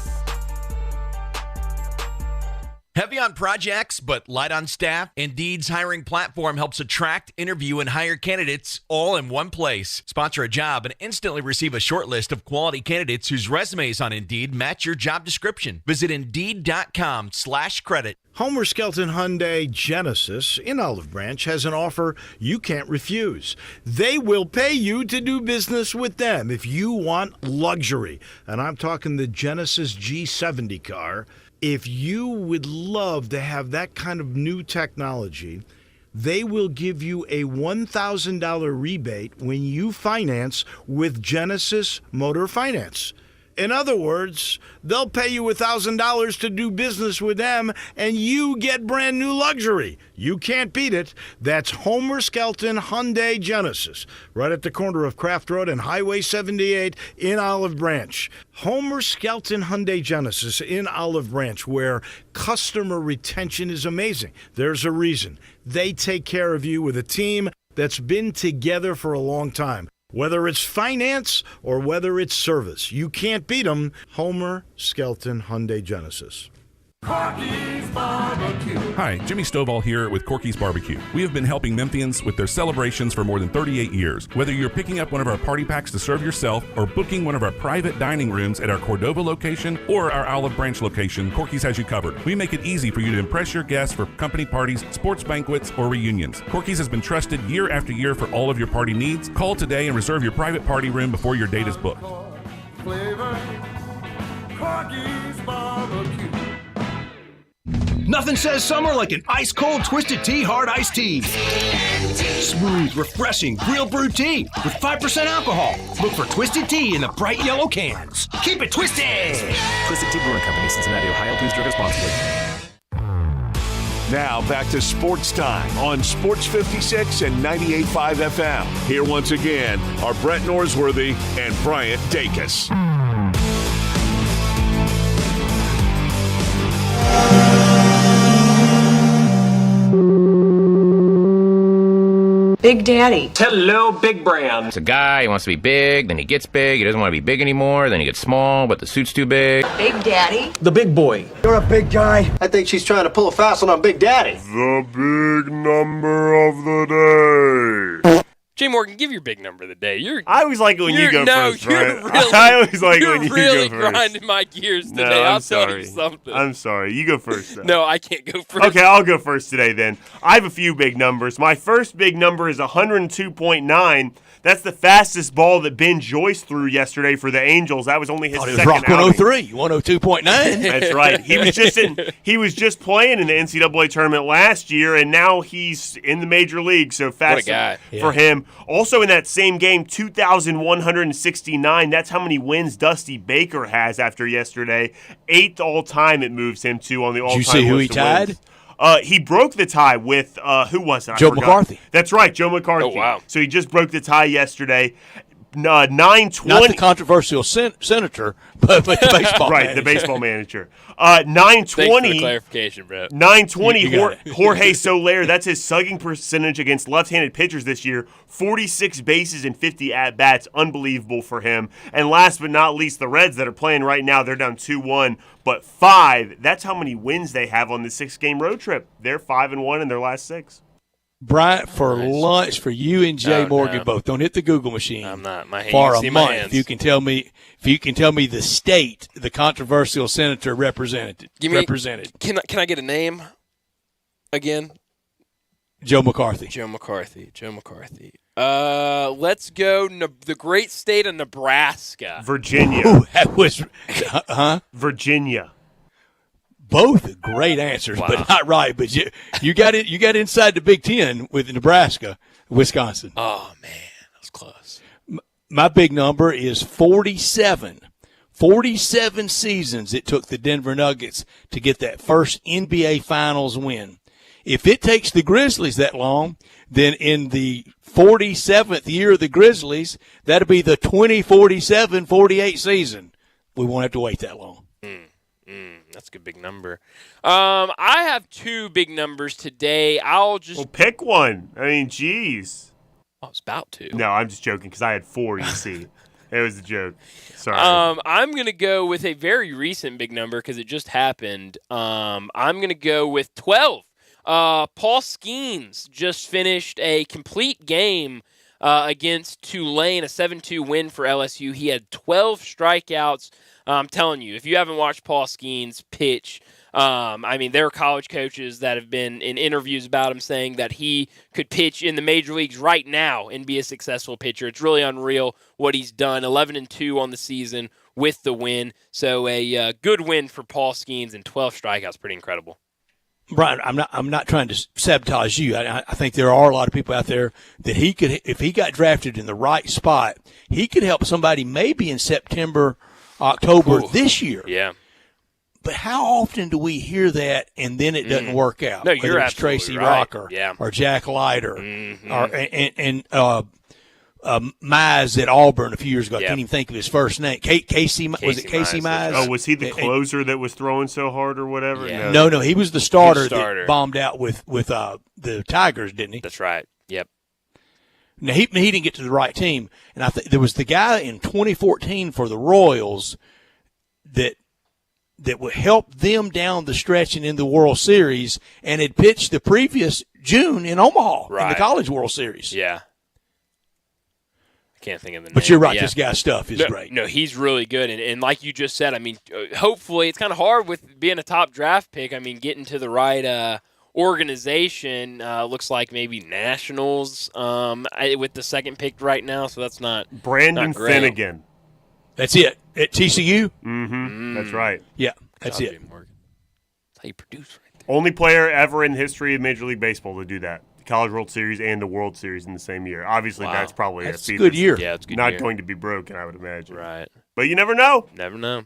H: Heavy on projects, but light on staff? Indeed's hiring platform helps attract, interview, and hire candidates all in one place. Sponsor a job and instantly receive a short list of quality candidates whose resumes on Indeed match your job description. Visit Indeed.com/credit.
W: Homer Skelton Hyundai Genesis in Olive Branch has an offer you can't refuse. They will pay you to do business with them if you want luxury. And I'm talking the Genesis G70 car. If you would love to have that kind of new technology, they will give you a $1,000 rebate when you finance with Genesis Motor Finance. In other words, they'll pay you $1,000 to do business with them, and you get brand new luxury. You can't beat it. That's Homer Skelton Hyundai Genesis, right at the corner of Craft Road and Highway 78 in Olive Branch. Homer Skelton Hyundai Genesis in Olive Branch, where customer retention is amazing. There's a reason. They take care of you with a team that's been together for a long time. Whether it's finance or whether it's service, you can't beat them. Homer Skelton Hyundai Genesis.
I: Corky's Barbecue. Hi, Jimmy Stovall here with Corky's Barbecue. We have been helping Memphians with their celebrations for more than 38 years. Whether you're picking up one of our party packs to serve yourself or booking one of our private dining rooms at our Cordova location or our Olive Branch location, Corky's has you covered. We make it easy for you to impress your guests for company parties, sports banquets, or reunions. Corky's has been trusted year after year for all of your party needs. Call today and reserve your private party room before your date is booked.
N: Flavor, Corky's Barbecue.
J: Nothing says summer like an ice-cold Twisted Tea Hard Iced Tea. Smooth, refreshing, real brewed tea with 5% alcohol. Look for Twisted Tea in the bright yellow cans. Keep it twisted!
L: Twisted Tea Brewing Company, Cincinnati, Ohio. Please drink responsibly.
D: Now back to Sports Time on Sports 56 and 98.5 FM. Here once again are Brett Norsworthy and Bryant Dacus.
K: Big Daddy. Hello, Big Brand.
L: It's a guy, he wants to be big, then he gets big, he doesn't want to be big anymore, then he gets small, but the suit's too big.
K: Big Daddy.
M: The big boy. You're a big guy. I think she's trying to pull a fast one on Big Daddy.
G: The big number of the day.
E: Jay Morgan, give your big number of the day.
G: I always like it when you go first,
E: Brian.
G: Really, I always like when you
E: really
G: go first.
E: grinding my gears today.
G: No,
E: I'll tell you something.
G: I'm sorry. You go first, though.
E: No, I can't go first.
G: Okay, I'll go first today then. I have a few big numbers. My first big number is 102.9. That's the fastest ball that Ben Joyce threw yesterday for the Angels. That was only his second
F: Rock
G: outing.
F: 103, 102.9.
G: That's right. He was just playing in the NCAA tournament last year, and now he's in the major league. So fast for him. Also in that same game, 2,169. That's how many wins Dusty Baker has after yesterday. 8th all time it moves him to on the all-time list.
F: Did you see who he tied?
G: Wins. He broke the tie with, who was it?
F: Joe McCarthy.
G: That's right, Joe McCarthy.
E: Oh, wow.
G: So he just broke the tie yesterday. 920.
F: Not the controversial senator, but the baseball
G: right,
F: manager.
G: the baseball manager. 920.
E: Thanks for the clarification, Brett.
G: 920, Jorge Soler. That's his slugging percentage against left-handed pitchers this year. 46 bases and 50 at-bats. Unbelievable for him. And last but not least, the Reds that are playing right now, they're down 2-1. But 5, that's how many wins they have on the 6-game road trip. They're 5-1 in their last 6.
F: Bryant, for lunch for you and Jay Morgan both. Don't hit the Google machine.
E: I'm not. My hands.
F: For a
E: see
F: month,
E: my hands.
F: if you can tell me the state the controversial senator represented.
E: Can I get a name again?
F: Joe McCarthy.
E: Joe McCarthy. Let's go the great state of Nebraska.
G: Virginia.
F: Ooh, that was
G: Virginia.
F: Both great answers, but not right. But you got it. You got inside the Big Ten with Nebraska, Wisconsin.
E: Oh man, that was close.
F: My big number is 47. 47 seasons it took the Denver Nuggets to get that first NBA Finals win. If it takes the Grizzlies that long, then in the 47th year of the Grizzlies, that'll be the 2047-48 season. We won't have to wait that long.
E: That's a good big number. I have 2 big numbers today. I'll just
G: pick one. I mean, geez.
E: I was about to.
G: No, I'm just joking because I had 4. You see, it was a joke. Sorry.
E: I'm gonna go with a very recent big number because it just happened. I'm gonna go with 12. Paul Skeens just finished a complete game against Tulane, a 7-2 win for LSU. He had 12 strikeouts. I'm telling you, if you haven't watched Paul Skeens pitch, I mean, there are college coaches that have been in interviews about him saying that he could pitch in the major leagues right now and be a successful pitcher. It's really unreal what he's done. 11-2 on the season with the win. So a good win for Paul Skeens and 12 strikeouts. Pretty incredible.
F: Brian, I'm not trying to sabotage you. I think there are a lot of people out there that he could, if he got drafted in the right spot, he could help somebody maybe in September, October this year.
E: Yeah.
F: But how often do we hear that and then it doesn't work out?
E: No, you're
F: Whether it's
E: absolutely
F: Tracy
E: right.
F: Rocker
E: Yeah.
F: or Jack Leiter or Mize at Auburn a few years ago. I can't even think of his first name. Casey Mize?
G: Oh, was he the closer that was throwing so hard or whatever?
E: Yeah.
F: No, he was the starter that bombed out with the Tigers, didn't he?
E: That's right. Yep.
F: Now, he didn't get to the right team. And I think there was the guy in 2014 for the Royals that would help them down the stretch and in the World Series and had pitched the previous June in Omaha in the College World Series.
E: Yeah. I can't think of the name.
F: But you're right, this guy's stuff is great.
E: No, he's really good. And like you just said, I mean, hopefully it's kind of hard with being a top draft pick. I mean, getting to the right organization looks like maybe Nationals with the second pick right now, so that's not
G: Brandon
E: not great.
G: Finnegan.
F: That's it. At TCU?
G: Mm-hmm. That's right.
F: Yeah, that's it.
E: That's how you produce right there.
G: Only player ever in the history of Major League Baseball to do that. The College World Series and the World Series in the same year. Obviously, that's probably
F: a good year.
E: Yeah, it's a good
G: not
E: year.
G: going to be broken, I would imagine.
E: Right.
G: But you never know.
E: Never know.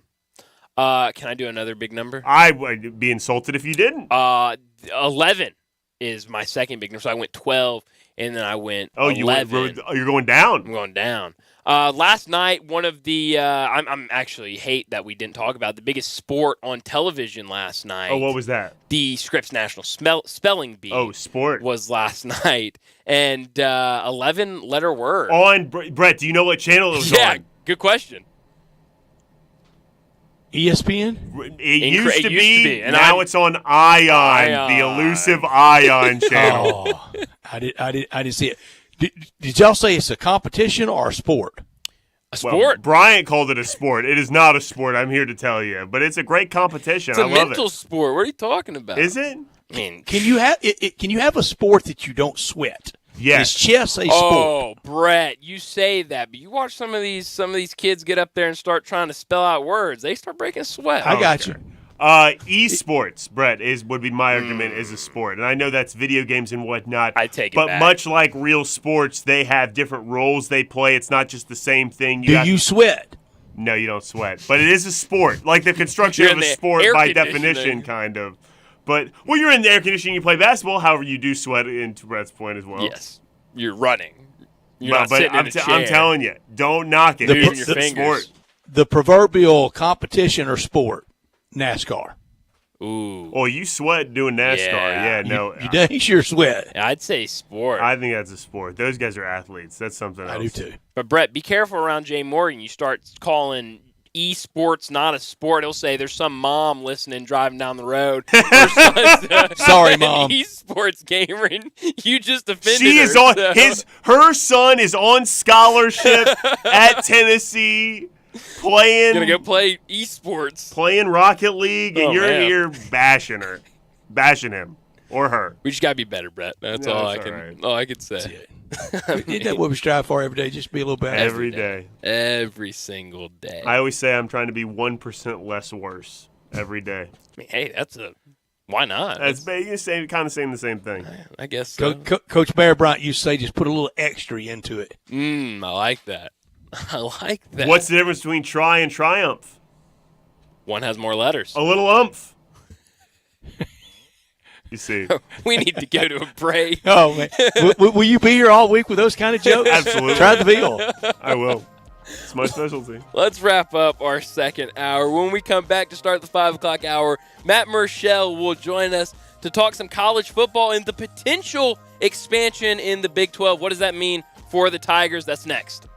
E: Can I do another big number?
G: I would be insulted if you didn't.
E: 11 is my second big number. So I went 12, and then I went 11.
G: You're going down.
E: I'm going down. Last night, one of the I'm actually hate that we didn't talk about the biggest sport on television last night.
G: Oh, what was that?
E: The Scripps National Spelling Bee.
G: Oh, sport
E: was last night, and 11-letter word.
G: On Brett, do you know what channel it was on?
E: Yeah, good question.
F: ESPN?
G: It used to be, and now it's on Ion, the elusive Ion channel.
F: Oh, I didn't see it. Did y'all say it's a competition or a sport?
E: A sport.
G: Well, Bryant called it a sport. It is not a sport, I'm here to tell you. But it's a great competition.
E: It's a
G: I love
E: mental sport. What are you talking about?
G: Is it?
E: I mean,
F: can you have a sport that you don't sweat?
G: Yes.
F: Is chess a sport?
E: Oh, Brett, you say that, but you watch some of these kids get up there and start trying to spell out words. They start breaking sweat.
F: I got you.
G: Esports, Brett, would be my argument is a sport, and I know that's video games and whatnot.
E: I take it
G: but
E: back.
G: much like real sports, they have different roles they play. It's not just the same thing.
F: Do you sweat?
G: No, you don't sweat, but it is a sport, like the construction of a sport by definition, kind of. But when you're in the air conditioning, you play basketball. However, you do sweat. To Brett's point as well.
E: Yes, you're running. You're not
G: but
E: sitting in a chair.
G: I'm telling you, don't knock it. It's a sport.
F: The proverbial competition or sport, NASCAR.
E: Ooh.
G: Oh, you sweat doing NASCAR. Yeah, no.
F: You dang sure sweat.
E: I'd say sport.
G: I think that's a sport. Those guys are athletes. That's something else.
F: I do too.
E: But, Brett, be careful around Jay Morgan. You start calling esports not a sport. He'll say there's some mom listening driving down the road.
F: Sorry, Mom.
E: Esports gamer, and you just offended
G: She
E: her.
G: is on her son is on scholarship at Tennessee.
E: Gonna go play esports,
G: playing Rocket League, and you're here bashing him or her.
E: We just gotta be better, Brett. That's all I can say.
F: Isn't that what we strive for every day? Just be a little better
G: every day,
E: every single day.
G: I always say I'm trying to be 1% less worse every day.
E: I mean, hey, why not?
G: That's kind of saying the same thing.
E: I guess so.
F: Coach Bear Bryant used to say just put a little extra into it.
E: I like that. I like that.
G: What's the difference between try and triumph?
E: One has more letters.
G: A little umph. You see.
E: We need to go to a break.
F: Oh, man. Will you be here all week with those kind of jokes?
G: Absolutely.
F: Try the veal.
G: I will. It's my specialty.
E: Let's wrap up our second hour. When we come back to start the 5 o'clock hour, Matt Murschel will join us to talk some college football and the potential expansion in the Big 12. What does that mean for the Tigers? That's next.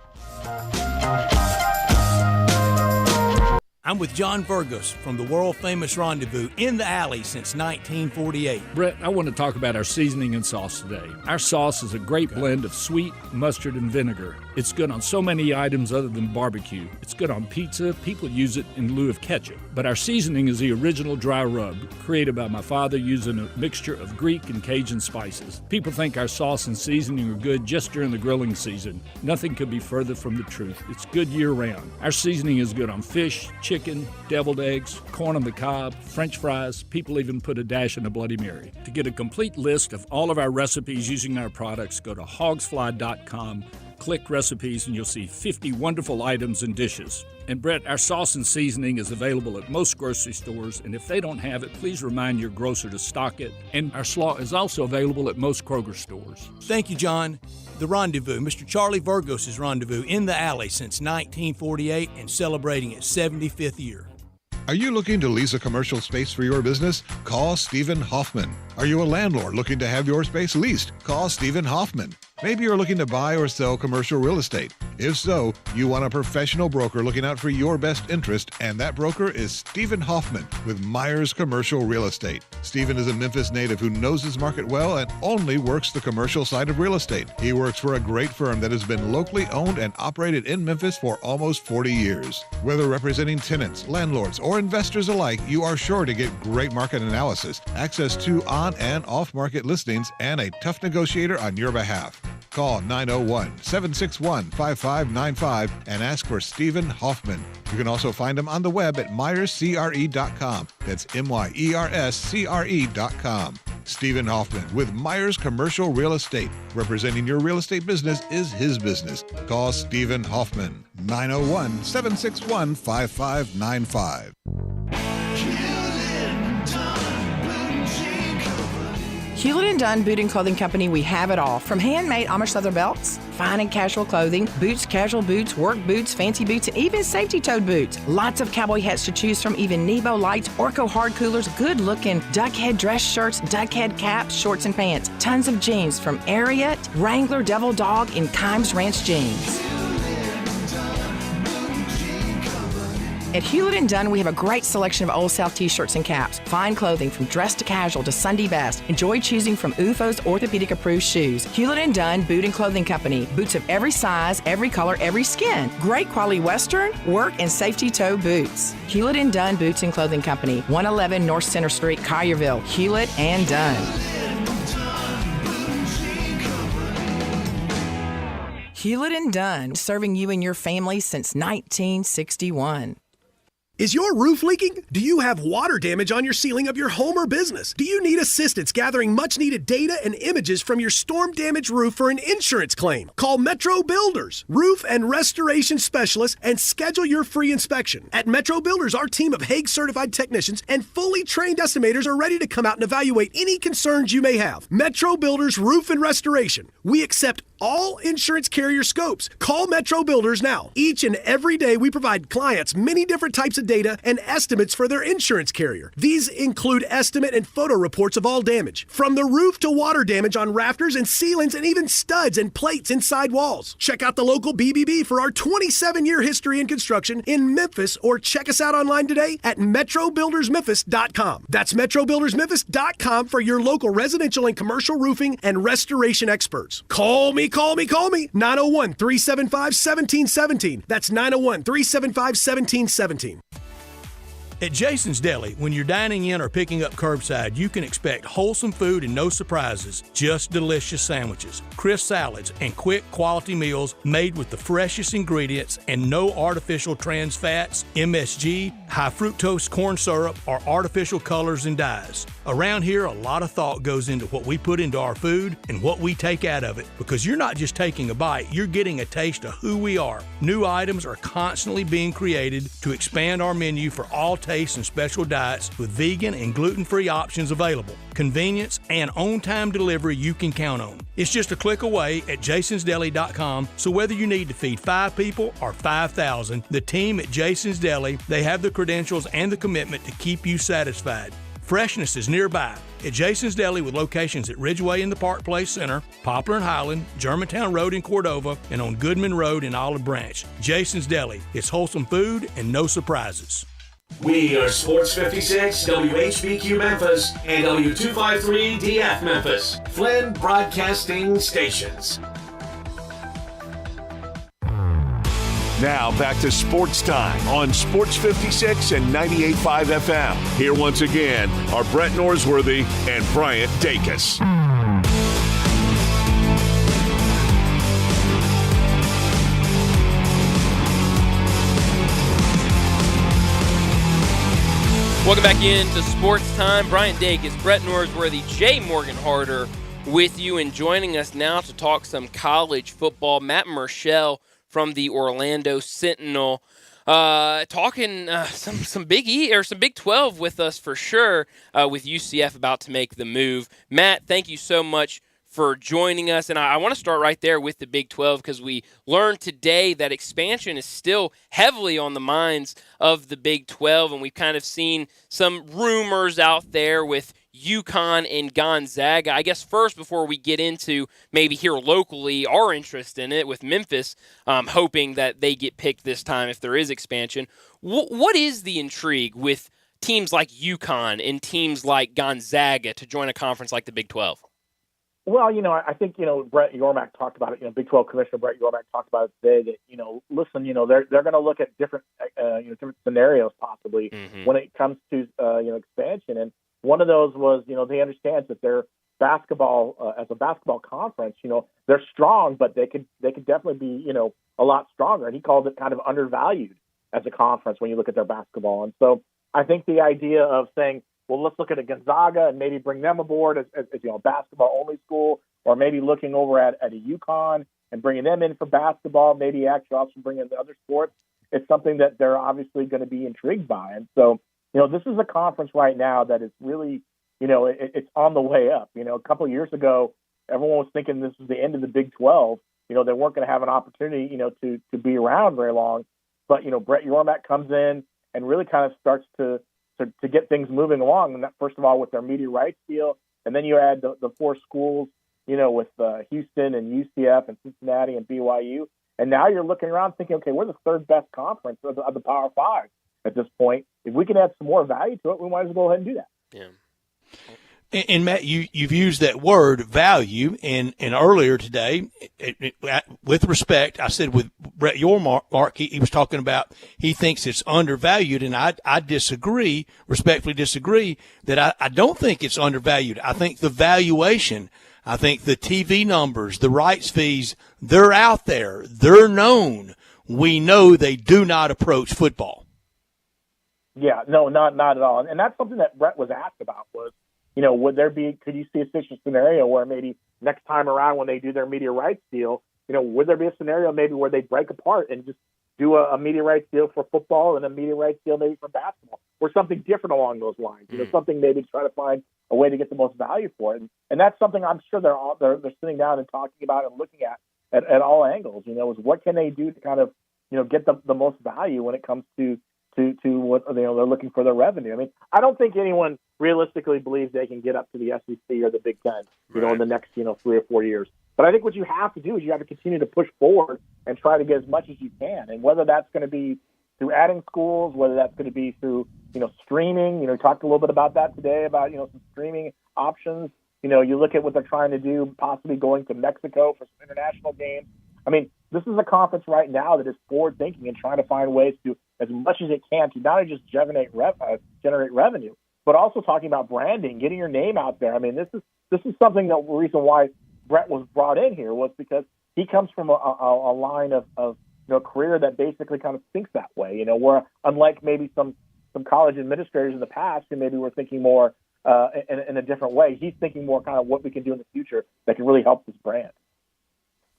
F: I'm with John Burgos from the world-famous Rendezvous in the Alley since 1948.
A: Brett, I want to talk about our seasoning and sauce today. Our sauce is a great blend of sweet, mustard, and vinegar. It's good on so many items other than barbecue. It's good on pizza. People use it in lieu of ketchup. But our seasoning is the original dry rub, created by my father using a mixture of Greek and Cajun spices. People think our sauce and seasoning are good just during the grilling season. Nothing could be further from the truth. It's good year-round. Our seasoning is good on fish, chicken, deviled eggs, corn on the cob, French fries. People even put a dash in a Bloody Mary. To get a complete list of all of our recipes using our products, go to hogsfly.com, click recipes, and you'll see 50 wonderful items and dishes. And Brett, our sauce and seasoning is available at most grocery stores, and if they don't have it, please remind your grocer to stock it. And our slaw is also available at most Kroger stores.
F: Thank you, John. The Rendezvous, Mr. Charlie Burgos' Rendezvous in the Alley since 1948 and celebrating its 75th year.
O: Are you looking to lease a commercial space for your business? Call Stephen Hoffman. Are you a landlord looking to have your space leased? Call Stephen Hoffman. Maybe you're looking to buy or sell commercial real estate. If so, you want a professional broker looking out for your best interest, and that broker is Stephen Hoffman with Myers Commercial Real Estate. Stephen is a Memphis native who knows his market well and only works the commercial side of real estate. He works for a great firm that has been locally owned and operated in Memphis for almost 40 years. Whether representing tenants, landlords, or investors alike, you are sure to get great market analysis, access to on and off market listings, and a tough negotiator on your behalf. Call 901-761-5595 and ask for Stephen Hoffman. You can also find him on the web at myerscre.com. That's MYERSCRE.com. Stephen Hoffman with Myers Commercial Real Estate. Representing your real estate business is his business. Call Stephen Hoffman, 901-761-5595.
P: Hewlett & Dunn Boot and Clothing Company, we have it all. From handmade Amish leather belts, fine and casual clothing, boots, casual boots, work boots, fancy boots, and even safety-toed boots. Lots of cowboy hats to choose from, even Nebo lights, Orco hard coolers, good-looking duck head dress shirts, duck head caps, shorts, and pants. Tons of jeans from Ariat, Wrangler, Devil Dog, and Kimes Ranch jeans. At Hewlett & Dunn, we have a great selection of Old South t-shirts and caps, fine clothing from dress to casual to Sunday best. Enjoy choosing from UFO's orthopedic-approved shoes. Hewlett & Dunn Boot and Clothing Company. Boots of every size, every color, every skin. Great quality Western, work, and safety toe boots. Hewlett & Dunn Boots and Clothing Company. 111 North Center Street, Collierville. Hewlett & Dunn. Hewlett & Dunn, serving you and your family since 1961.
S: Is your roof leaking? Do you have water damage on your ceiling of your home or business? Do you need assistance gathering much-needed data and images from your storm-damaged roof for an insurance claim? Call Metro Builders, roof and restoration specialists, and schedule your free inspection. At Metro Builders, our team of Hague-certified technicians and fully trained estimators are ready to come out and evaluate any concerns you may have. Metro Builders Roof and Restoration. We accept all insurance carrier scopes. Call Metro Builders now. Each and every day, we provide clients many different types of data and estimates for their insurance carrier. These include estimate and photo reports of all damage, from the roof to water damage on rafters and ceilings and even studs and plates inside walls. Check out the local BBB for our 27-year history in construction in Memphis, or check us out online today at metrobuildersmemphis.com. That's metrobuildersmemphis.com for your local residential and commercial roofing and restoration experts. Call me. 901-375-1717. That's 901-375-1717.
F: At Jason's Deli, when you're dining in or picking up curbside, you can expect wholesome food and no surprises, just delicious sandwiches, crisp salads, and quick quality meals made with the freshest ingredients and no artificial trans fats, MSG, high fructose corn syrup, or artificial colors and dyes. Around here, a lot of thought goes into what we put into our food and what we take out of it, because you're not just taking a bite, you're getting a taste of who we are. New items are constantly being created to expand our menu for all tastes and special diets, with vegan and gluten-free options available. Convenience and on-time delivery you can count on. It's just a click away at jasonsdeli.com, so whether you need to feed 5 people or 5,000, the team at Jason's Deli, they have the credentials and the commitment to keep you satisfied. Freshness is nearby at Jason's Deli, with locations at Ridgeway in the Park Place Center, Poplar and Highland, Germantown Road in Cordova, and on Goodman Road in Olive Branch. Jason's Deli. It's wholesome food and no surprises.
C: We are Sports 56, WHBQ Memphis, and W253DF Memphis, Flynn Broadcasting Stations.
D: Now back to Sports Time on Sports 56 and 98.5 FM. Here once again are Brett Norsworthy and Bryant Dacus.
E: Welcome back into Sports Time. Bryant Dacus, Brett Norsworthy, Jay Morgan Harder with you, and joining us now to talk some college football, Matt Murschel from the Orlando Sentinel, talking some Big 12 with us for sure, with UCF about to make the move. Matt, thank you so much for joining us, and I want to start right there with the Big 12, because we learned today that expansion is still heavily on the minds of the Big 12, and we've kind of seen some rumors out there with UConn and Gonzaga. I guess first, before we get into maybe here locally our interest in it with Memphis, hoping that they get picked this time if there is expansion, what is the intrigue with teams like UConn and teams like Gonzaga to join a conference like the Big 12?
Q: Well, I think, Brett Yormark talked about it, Big 12 Commissioner Brett Yormark talked about it today that, listen, they're going to look at different, different scenarios possibly when it comes to, expansion. And one of those was, they understand that their basketball, as a basketball conference, they're strong, but they could definitely be, a lot stronger. And he called it kind of undervalued as a conference when you look at their basketball. And so I think the idea of saying, well, let's look at a Gonzaga and maybe bring them aboard as a basketball-only school, or maybe looking over at a UConn and bringing them in for basketball, maybe actually also bringing in the other sports. It's something that they're obviously going to be intrigued by. And so, this is a conference right now that is really it's on the way up. A couple of years ago, everyone was thinking this was the end of the Big 12. They weren't going to have an opportunity, to be around very long. But, Brett Yormark comes in and really kind of starts to get things moving along. And that, first of all, with their media rights deal, and then you add the 4 schools, with Houston and UCF and Cincinnati and BYU. And now you're looking around thinking, okay, we're the 3rd best conference of the Power 5 at this point. If we can add some more value to it, we might as well go ahead and do that.
E: Yeah.
F: And Matt, you've used that word value, and earlier today, with respect, I said with Brett Yormark, he was talking about he thinks it's undervalued, and I disagree, respectfully disagree, that I don't think it's undervalued. I think the valuation, I think the TV numbers, the rights fees, they're out there, they're known. We know they do not approach football.
Q: Yeah, no, not at all, and that's something that Brett was asked about was, could you see a scenario where maybe next time around when they do their media rights deal, would there be a scenario maybe where they break apart and just do a media rights deal for football and a media rights deal maybe for basketball or something different along those lines? Something maybe to try to find a way to get the most value for it. And that's something I'm sure they're sitting down and talking about and looking at all angles. Is what can they do to kind of get the most value when it comes to what they're looking for their revenue. I mean, I don't think anyone realistically believes they can get up to the SEC or the Big Ten, in the next 3 or 4 years. But I think what you have to do is you have to continue to push forward and try to get as much as you can. And whether that's going to be through adding schools, whether that's going to be through streaming. We talked a little bit about that today about some streaming options. You look at what they're trying to do, possibly going to Mexico for some international games. I mean, this is a conference right now that is forward-thinking and trying to find ways to, as much as it can, to not only just generate revenue, but also talking about branding, getting your name out there. I mean, this is something that the reason why Brett was brought in here was because he comes from a line of career that basically kind of thinks that way. Where unlike maybe some college administrators in the past who maybe were thinking more in a different way, he's thinking more kind of what we can do in the future that can really help this brand.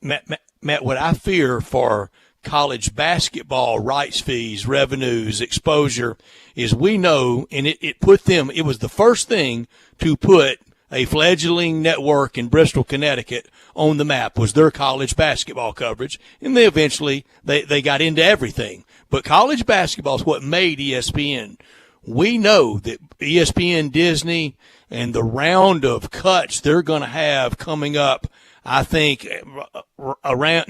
F: Matt, what I fear for college basketball rights fees, revenues, exposure is we know, and it was the first thing to put a fledgling network in Bristol, Connecticut on the map was their college basketball coverage. And they eventually, they got into everything. But college basketball is what made ESPN. We know that ESPN, Disney, and the round of cuts they're going to have coming up, I think around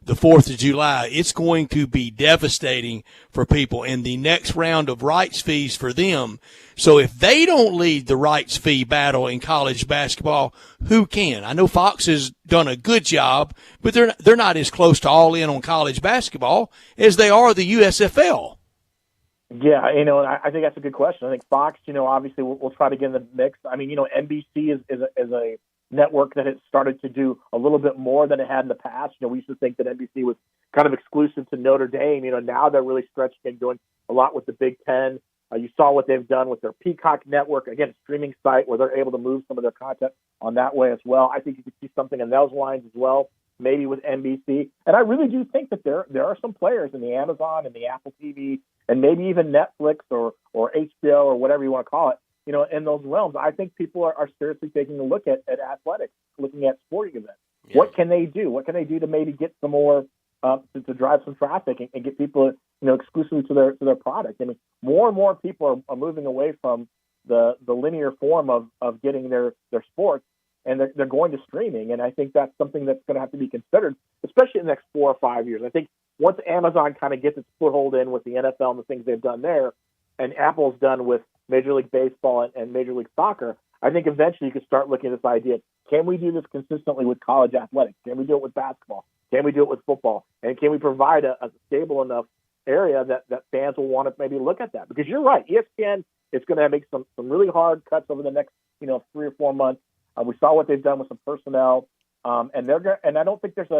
F: the 4th of July, it's going to be devastating for people in the next round of rights fees for them. So if they don't lead the rights fee battle in college basketball, who can? I know Fox has done a good job, but they're not as close to all in on college basketball as they are the USFL.
Q: Yeah, I think that's a good question. I think Fox, obviously we'll try to get in the mix. I mean, NBC is a network that has started to do a little bit more than it had in the past. We used to think that NBC was kind of exclusive to Notre Dame. Now they're really stretching and doing a lot with the Big Ten. You saw what they've done with their Peacock network, again, a streaming site where they're able to move some of their content on that way as well. I think you could see something in those lines as well, maybe with NBC. And I really do think that there are some players in the Amazon and the Apple TV and maybe even Netflix or HBO or whatever you want to call it, in those realms. I think people are seriously taking a look at athletics, looking at sporting events. Yeah. What can they do? What can they do to maybe get some more, to drive some traffic and get people, exclusively to their product? I mean, more and more people are moving away from the linear form of getting their sports, and they're going to streaming. And I think that's something that's going to have to be considered, especially in the next 4 or 5 years. I think once Amazon kind of gets its foothold in with the NFL and the things they've done there, and Apple's done with Major League Baseball and Major League Soccer, I think eventually you could start looking at this idea, can we do this consistently with college athletics? Can we do it with basketball? Can we do it with football? And can we provide a stable enough area that fans will want to maybe look at that? Because you're right, ESPN is going to make some really hard cuts over the next 3 or 4 months. We saw what they've done with some personnel, and I don't think there's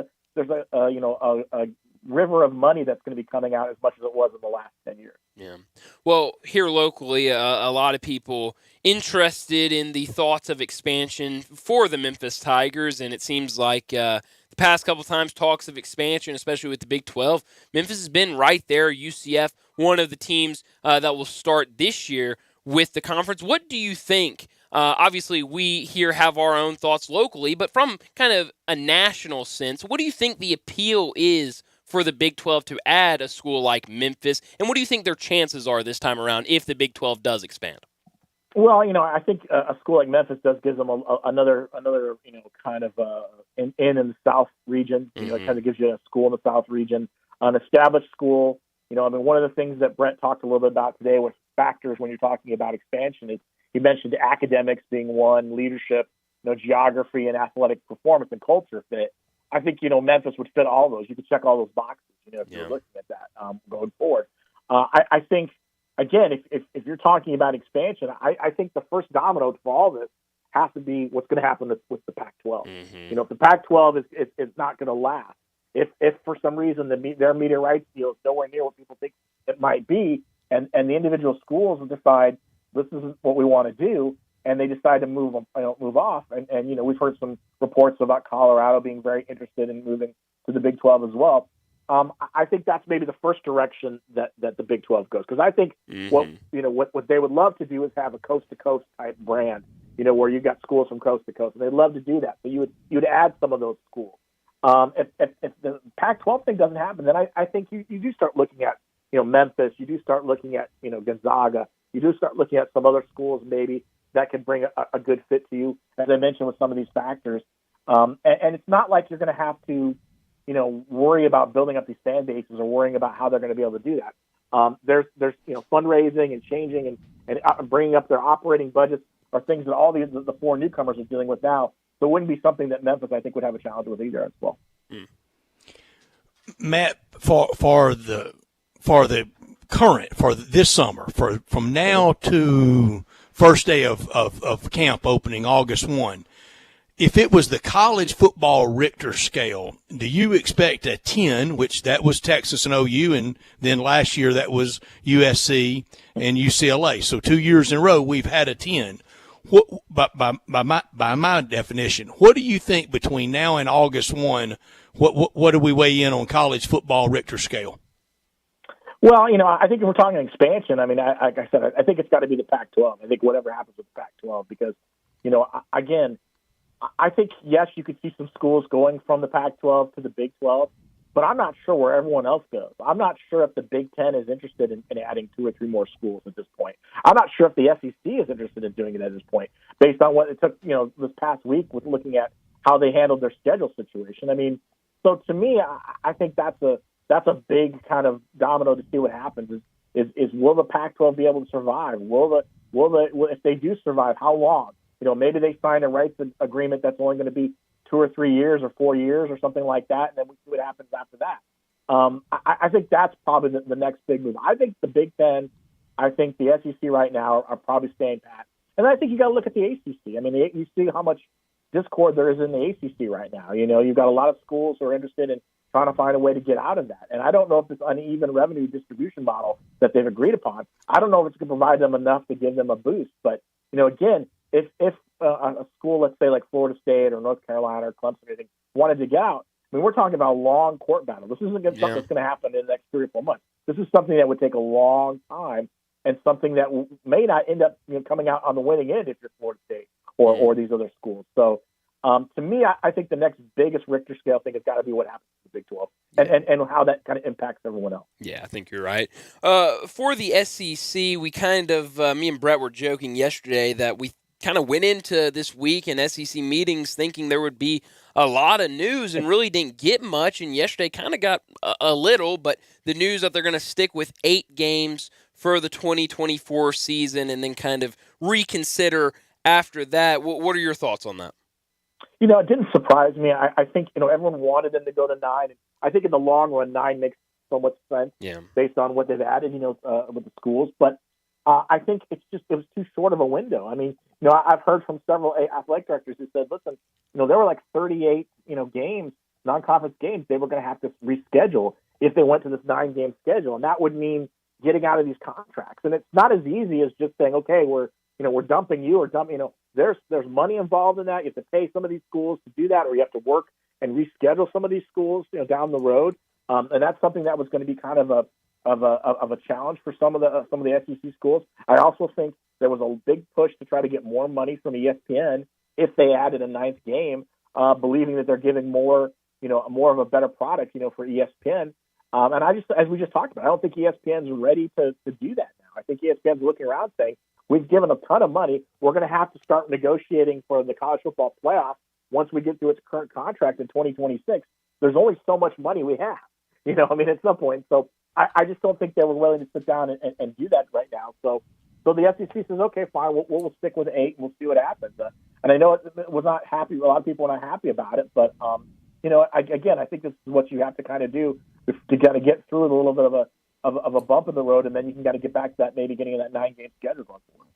Q: a river of money that's going to be coming out as much as it was in the last 10 years.
E: Yeah. Well, here locally, a lot of people interested in the thoughts of expansion for the Memphis Tigers, and it seems like the past couple times talks of expansion, especially with the Big 12, Memphis has been right there. UCF, one of the teams that will start this year with the conference. What do you think? Obviously, we here have our own thoughts locally, but from kind of a national sense, what do you think the appeal is for the Big 12 to add a school like Memphis? And what do you think their chances are this time around if the Big 12 does expand?
Q: Well, I think a school like Memphis does give them another kind of in the South region. It kind of gives you a school in the South region, an established school. One of the things that Brent talked a little bit about today was factors when you're talking about expansion. He mentioned academics being one, leadership, geography and athletic performance and culture fit. I think, Memphis would fit all those. You could check all those boxes, if you're looking at that going forward. I think, again, if you're talking about expansion, I think the first domino for all this has to be what's going to happen with the Pac-12. If the Pac-12 is not going to last, if for some reason their media rights deal is nowhere near what people think it might be, and the individual schools decide this isn't what we want to do, and they decide to move off, and we've heard some reports about Colorado being very interested in moving to the Big 12 as well. I think that's maybe the first direction that the Big 12 goes, because I think what they would love to do is have a coast to coast type brand, where you've got schools from coast to coast, and they'd love to do that. So you would add some of those schools. If the Pac-12 thing doesn't happen, then I think you do start looking at Memphis, you do start looking at Gonzaga, you do start looking at some other schools maybe that could bring a good fit to you, as I mentioned, with some of these factors. And it's not like you're going to have to worry about building up these fan bases or worrying about how they're going to be able to do that. There's fundraising and changing and bringing up their operating budgets are things that all the four newcomers are dealing with now. So it wouldn't be something that Memphis, I think, would have a challenge with either as well.
F: Matt, for this summer, from now to first day of camp opening August 1, if it was the college football Richter scale, do you expect a 10, which that was Texas and OU, and then last year that was USC and UCLA. So 2 years in a row we've had a 10. By my definition, what do you think between now and August 1, what do we weigh in on college football Richter scale?
Q: Well, I think if we're talking expansion, like I said, I think it's got to be the Pac-12. I think whatever happens with the Pac-12, because, again, I think, yes, you could see some schools going from the Pac-12 to the Big 12, but I'm not sure where everyone else goes. I'm not sure if the Big 10 is interested in adding 2 or 3 more schools at this point. I'm not sure if the SEC is interested in doing it at this point, based on what it took, this past week with looking at how they handled their schedule situation. So to me, I think that's a big kind of domino to see what happens. Is will the Pac-12 be able to survive? Will if they do survive, how long? Maybe they sign a rights agreement that's only going to be 2 or 3 years or 4 years or something like that, and then we see what happens after that. I think that's probably the next big move. I think the Big Ten, I think the SEC right now are probably staying pat. And I think you got to look at the ACC. You see how much discord there is in the ACC right now. You've got a lot of schools who are interested in trying to find a way to get out of that. And I don't know if this uneven revenue distribution model that they've agreed upon, I don't know if it's going to provide them enough to give them a boost. But, again, if a school, let's say like Florida State or North Carolina or Clemson or anything, wanted to get out, we're talking about a long court battle. This isn't something that's going to happen in the next 3 or 4 months. This is something that would take a long time and something that may not end up coming out on the winning end if you're Florida State or these other schools. So to me, I think the next biggest Richter scale thing has got to be what happens to the Big 12 and how that kind of impacts everyone else.
E: Yeah, I think you're right. For the SEC, we kind of, me and Brett were joking yesterday that we kind of went into this week in SEC meetings thinking there would be a lot of news and really didn't get much. And yesterday kind of got a little, but the news that they're going to stick with 8 games for the 2024 season and then kind of reconsider after that. What are your thoughts on that?
Q: It didn't surprise me. I think, everyone wanted them to go to 9. I think in the long run, 9 makes so much sense based on what they've added, with the schools. But I think it was too short of a window. I've heard from several athletic directors who said, listen, there were like 38, games, non-conference games they were going to have to reschedule if they went to this 9-game schedule. And that would mean getting out of these contracts. And it's not as easy as just saying, okay, we're dumping you or dumping, there's money involved in that. You have to pay some of these schools to do that, or you have to work and reschedule some of these schools, down the road. And that's something that was going to be kind of a challenge for some of the SEC schools. I also think there was a big push to try to get more money from ESPN if they added a ninth game, believing that they're giving more of a better product, for ESPN. And as we just talked about, I don't think ESPN's ready to do that now. I think ESPN's looking around saying, we've given a ton of money. We're going to have to start negotiating for the college football playoff once we get through its current contract in 2026. There's only so much money we have, at some point. So I just don't think they were willing to sit down and do that right now. So the SEC says, okay, fine, we'll stick with 8 and we'll see what happens. And I know it was not happy. A lot of people are not happy about it, but I think this is what you have to kind of do to kind of get through a little bit of a bump in the road, and then you can kind of get back to that, maybe getting in that 9-game schedule going forward.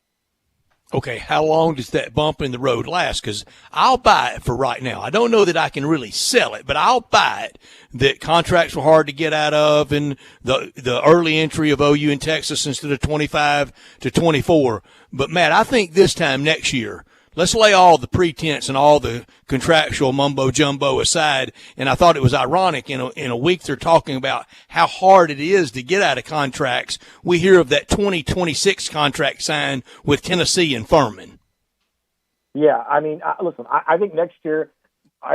F: Okay, how long does that bump in the road last? Because I'll buy it for right now. I don't know that I can really sell it, but I'll buy it that contracts were hard to get out of, and the early entry of OU in Texas instead of 25 to 24. But, Matt, I think this time next year, let's lay all the pretense and all the contractual mumbo-jumbo aside. And I thought it was ironic in a week they're talking about how hard it is to get out of contracts. We hear of that 2026 contract signed with Tennessee and Furman.
Q: Yeah, listen, I think next year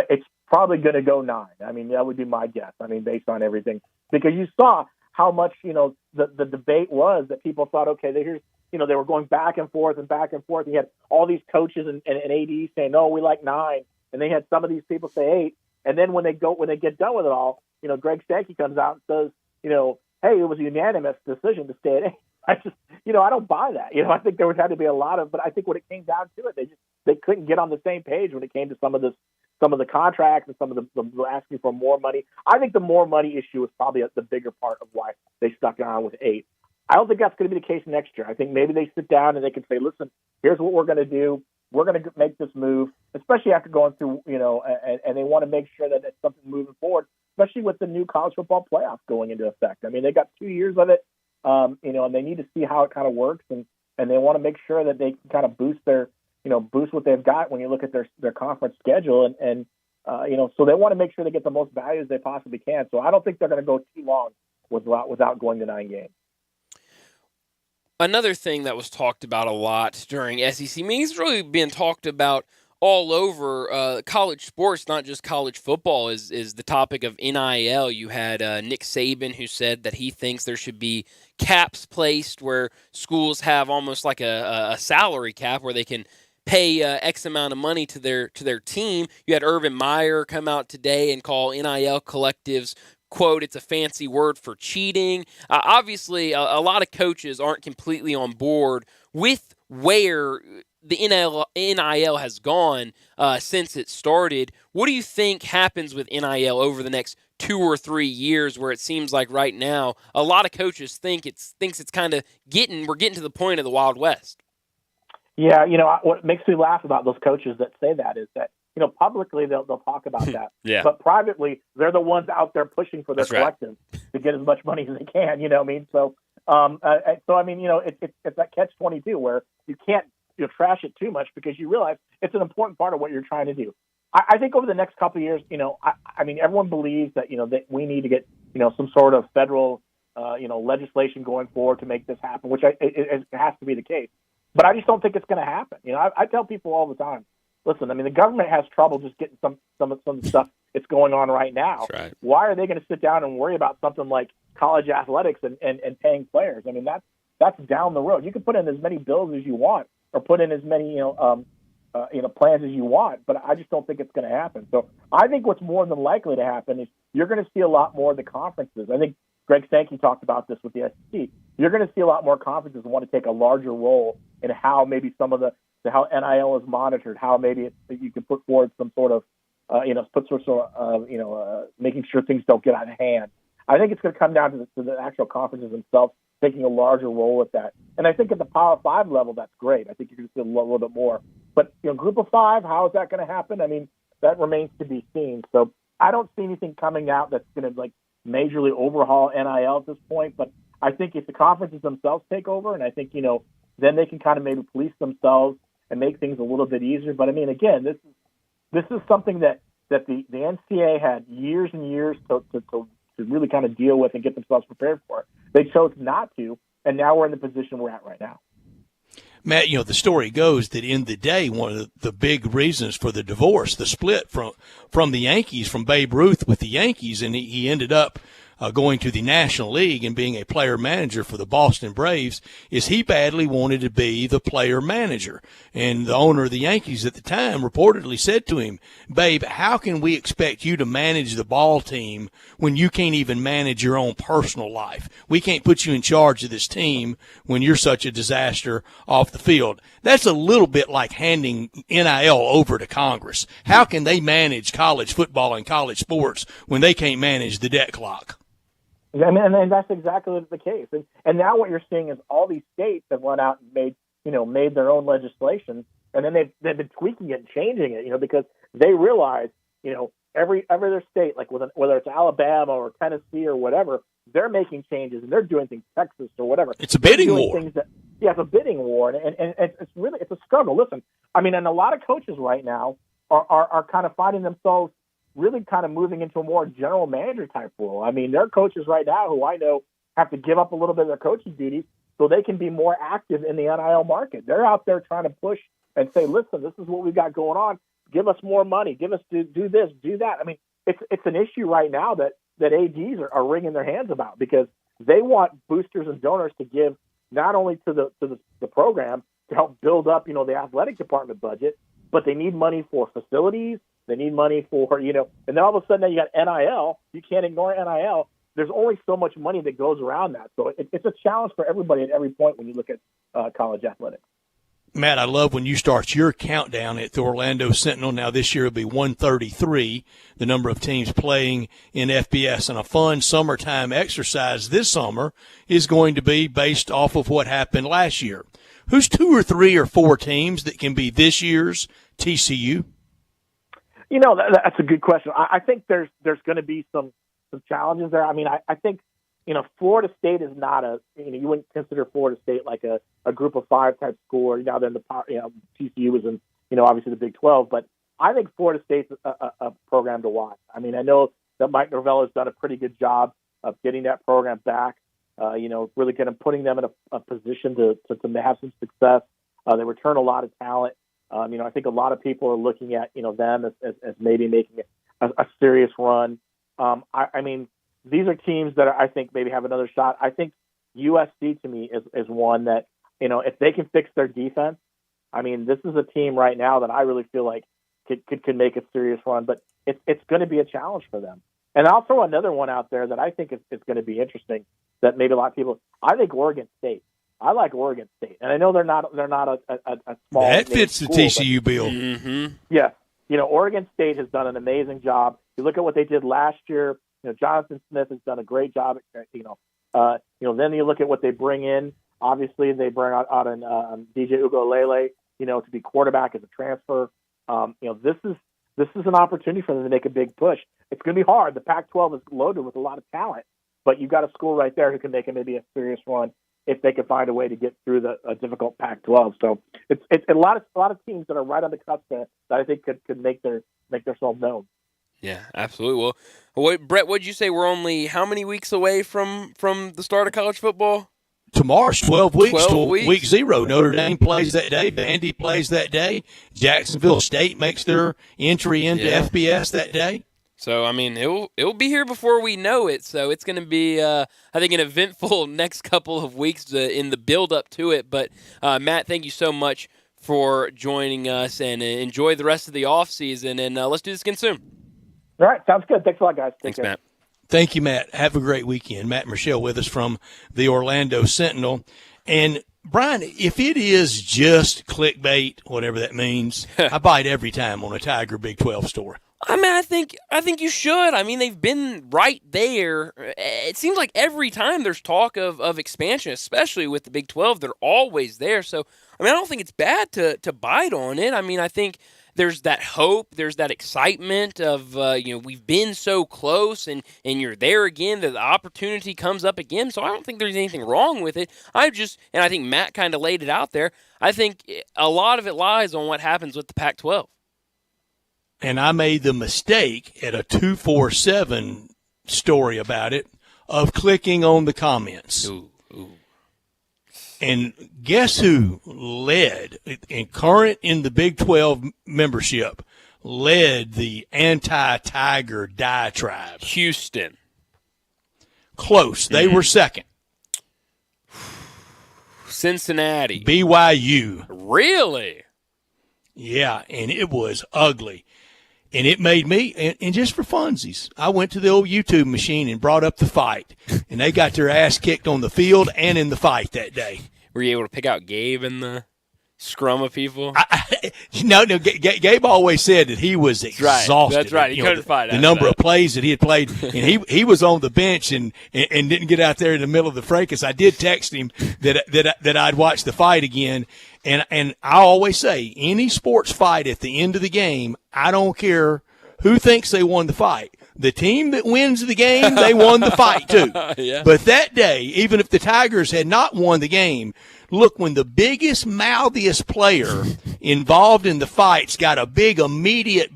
Q: it's probably going to go 9. That would be my guess. Based on everything. Because you saw how much, the debate was that people thought, okay, they were going back and forth. You had all these coaches and ADs saying, no, we like 9. And they had some of these people say 8. And then when they get done with it all, Greg Sankey comes out and says, hey, it was a unanimous decision to stay at 8. I just, I don't buy that. I think there would have to be a lot of, but I think when it came down to it, they couldn't get on the same page when it came to some of the contracts and some of the asking for more money. I think the more money issue is probably the bigger part of why they stuck around with 8. I don't think that's going to be the case next year. I think maybe they sit down and they can say, listen, here's what we're going to do. We're going to make this move, especially after going through, and they want to make sure that it's something moving forward, especially with the new college football playoff going into effect. They got 2 years of it, and they need to see how it kind of works, and they want to make sure that they can kind of boost what they've got when you look at their conference schedule, and so they want to make sure they get the most value as they possibly can. So I don't think they're going to go too long without going to 9 games.
E: Another thing that was talked about a lot during SEC meetings, really been talked about all over college sports, not just college football, is the topic of NIL. You had Nick Saban, who said that he thinks there should be caps placed where schools have almost like a salary cap where they can pay X amount of money to their team. You had Urban Meyer come out today and call NIL collectives, quote, it's a fancy word for cheating. Obviously, a lot of coaches aren't completely on board with where the NIL has gone since it started. What do you think happens with NIL over the next 2 or 3 years, where it seems like right now a lot of coaches think it's kind of we're getting to the point of the Wild West?
Q: Yeah, what makes me laugh about those coaches that say that is that, publicly they'll talk about that.
E: Yeah.
Q: But privately, they're the ones out there pushing for their
E: That's right.
Q: collective to get as much money as they can. So, it's that catch-22 where you can't trash it too much because you realize it's an important part of what you're trying to do. I think over the next couple of years, everyone believes that that we need to get some sort of federal legislation going forward to make this happen, which it has to be the case. But I just don't think it's going to happen. I tell people all the time, listen, the government has trouble just getting some of the stuff that's going on right now.
E: That's right.
Q: Why are they going to sit down and worry about something like college athletics and paying players? That's down the road. You can put in as many bills as you want or put in as many plans as you want, but I just don't think it's going to happen. So I think what's more than likely to happen is you're going to see a lot more of the conferences. I think Greg Sankey talked about this with the SEC. You're going to see a lot more conferences want to take a larger role in how maybe some of how NIL is monitored, how maybe you can put forward some sort of, making sure things don't get out of hand. I think it's going to come down to the actual conferences themselves taking a larger role with that. And I think at the Power 5 level, that's great. I think you're going to see a little bit more. But, Group of 5, how is that going to happen? That remains to be seen. So I don't see anything coming out that's going to, majorly overhaul NIL at this point. But I think if the conferences themselves take over, and I think, then they can kind of maybe police themselves and make things a little bit easier. But, again, this is something that the NCAA had years and years to really kind of deal with and get themselves prepared for. They chose not to, and now we're in the position we're at right now.
F: Matt, the story goes that in the day, one of the big reasons for the divorce, the split from the Yankees, from Babe Ruth with the Yankees, and he ended up going to the National League and being a player manager for the Boston Braves, is he badly wanted to be the player manager. And the owner of the Yankees at the time reportedly said to him, "Babe, how can we expect you to manage the ball team when you can't even manage your own personal life? We can't put you in charge of this team when you're such a disaster off the field." That's a little bit like handing NIL over to Congress. How can they manage college football and college sports when they can't manage the debt clock?
Q: And that's exactly the case. And now what you're seeing is all these states have went out and made their own legislation, and then they've been tweaking it and changing it, because they realize, every other state, like whether it's Alabama or Tennessee or whatever, they're making changes and they're doing things, Texas or whatever.
F: It's a bidding war.
Q: It's a bidding war, and it's a struggle. Listen, and a lot of coaches right now are kind of finding themselves really kind of moving into a more general manager type role. There are coaches right now who I know have to give up a little bit of their coaching duties so they can be more active in the NIL market. They're out there trying to push and say, listen, this is what we've got going on. Give us more money. Give us do this, do that. It's an issue right now that ADs are wringing their hands about, because they want boosters and donors to give not only to the program to help build up, the athletic department budget, but they need money for facilities. They need money for, and then all of a sudden now you got NIL. You can't ignore NIL. There's only so much money that goes around that. So it's a challenge for everybody at every point when you look at college athletics.
F: Matt, I love when you start your countdown at the Orlando Sentinel. Now this year it'll be 133, the number of teams playing in FBS. And a fun summertime exercise this summer is going to be based off of what happened last year. Who's 2 or 3 or 4 teams that can be this year's TCU?
Q: That's a good question. I think there's going to be some challenges there. I think, Florida State is not you wouldn't consider Florida State like a group of 5 type school. Now then TCU is in, obviously the Big 12, but I think Florida State's a program to watch. I know that Mike Norvell has done a pretty good job of getting that program back, really kind of putting them in a position to have some success. They return a lot of talent. I think a lot of people are looking at, them as maybe making a serious run. These are teams that I think maybe have another shot. I think USC to me is one that, if they can fix their defense, this is a team right now that I really feel like could make a serious run, but it's going to be a challenge for them. And I'll throw another one out there that I think is going to be interesting that maybe a lot of people, I think Oregon State. I like Oregon State, and I know they're not a small.
F: That fits the TCU bill.
E: Mm-hmm.
Q: Yeah, Oregon State has done an amazing job. You look at what they did last year. Jonathan Smith has done a great job. Then you look at what they bring in. Obviously, they bring out DJ Uiagalelei, to be quarterback as a transfer. This is an opportunity for them to make a big push. It's going to be hard. The Pac-12 is loaded with a lot of talent, but you've got a school right there who can make maybe a serious run if they can find a way to get through a difficult Pac-12. So it's a lot of teams that are right on the cusp that I think could make themselves known.
E: Yeah, absolutely. Well, Brett, what'd you say? We're only how many weeks away from the start of college football?
F: Tomorrow's 12 weeks till week 0. Notre Dame plays that day. Vandy plays that day. Jacksonville State makes their entry into FBS that day.
E: So, it'll be here before we know it. So it's going to be, I think, an eventful next couple of weeks in the build-up to it. But, Matt, thank you so much for joining us, and enjoy the rest of the offseason. And let's do this again soon.
Q: All right. Sounds good. Thanks a lot, guys.
E: Thanks, Matt.
F: Thank you, Matt. Have a great weekend. Matt and Michelle with us from the Orlando Sentinel. And, Brian, if it is just clickbait, whatever that means, I bite every time on a Tiger Big 12 story.
E: I think you should. They've been right there. It seems like every time there's talk of expansion, especially with the Big 12, they're always there. So, I don't think it's bad to bite on it. I think there's that hope, there's that excitement of, we've been so close and you're there again, that the opportunity comes up again. So I don't think there's anything wrong with it. I think Matt kind of laid it out there. I think a lot of it lies on what happens with the Pac-12.
F: And I made the mistake at a 247 story about it of clicking on the comments.
E: Ooh.
F: And guess who led, and current in the Big 12 membership, led the anti-Tiger diatribe?
E: Houston.
F: Close. They were second.
E: Cincinnati.
F: BYU.
E: Really?
F: Yeah, and it was ugly. And it made me, and just for funsies, I went to the old YouTube machine and brought up the fight. And they got their ass kicked on the field and in the fight that day.
E: Were you able to pick out Gabe in the scrum of people?
F: No, Gabe always said that he was exhausted.
E: That's right. He couldn't fight.
F: The number of plays that he had played, and he was on the bench and didn't get out there in the middle of the fracas. I did text him that I'd watch the fight again, and I always say any sports fight at the end of the game, I don't care who thinks they won the fight. The team that wins the game, they won the fight too.
E: Yeah.
F: But that day, even if the Tigers had not won the game, look, when the biggest, mouthiest player involved in the fight's got a big immediate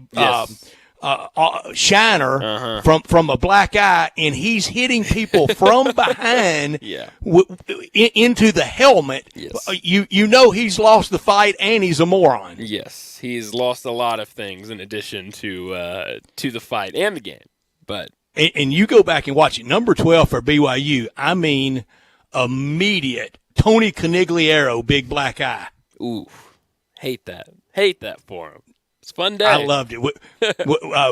F: shiner from a black eye, and he's hitting people from behind into the helmet, you know he's lost the fight and he's a moron.
E: Yes, he's lost a lot of things in addition to the fight and the game. But
F: and you go back and watch it. Number 12 for BYU, I mean immediate Tony Conigliaro, big black eye.
E: Ooh, hate that for him. It's a fun day.
F: I loved it.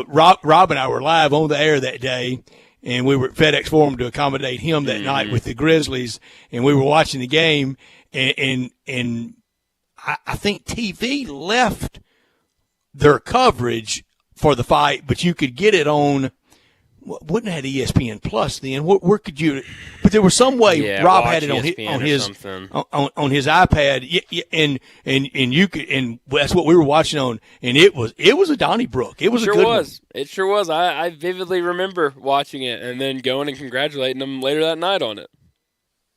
F: Rob and I were live on the air that day, and we were at FedEx Forum to accommodate him that night with the Grizzlies, and we were watching the game, and I think TV left their coverage for the fight, but you could get it on. Wouldn't have had ESPN Plus then. Where could you? But there was some way Rob had it on his iPad, and you could, and that's what we were watching on. And it was a Donnybrook. It was a good one.
E: It sure was. I vividly remember watching it and then going and congratulating them later that night on it.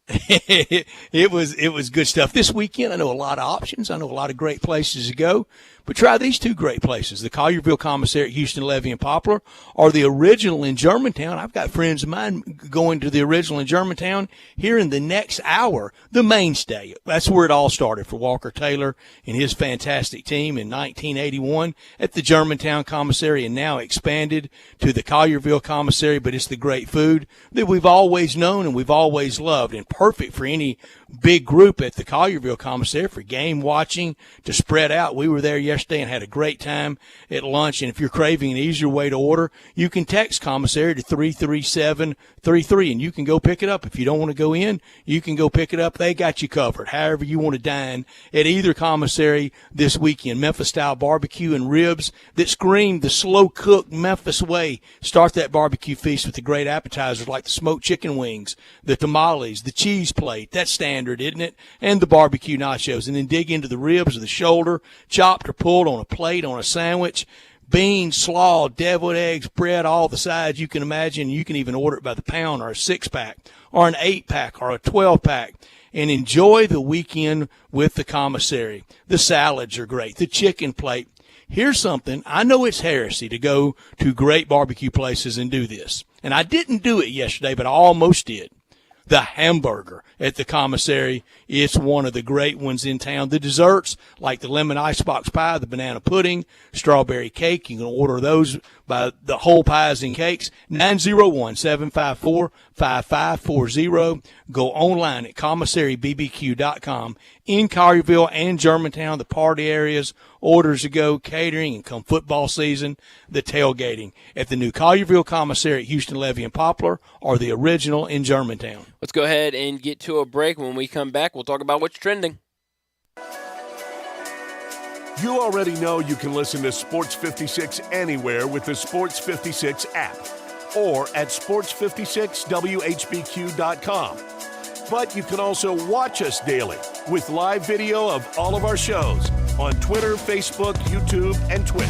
F: It was good stuff. This weekend, I know a lot of options. I know a lot of great places to go. But try these two great places, the Collierville Commissary at Houston, Levy, and Poplar, or the original in Germantown. I've got friends of mine going to the original in Germantown here in the next hour, the mainstay. That's where it all started for Walker Taylor and his fantastic team in 1981 at the Germantown Commissary, and now expanded to the Collierville Commissary. But it's the great food that we've always known and we've always loved, and perfect for any big group at the Collierville Commissary for game watching, to spread out. We were there yesterday and had a great time at lunch. And if you're craving an easier way to order, you can text commissary to 33733 and you can go pick it up. If you don't want to go in, you can go pick it up. They got you covered. However you want to dine at either commissary this weekend. Memphis style barbecue and ribs that scream the slow cooked Memphis way. Start that barbecue feast with the great appetizers like the smoked chicken wings, the tamales, the cheese plate. That's standard, isn't it? And the barbecue nachos. And then dig into the ribs or the shoulder, chopped or pulled on a plate, on a sandwich. Beans, slaw, deviled eggs, bread, all the sides you can imagine. You can even order it by the pound or a 6-pack or an 8-pack or a 12-pack. And enjoy the weekend with the commissary. The salads are great. The chicken plate. Here's something. I know it's heresy to go to great barbecue places and do this. And I didn't do it yesterday, but I almost did. The hamburger at the commissary, it's one of the great ones in town. The desserts, like the lemon icebox pie, the banana pudding, strawberry cake, you can order those by the whole pies and cakes. 901-754-5540. Go online at commissarybbq.com. In Collierville and Germantown, the party areas, orders to go, catering, and come football season, the tailgating at the new Collierville Commissary at Houston, Levy, and Poplar, or the original in Germantown.
E: Let's go ahead and get to a break. When we come back, we'll talk about what's trending.
D: You already know you can listen to Sports 56 anywhere with the Sports 56 app or at sports56whbq.com. But you can also watch us daily with live video of all of our shows on Twitter, Facebook, YouTube, and Twitch.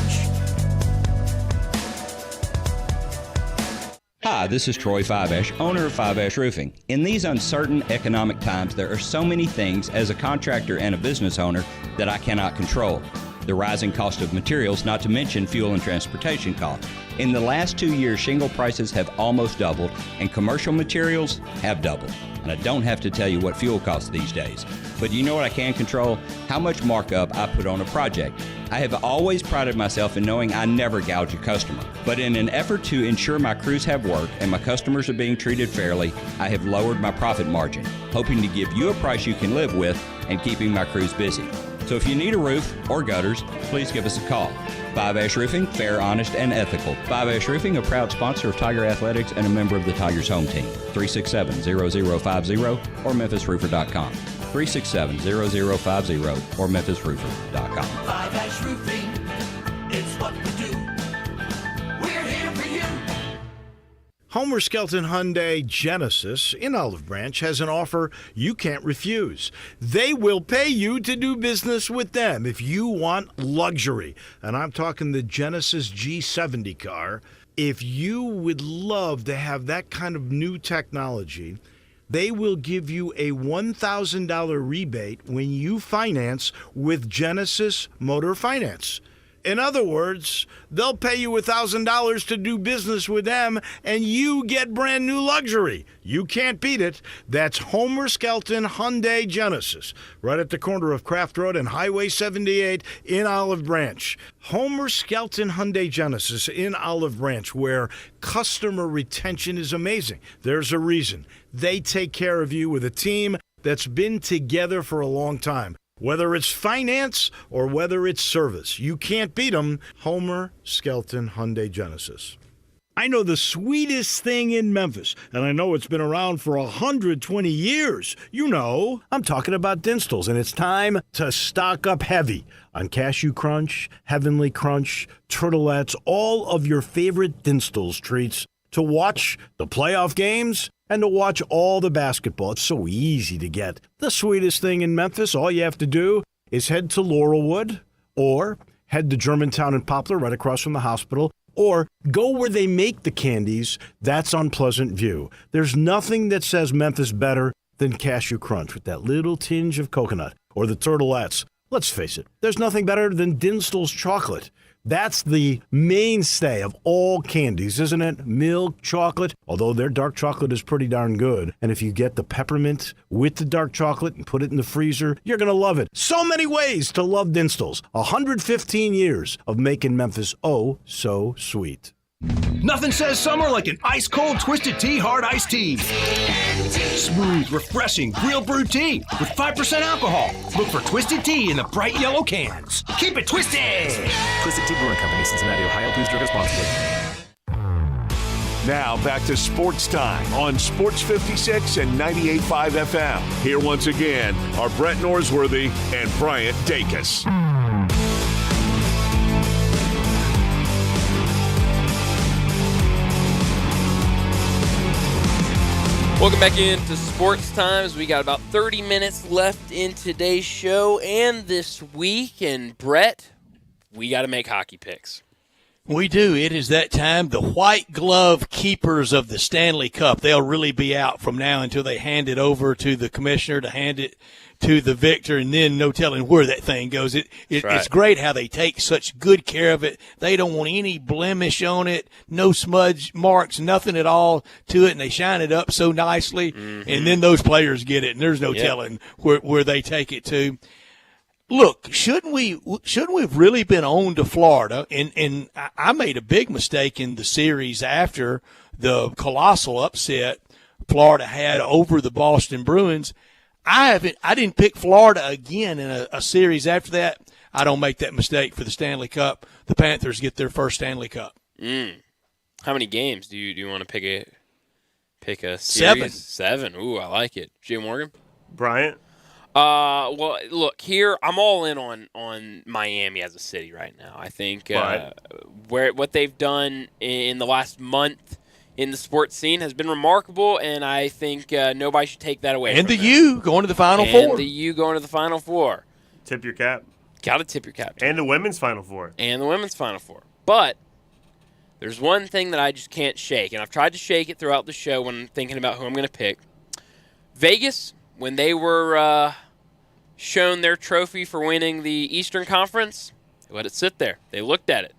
B: Hi, this is Troy Fiveash, owner of Fiveash Roofing. In these uncertain economic times, there are so many things as a contractor and a business owner that I cannot control. The rising cost of materials, not to mention fuel and transportation costs. In the last 2 years, shingle prices have almost doubled, and commercial materials have doubled. And I don't have to tell you what fuel costs these days. But you know what I can control? How much markup I put on a project. I have always prided myself in knowing I never gouge a customer. But in an effort to ensure my crews have work and my customers are being treated fairly, I have lowered my profit margin, hoping to give you a price you can live with and keeping my crews busy. So if you need a roof or gutters, please give us a call. 5 Roofing, fair, honest, and ethical. 5 Roofing, a proud sponsor of Tiger Athletics and a member of the Tigers home team. 367-0050 or memphisroofer.com. 367-0050 or memphisroofer.com.
N: 5 Roofing, it's what we do. We're here for you.
W: Homer Skelton Hyundai Genesis in Olive Branch has an offer you can't refuse. They will pay you to do business with them if you want luxury. And I'm talking the Genesis G70 car. If you would love to have that kind of new technology, they will give you a $1,000 rebate when you finance with Genesis Motor Finance. In other words, they'll pay you $1,000 to do business with them, and you get brand new luxury. You can't beat it. That's Homer Skelton Hyundai Genesis, right at the corner of Craft Road and Highway 78 in Olive Branch. Homer Skelton Hyundai Genesis in Olive Branch, where customer retention is amazing. There's a reason. They take care of you with a team that's been together for a long time. Whether it's finance or whether it's service, you can't beat them. Homer Skelton Hyundai Genesis. I know the sweetest thing in Memphis, and I know it's been around for 120 years. You know, I'm talking about Dinstall's, and it's time to stock up heavy on Cashew Crunch, Heavenly Crunch, Turtlettes, all of your favorite Dinstall's treats to watch the playoff games and to watch all the basketball. It's so easy to get. The sweetest thing in Memphis, all you have to do is head to Laurelwood or head to Germantown and Poplar right across from the hospital, or go where they make the candies. That's on Pleasant View. There's nothing that says Memphis better than Cashew Crunch with that little tinge of coconut, or the Turtlettes. Let's face it, there's nothing better than Dinstall's chocolate. That's the mainstay of all candies, isn't it? Milk chocolate, although their dark chocolate is pretty darn good. And if you get the peppermint with the dark chocolate and put it in the freezer, you're going to love it. So many ways to love Dinstall's. 115 years of making Memphis oh so sweet.
J: Nothing says summer like an ice-cold Twisted Tea Hard Iced Tea. Smooth, refreshing, real brewed tea with 5% alcohol. Look for Twisted Tea in the bright yellow cans. Keep it twisted!
R: Twisted Tea Brewing Company, Cincinnati, Ohio. Please drink responsibly.
D: Now back to Sports Time on Sports 56 and 98.5 FM. Here once again are Brett Norsworthy and Bryant Dacus.
E: Welcome back into Sports Times. We got about 30 minutes left in today's show and this week. And Brett, we got to make hockey picks.
F: We do. It is that time. The white glove keepers of the Stanley Cup, they'll really be out from now until they hand it over to the commissioner to hand it to the victor, and then no telling where that thing goes. It's great how they take such good care of it. They don't want any blemish on it, no smudge marks, nothing at all to it, and they shine it up so nicely, and then those players get it, and there's no telling where they take it to. Look, shouldn't we have really been on to Florida? And I made a big mistake in the series after the colossal upset Florida had over the Boston Bruins. I didn't pick Florida again in a series after that. I don't make that mistake for the Stanley Cup. The Panthers get their first Stanley Cup.
E: How many games do you want to pick a series? 7. Ooh, I like it. Jay Morgan?
G: Bryant?
E: Well, look, here I'm all in on Miami as a city right now. I think what they've done in the last month in the sports scene has been remarkable, and I think nobody should take that away.
F: And the U going to the Final Four.
E: And the U going to the Final Four.
G: Tip your cap.
E: Got to tip your cap.
G: And the women's Final Four.
E: But there's one thing that I just can't shake, and I've tried to shake it throughout the show when I'm thinking about who I'm going to pick. Vegas, when they were shown their trophy for winning the Eastern Conference, they let it sit there. They looked at it.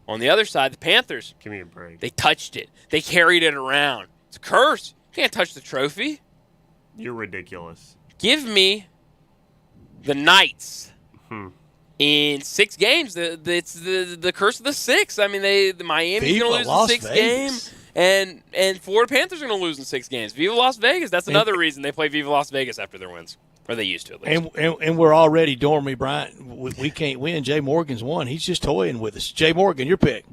E: On the other side, the Panthers.
G: Give me a break.
E: They touched it. They carried it around. It's a curse. You can't touch the trophy.
G: You're ridiculous.
E: Give me the Knights in 6 games. It's the curse of the 6. I mean, the Miami's going to lose in 6 games, and Florida Panthers are going to lose in 6 games. Viva Las Vegas. That's another reason they play Viva Las Vegas after their wins. Or they used to, at least.
F: And we're already Dormy Bryant. We can't win. Jay Morgan's won. He's just toying with us. Jay Morgan, your pick.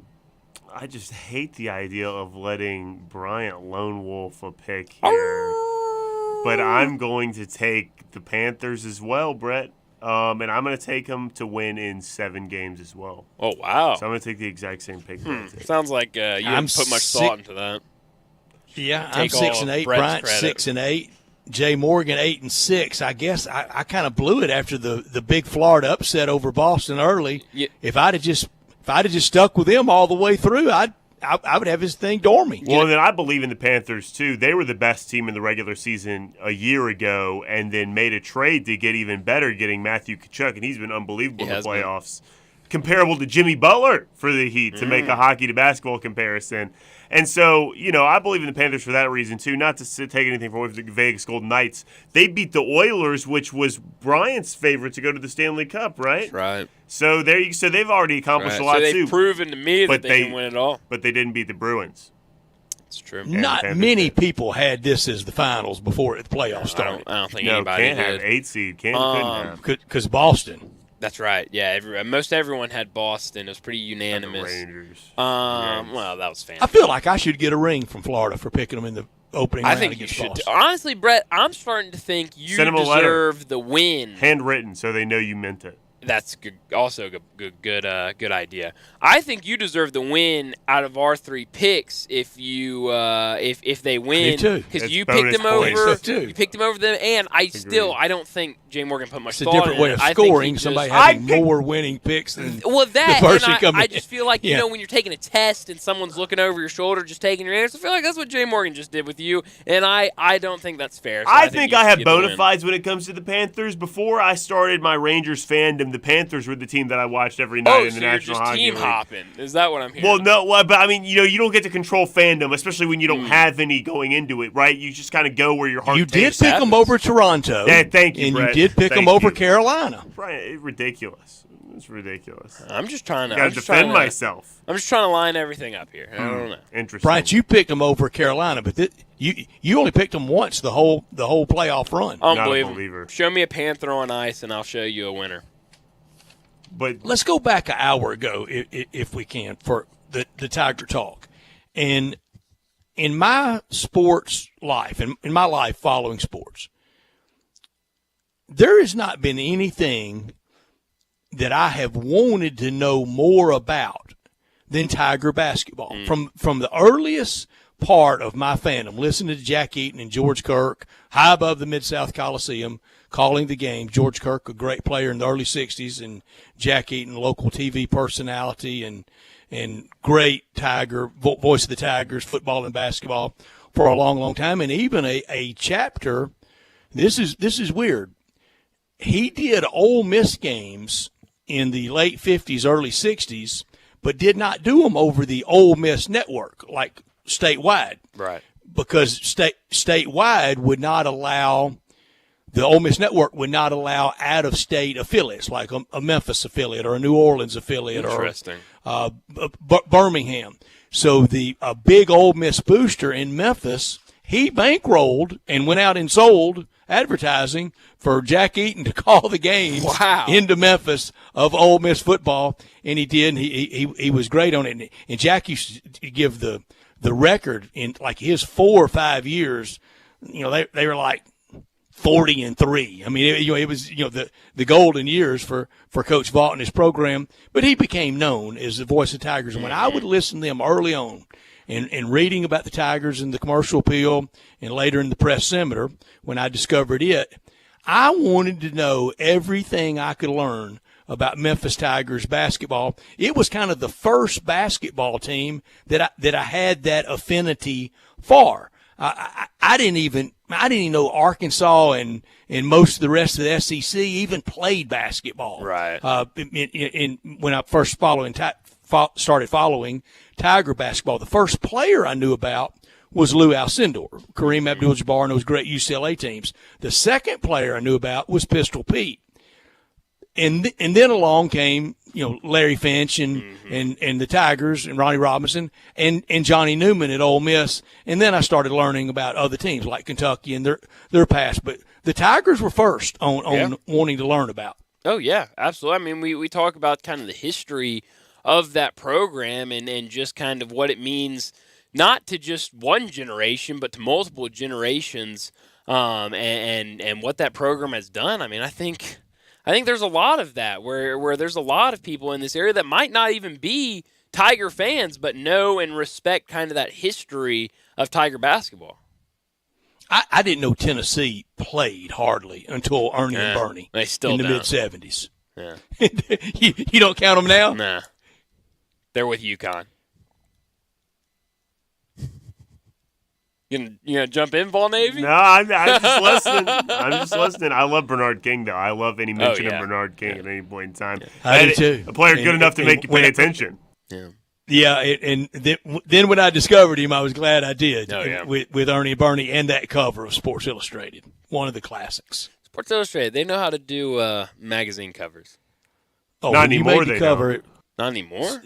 G: I just hate the idea of letting Bryant lone wolf a pick here. But I'm going to take the Panthers as well, Brett. And I'm going to take them to win in 7 games as well.
E: Oh, wow.
G: So I'm going to take the exact same pick.
E: Sounds like you didn't put much thought into that.
F: Yeah, I'm 6-8. Bryant 6-8. Jay Morgan 8-6. I guess I kind of blew it after the big Florida upset over Boston early.
E: Yeah.
F: If I'd have just stuck with them all the way through, I would have his thing dormy.
G: Well, then I believe in the Panthers too. They were the best team in the regular season a year ago, and then made a trade to get even better, getting Matthew Tkachuk, and he's been unbelievable in the playoffs. Comparable to Jimmy Butler for the Heat, to make a hockey to basketball comparison. And so, I believe in the Panthers for that reason, too. Not to take anything from the Vegas Golden Knights. They beat the Oilers, which was Bryant's favorite to go to the Stanley Cup, right?
E: That's right.
G: So they've already accomplished a lot,
E: so they've
G: too.
E: proven to me that they can win it all.
G: But they didn't beat the Bruins.
E: It's true.
F: Not many people had this as the finals before the playoffs started.
E: I don't think anybody
G: can't
E: did.
G: have 8 seed. Couldn't have.
F: Because Boston.
E: That's right. Yeah, most everyone had Boston. It was pretty unanimous.
G: Rangers.
E: Well, that was fantastic.
F: I feel like I should get a ring from Florida for picking them in the opening round.
E: I think you
F: against
E: should.
F: Boston.
E: Honestly, Brett, I'm starting to think you
G: Send them a letter.
E: deserve the win.
G: Handwritten, so they know you meant it.
E: That's good, also good idea. I think you deserve the win out of our 3 picks if they win, because you picked them over. You picked them over them, and I don't think Jay Morgan put much thought in it.
F: It's a different way of scoring. Somebody having more winning picks than the person coming.
E: I just feel like when you're taking a test and someone's looking over your shoulder, just taking your answers. I feel like that's what Jay Morgan just did with you, and I don't think that's fair. So
G: I think I have bona fides when it comes to the Panthers. Before I started my Rangers fandom, the Panthers were the team that I watched every night in the National Hockey League.
E: Team hopping. Is that what I'm hearing?
G: Well, no, but I mean, you don't get to control fandom, especially when you don't have any going into it, right? You just kind of go where your heart takes.
F: You did pick them over Toronto.
G: Yeah, thank you,
F: and
G: Brett.
F: you did pick them over Carolina.
G: Right, ridiculous. It's ridiculous.
E: I'm just trying to.
G: Gotta defend myself.
E: I'm just trying to line everything up here. I don't know.
G: Interesting.
F: Bryant, you picked them over Carolina, but you only picked them once the whole playoff run.
E: Unbelievable. Show me a Panther on ice, and I'll show you a winner.
G: But
F: let's go back an hour ago, if we can, for the Tiger talk. And in my sports life, in my life following sports, there has not been anything that I have wanted to know more about than Tiger basketball. From the earliest part of my fandom, listening to Jack Eaton and George Kirk, high above the Mid-South Coliseum, calling the game. George Kirk, a great player in the early 60s, and Jack Eaton, local TV personality and great Tiger, voice of the Tigers, football and basketball for a long, long time. And even a chapter, this is weird. He did Ole Miss games in the late 50s, early 60s, but did not do them over the Ole Miss network, like statewide.
E: Right.
F: Because statewide would not allow, the Ole Miss network would not allow out-of-state affiliates, like a Memphis affiliate or a New Orleans affiliate or Birmingham. So a big Ole Miss booster in Memphis, he bankrolled and went out and sold advertising for Jack Eaton to call the games into Memphis of Ole Miss football, and he did. And he was great on it. And Jack used to give the record in like his 4 or 5 years. They were like 40-3. I mean, it was the golden years for Coach Vaught and his program. But he became known as the voice of Tigers. And when I would listen to them early on, and reading about the Tigers and the commercial appeal, and later in the press center when I discovered it, I wanted to know everything I could learn about Memphis Tigers basketball. It was kind of the first basketball team that I had that affinity for. I didn't even know Arkansas and most of the rest of the SEC even played basketball.
E: Right.
F: When I first started following Tiger basketball. The first player I knew about was Lou Alcindor, Kareem Abdul-Jabbar, and those great UCLA teams. The second player I knew about was Pistol Pete. And then along came, Larry Finch and the Tigers and Ronnie Robinson and Johnny Newman at Ole Miss. And then I started learning about other teams like Kentucky and their past. But the Tigers were first on wanting to learn about.
E: Oh, yeah, absolutely. I mean, we talk about kind of the history of that program and just kind of what it means, not to just one generation, but to multiple generations, and what that program has done. I mean, I think there's a lot of that where there's a lot of people in this area that might not even be Tiger fans, but know and respect kind of that history of Tiger basketball.
F: I didn't know Tennessee played hardly until Ernie and Bernie
E: they still
F: in the
E: don't.
F: mid-'70s.
E: Yeah.
F: You don't count them now?
E: Nah. They're with UConn. You gonna jump in, Ball Navy?
G: No, I'm just listening. I'm just listening. I love Bernard King, though. I love any mention of Bernard King at any point in time.
F: Yeah. I do too.
G: A player good enough to make you pay attention.
E: Yeah.
F: Yeah, and then when I discovered him, I was glad I did.
E: Oh, yeah.
F: With Ernie and Bernie and that cover of Sports Illustrated, one of the classics.
E: Sports Illustrated, they know how to do magazine covers.
F: Oh,
G: not anymore. They
F: cover
G: don't.
E: Not anymore.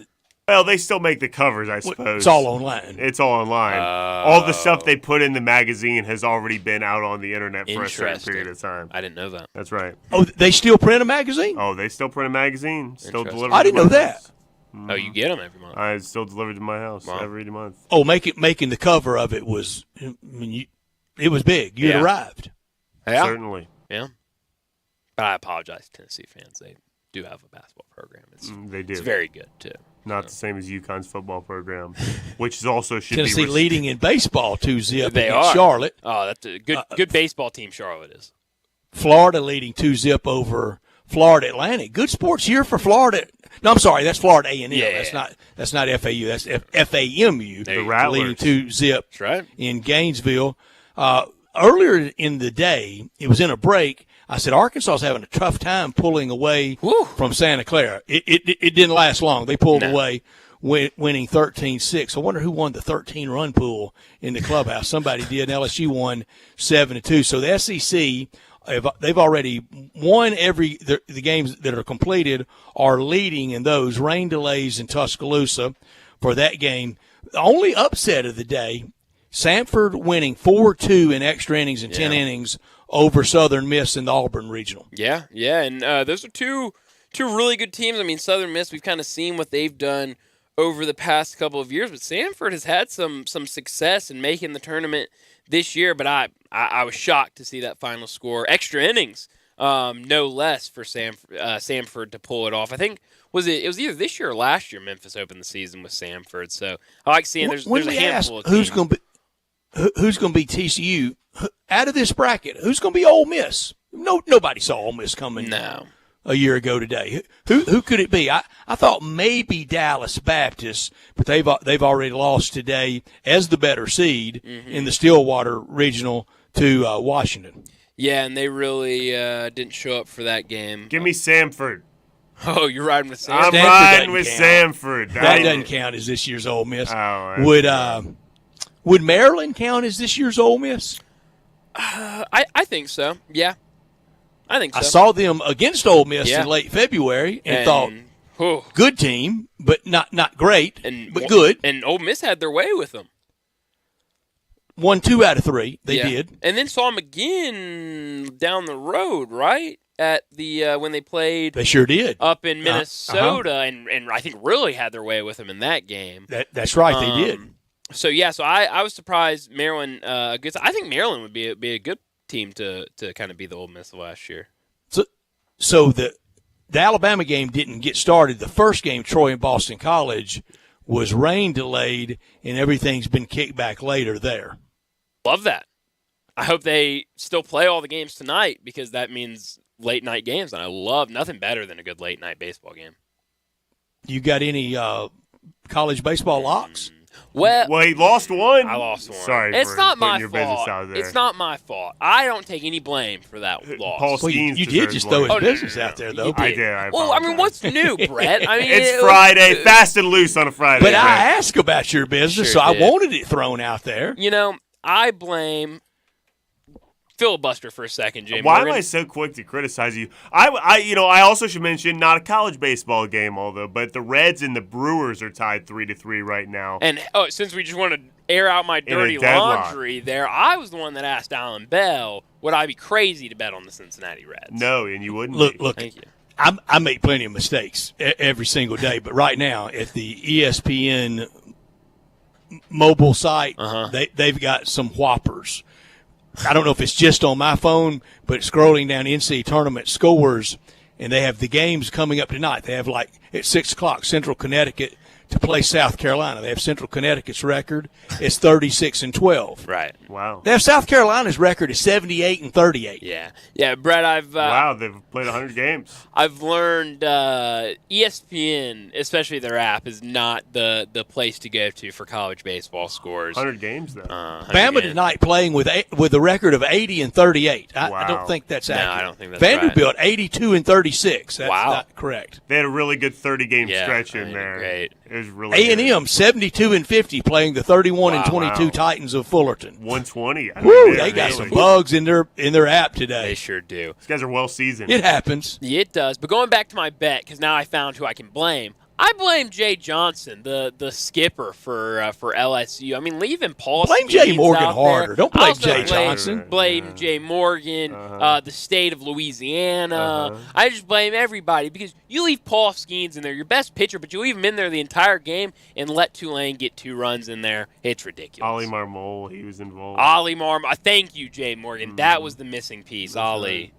G: Well, they still make the covers, I suppose.
F: It's all online.
G: It's all online. All the stuff they put in the magazine has already been out on the internet for a certain period of time.
E: I didn't know that.
G: That's right.
F: Oh, they still print a magazine?
G: Oh, they still print a magazine. Still delivered.
F: I didn't know that.
E: Oh, you get them every month.
G: It's still delivered to my house every month.
F: Oh, making the cover of it was, it was big. You had arrived.
E: Yeah.
G: Certainly.
E: Yeah. But I apologize to Tennessee fans. They do have a basketball program.
G: They do.
E: It's very good, too.
G: Not the same as UConn's football program, which is also should
F: Tennessee
G: be
F: leading in baseball 2-0
E: they
F: against
E: are.
F: Charlotte.
E: Oh, that's a good baseball team. Charlotte is.
F: Florida leading 2-0 over Florida Atlantic. Good sports year for Florida. No, I'm sorry, that's Florida A&M. That's not FAU. That's FAMU.
G: The Rattlers.
F: Leading 2-0
E: That's right.
F: in Gainesville. Earlier in the day, it was in a break. I said Arkansas is having a tough time pulling away from Santa Clara. It didn't last long. They pulled away, winning 13-6. I wonder who won the 13-run pool in the clubhouse. Somebody did. LSU won 7-2. So the SEC, they've already won the games that are completed, are leading in those. Rain delays in Tuscaloosa for that game. The only upset of the day, Samford winning 4-2 in extra innings and 10 innings over Southern Miss in the Auburn Regional.
E: Yeah, and those are two really good teams. I mean, Southern Miss, we've kind of seen what they've done over the past couple of years, but Samford has had some success in making the tournament this year, but I was shocked to see that final score. Extra innings, no less, for Samford to pull it off. I think it was either this year or last year Memphis opened the season with Samford, so I like seeing there's a handful of teams.
F: Who's going to be TCU out of this bracket? Who's going to be Ole Miss? Nobody saw Ole Miss coming a year ago today. Who could it be? I thought maybe Dallas Baptist, but they've already lost today as the better seed in the Stillwater Regional to Washington.
E: Yeah, and they really didn't show up for that game.
G: Give me Samford.
E: Oh, you're riding with Samford?
G: I'm riding with Samford.
F: That doesn't count as this year's Ole Miss. Would Maryland count as this year's Ole Miss?
E: I think so. Yeah, I think so.
F: I saw them against Ole Miss in late February and thought, good team, but not great, but good.
E: And Ole Miss had their way with them.
F: Won 2 out of 3. They did.
E: And then saw them again down the road, right? At the when they played.
F: They sure did.
E: Up in Minnesota, and I think really had their way with them in that game.
F: That's right, they did.
E: So I was surprised Maryland. I think Maryland would be a good team to kind of be the Ole Miss of last year.
F: So the Alabama game didn't get started. The first game, Troy and Boston College, was rain delayed, and everything's been kicked back later there.
E: Love that. I hope they still play all the games tonight because that means late night games, and I love nothing better than a good late night baseball game.
F: You got any college baseball locks?
E: Well,
G: he lost one.
E: I lost one.
G: Sorry,
E: it's
G: for
E: not
G: putting
E: my
G: your business
E: fault.
G: out there.
E: It's not my fault. I don't take any blame for that loss.
G: Paul Skeens
F: you did just throw his
G: blame.
F: business out there, though.
G: I did.
E: Well, I mean, what's new, Brett? I mean,
G: it's Friday, fast and loose on a Friday.
F: But
G: Brett.
F: I asked about your business,
E: Sure
F: so
E: did.
F: I wanted it thrown out there.
E: You know, I blame filibuster for a second, Jay
G: Why
E: Morgan.
G: am I so quick to criticize you? I also should mention not a college baseball game, although, but the Reds and the Brewers are tied 3-3 right now.
E: And since we just want to air out my dirty
G: deadlock.
E: laundry there, I was the one that asked Alan Bell, would I be crazy to bet on the Cincinnati Reds?
G: No, and you wouldn't.
F: Look.
E: Thank you.
F: I make plenty of mistakes every single day, but right now at the ESPN mobile site, they've got some whoppers. I don't know if it's just on my phone, but scrolling down NCAA tournament scores, and they have the games coming up tonight. They have at 6 o'clock Central Connecticut to play South Carolina. They have Central Connecticut's record. It's 36-12.
E: Right.
G: Wow.
F: They have South Carolina's record is 78-38.
E: Yeah, Brett,
G: wow, they've played 100 games.
E: I've learned ESPN, especially their app, is not the place to go to for college baseball scores.
G: 100 games, though.
F: Bama tonight playing with a record of 80-38. I don't think that's accurate.
E: No, I don't think that's
F: Vanderbilt 82-36. That's not correct.
G: They had a really good 30-game stretch in there.
E: Great.
G: It was really
F: A&M 72-50 playing the 31-22 Titans of Fullerton.
G: 120.
F: Woo, they got some bugs in their app today.
E: They sure do.
G: These guys are well seasoned.
F: It happens.
E: Yeah, it does. But going back to my bet, because now I found who I can blame. I blame Jay Johnson, the skipper for LSU. I mean, leaving Paul.
F: Blame Jay Morgan harder. Don't blame Jay Johnson.
E: Blame Jay Morgan, the state of Louisiana. I just blame everybody because you leave Paul Skeens in there, your best pitcher, but you leave him in there the entire game and let Tulane get 2 runs in there. It's ridiculous.
G: Ollie Marmol, he was involved.
E: Ollie Marmol. Thank you, Jay Morgan. That was the missing piece, Ollie.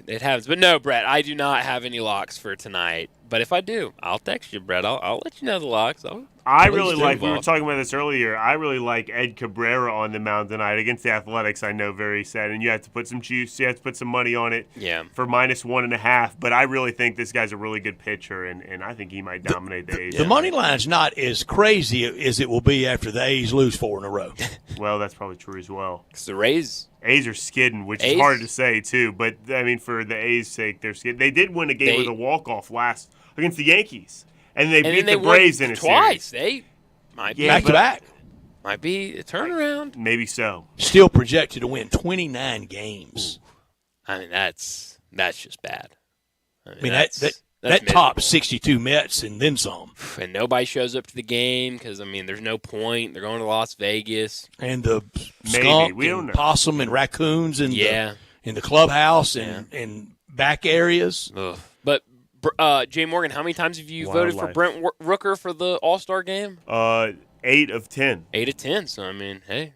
E: It happens. But no, Brett, I do not have any locks for tonight. But if I do, I'll text you, Brett. I'll let you know the locks.
G: I really like, we were talking about this earlier, I really like Ed Cabrera on the mound tonight against the Athletics. I know, very sad. And you have to put some juice, you have to put some money on it for -1.5. But I really think this guy's a really good pitcher, and I think he might dominate the A's.
F: The money line's not as crazy as it will be after the A's lose 4 in a row.
G: Well, that's probably true as well.
E: Because the A's
G: are skidding, which is hard to say, too. But, I mean, for the A's' sake, they're skidding. They did win a game with a walk-off last against the Yankees. And they beat the Braves in a
E: twice.
G: series.
E: They might
F: be back-to-back.
E: Might be a turnaround.
G: Maybe so.
F: Still projected to win 29 games.
E: I mean, that's just bad.
F: I mean, that top 62 Mets and then some.
E: And nobody shows up to the game because, I mean, there's no point. They're going to Las Vegas.
F: And the skunk and possum and raccoons in the clubhouse and back areas.
E: Ugh. But, Jay Morgan, how many times have you voted for Brent Rooker for the All-Star game?
G: 8 of 10.
E: 8 of 10. So, I mean, hey.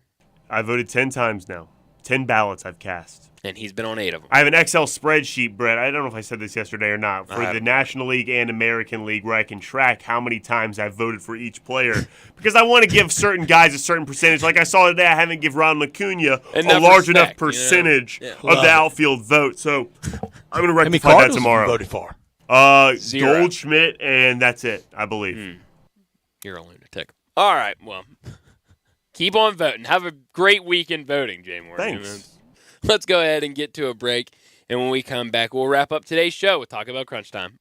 G: I voted 10 times now. 10 ballots I've cast.
E: And he's been on 8 of them.
G: I have an Excel spreadsheet, Brett. I don't know if I said this yesterday or not, for the National League and American League where I can track how many times I've voted for each player. Because I want to give certain guys a certain percentage. Like I saw today, I haven't give Ron Acuna a large enough percentage of the outfield vote. So I'm going to rectify that tomorrow.
F: Voted for?
G: Goldschmidt, and that's it, I believe.
E: You're a lunatic. All right, well, keep on voting. Have a great weekend voting, Jay Morgan.
G: Thanks.
E: Let's go ahead and get to a break, and when we come back, we'll wrap up today's show with Talk About Crunch Time.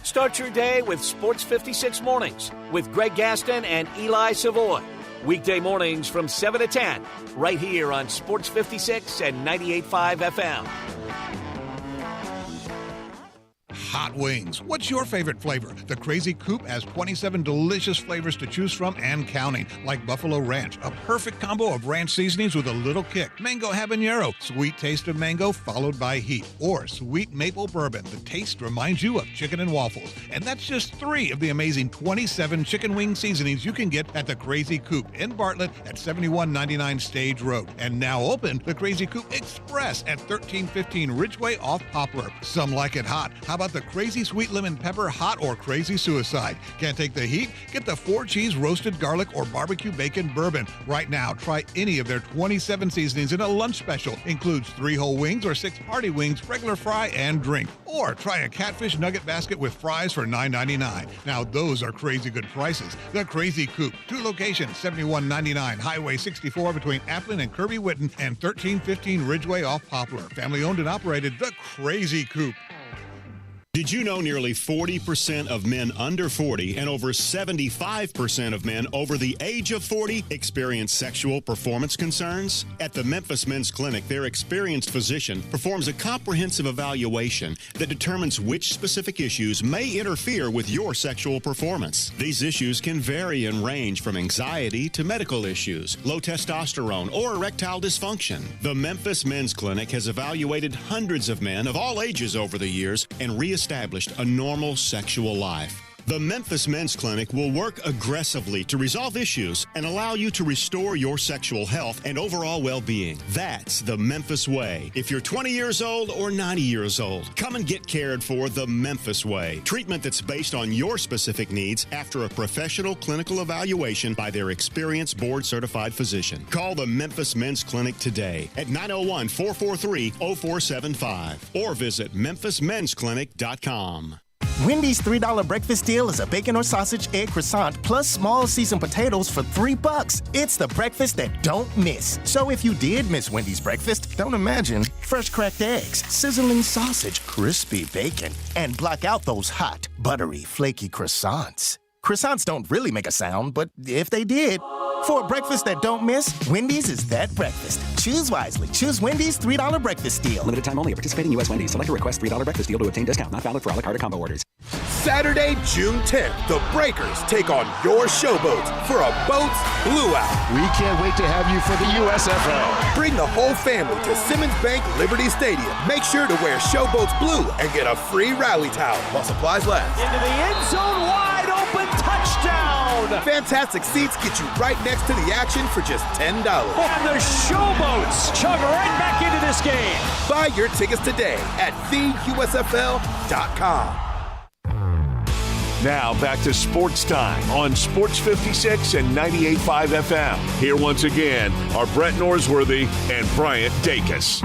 C: Start your day with Sports 56 Mornings with Greg Gaston and Eli Savoy. Weekday mornings from 7 to 10, right here on Sports 56 and 98.5 FM.
O: Hot wings. What's your favorite flavor? The Crazy Coop has 27 delicious flavors to choose from and counting, like Buffalo Ranch, a perfect combo of ranch seasonings with a little kick. Mango Habanero, sweet taste of mango followed by heat. Or Sweet Maple Bourbon. The taste reminds you of chicken and waffles. And that's just 3 of the amazing 27 chicken wing seasonings you can get at the Crazy Coop in Bartlett at 7199 Stage Road. And now open, the Crazy Coop Express at 1315 Ridgeway off Poplar. Some like it hot. How about the the Crazy Sweet Lemon Pepper Hot or Crazy Suicide. Can't take the heat? Get the 4-cheese roasted garlic or barbecue bacon bourbon. Right now, try any of their 27 seasonings in a lunch special. Includes 3 whole wings or 6 party wings, regular fry, and drink. Or try a catfish nugget basket with fries for $9.99. Now those are crazy good prices. The Crazy Coop. 2 locations, 7199 Highway 64 between Applin and Kirby Whitten and 1315 Ridgeway off Poplar. Family owned and operated. The Crazy Coop.
T: Did you know nearly 40% of men under 40 and over 75% of men over the age of 40 experience sexual performance concerns? At the Memphis Men's Clinic, their experienced physician performs a comprehensive evaluation that determines which specific issues may interfere with your sexual performance. These issues can vary and range from anxiety to medical issues, low testosterone, or erectile dysfunction. The Memphis Men's Clinic has evaluated hundreds of men of all ages over the years and reestablished a normal sexual life. The Memphis Men's Clinic will work aggressively to resolve issues and allow you to restore your sexual health and overall well-being. That's the Memphis way. If you're 20 years old or 90 years old, come and get cared for the Memphis way. Treatment that's based on your specific needs after a professional clinical evaluation by their experienced board-certified physician. Call the Memphis Men's Clinic today at 901-443-0475 or visit memphismensclinic.com.
U: Wendy's $3 breakfast deal is a bacon or sausage egg croissant plus small seasoned potatoes for $3. It's the breakfast that don't miss. So if you did miss Wendy's breakfast, don't imagine. Fresh cracked eggs, sizzling sausage, crispy bacon, and block out those hot, buttery, flaky croissants. Croissants don't really make a sound, but if they did, for a breakfast that don't miss, Wendy's is that breakfast. Choose wisely. Choose Wendy's $3 breakfast deal.
R: Limited time only at participating U.S. Wendy's. Select a request $3 breakfast deal to obtain discount. Not valid for a la carte or combo orders.
V: Saturday, June 10th, the Breakers take on your Showboats for a Boats Blue Out.
X: We can't wait to have you for the USFL.
V: Bring the whole family to Simmons Bank Liberty Stadium. Make sure to wear Showboats Blue and get a free rally towel while supplies last.
J: Into the end zone, wide open, touchdown!
V: Fantastic seats get you right next to the action for just $10.
J: And the Showboats chug right back into this game.
V: Buy your tickets today at theusfl.com.
D: Now back to Sports Time on Sports 56 and 98.5 FM. Here once again are Brett Norsworthy and Bryant Dacus.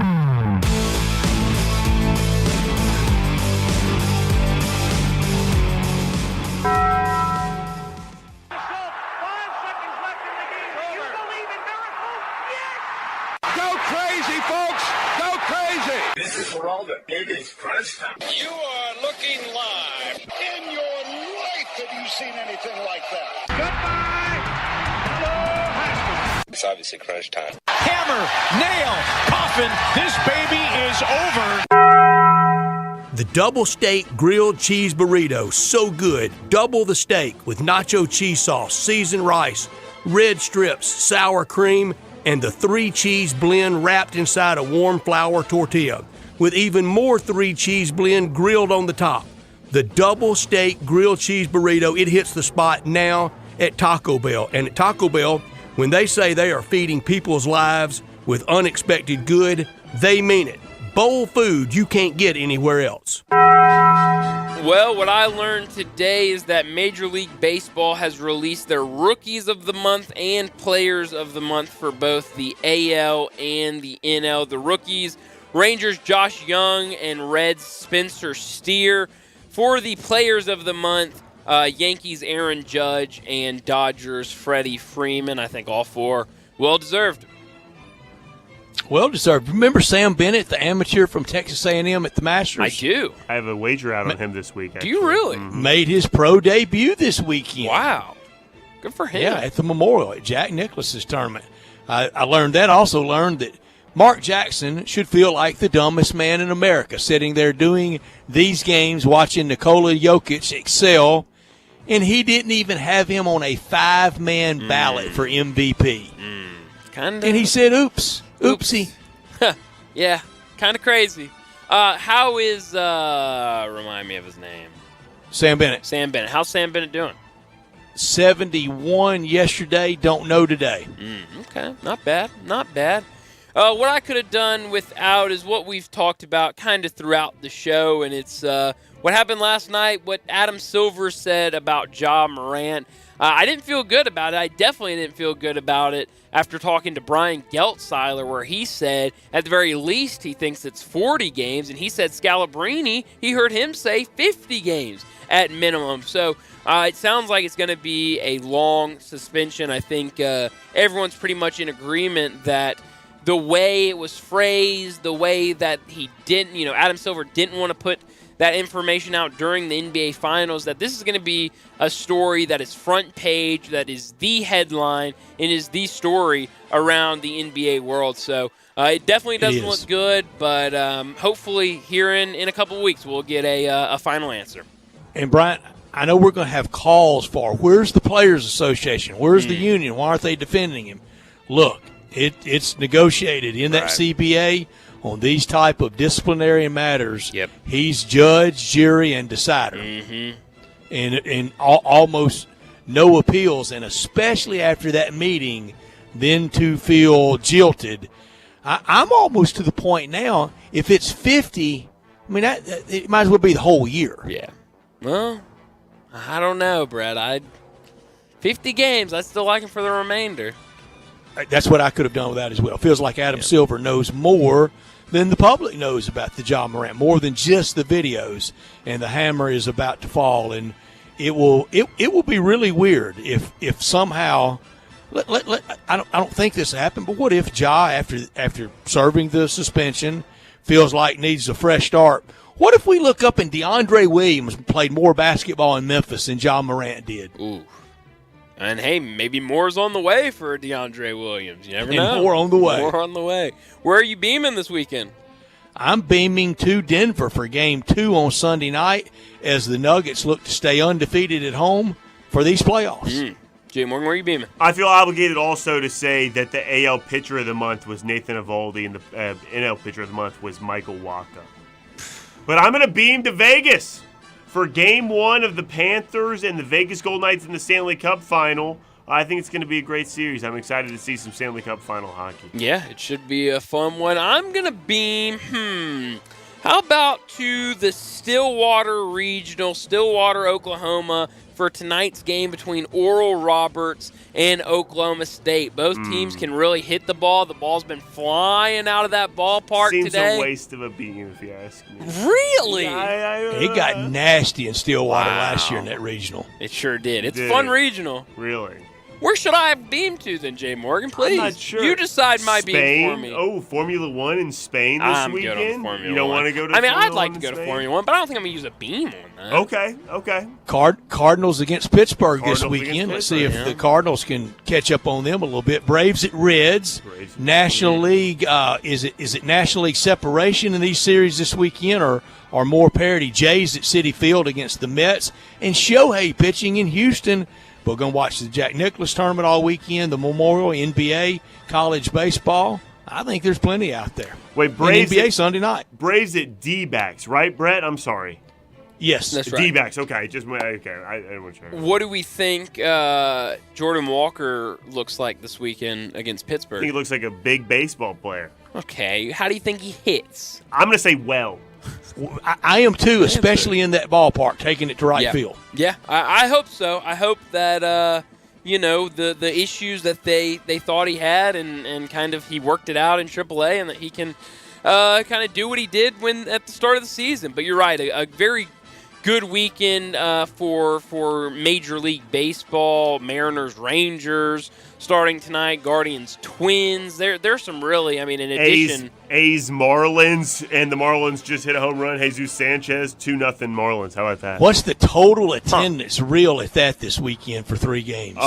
X: Go crazy, folks! Go crazy!
N: This is for all the biggest crunch time.
X: You are looking live. In your life have you seen anything like that? Goodbye! Hello, Haskins.
Y: It's obviously crunch time.
J: Hammer, nail, coffin, this baby is over.
F: The double steak grilled cheese burrito, so good. Double the steak with nacho cheese sauce, seasoned rice, red strips, sour cream, and the 3-cheese blend wrapped inside a warm flour tortilla, with even more 3-cheese blend grilled on the top. The double steak grilled cheese burrito, it hits the spot now at Taco Bell. And at Taco Bell, when they say they are feeding people's lives with unexpected good, they mean it. Bowl food you can't get anywhere else.
E: Well, what I learned today is that Major League Baseball has released their Rookies of the Month and Players of the Month for both the AL and the NL. The rookies, Rangers Josh Young and Reds Spencer Steer. For the Players of the Month, Yankees Aaron Judge and Dodgers Freddie Freeman. I think all 4 well-deserved.
F: Well-deserved. Remember Sam Bennett, the amateur from Texas A&M at the Masters?
E: I do.
G: I have a wager out on him this week. Actually.
E: Do you really?
G: Mm-hmm.
F: Made his pro debut this weekend.
E: Wow. Good for him.
F: Yeah, at the Memorial, at Jack Nicklaus's tournament. I learned that. Also learned that Mark Jackson should feel like the dumbest man in America, sitting there doing these games, watching Nikola Jokic excel, and he didn't even have him on a 5-man ballot for MVP.
E: Kind of.
F: And he said, oops. Oopsie.
E: Yeah, kind of crazy. How is, remind me of his name.
F: Sam Bennett.
E: Sam Bennett. How's Sam Bennett doing?
F: 71 yesterday, don't know today.
E: Okay, not bad, not bad. What I could have done without is what we've talked about kind of throughout the show, and it's what happened last night, what Adam Silver said about Ja Morant, I didn't feel good about it. I definitely didn't feel good about it after talking to Brian Geltzeiler, where he said at the very least he thinks it's 40 games, and he said Scalabrine, he heard him say 50 games at minimum. So it sounds like it's going to be a long suspension. I think everyone's pretty much in agreement that the way it was phrased, the way that he didn't, Adam Silver didn't want to put that information out during the NBA Finals, that this is going to be a story that is front page, that is the headline, and is the story around the NBA world. So it definitely doesn't look good, but hopefully here in a couple of weeks we'll get a final answer.
F: And, Brian, I know we're going to have calls for where's the Players Association? Where's the union? Why aren't they defending him? Look, it's negotiated in that CBA. On these type of disciplinary matters, he's judge, jury, and decider. And almost no appeals, and especially after that meeting, then to feel jilted. I'm almost to the point now, if it's 50, I mean, it might as well be the whole year.
E: Yeah. Well, I don't know, Brett. 50 games, I still like him for the remainder.
F: That's what I could have done with that as well. It feels like Adam Silver knows more than the public knows about the Ja Morant, more than just the videos, and the hammer is about to fall. And it will be really weird if somehow I don't think this happened, but what if Ja, after serving the suspension, feels like needs a fresh start? What if we look up and DeAndre Williams played more basketball in Memphis than Ja Morant did?
E: Ooh. And, hey, maybe more's on the way for DeAndre Williams. You never know.
F: And more on the way.
E: More on the way. Where are you beaming this weekend?
F: I'm beaming to Denver for Game 2 on Sunday night as the Nuggets look to stay undefeated at home for these playoffs.
E: Jay Morgan, where are you beaming?
G: I feel obligated also to say that the AL Pitcher of the Month was Nathan Eovaldi and the NL Pitcher of the Month was Michael Wacha. But I'm going to beam to Vegas for Game 1 of the Panthers and the Vegas Golden Knights in the Stanley Cup Final. I think it's going to be a great series. I'm excited to see some Stanley Cup Final hockey.
E: Yeah, it should be a fun one. I'm going to beam, how about to the Stillwater Regional, Stillwater, Oklahoma, for tonight's game between Oral Roberts and Oklahoma State. Both teams can really hit the ball. The ball's been flying out of that ballpark
G: today.
E: Seems
G: a waste of a beam, if you ask me.
E: Really?
F: It got nasty in Stillwater last year in that regional.
E: It sure did. It's a fun regional.
G: Really?
E: Where should I beam to then, Jay Morgan? Please.
G: I'm not sure.
E: You decide my beam for me.
G: Oh, Formula One in Spain this weekend?
E: Good on Formula
G: you don't
E: One.
G: want to go to
E: Formula
G: I'd
E: I'd like to go to Formula One, but I don't think I'm going to use a beam on that.
G: Okay.
F: Cardinals against Pittsburgh this weekend. Let's see if the Cardinals can catch up on them a little bit. Braves at Reds. National League, is it National League separation in these series this weekend or more parity? Jays at Citi Field against the Mets. And Shohei pitching in Houston. We're going to watch the Jack Nicklaus tournament all weekend, the Memorial, NBA, college baseball. I think there's plenty out there.
G: Wait, Braves
F: NBA Sunday night.
G: Braves at D-backs, right, Brett? I'm sorry.
F: Yes,
E: that's right.
G: D-backs. Okay, I didn't want to try.
E: What do we think Jordan Walker looks like this weekend against Pittsburgh?
G: I think he looks like a big baseball player.
E: Okay, how do you think he hits?
G: I'm going to say well.
F: I am too, especially in that ballpark, taking it to right field.
E: Yeah, I hope so. I hope that the issues that they thought he had and kind of he worked it out in AAA, and that he can kind of do what he did at the start of the season. But you're right, a very good weekend for Major League Baseball. Mariners, Rangers starting tonight. Guardians, Twins. There's some really, in addition.
G: A's, Marlins, and the Marlins just hit a home run. Jesus Sanchez, 2-0 Marlins. How about that?
F: What's the total attendance real at that this weekend for 3 games?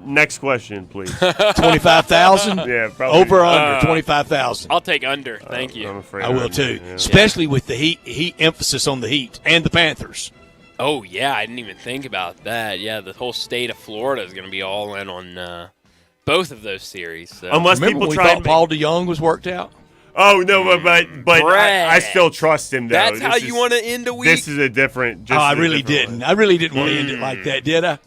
G: Next question, please.
F: 25,000?
G: Yeah, probably.
F: Over or under 25,000?
E: I'll take under. Thank you.
G: I'm afraid
F: I will too, especially with the heat emphasis on the Heat and the Panthers.
E: Oh, yeah, I didn't even think about that. Yeah, the whole state of Florida is going to be all in on both of those series. So.
G: Unless
F: Remember
G: people
F: when
G: try
F: we thought Paul DeYoung was worked out?
G: Oh no, but I still trust him though.
E: That's how you want to end a week.
G: This is a different.
F: I really didn't. I really didn't want to end it like that, did I?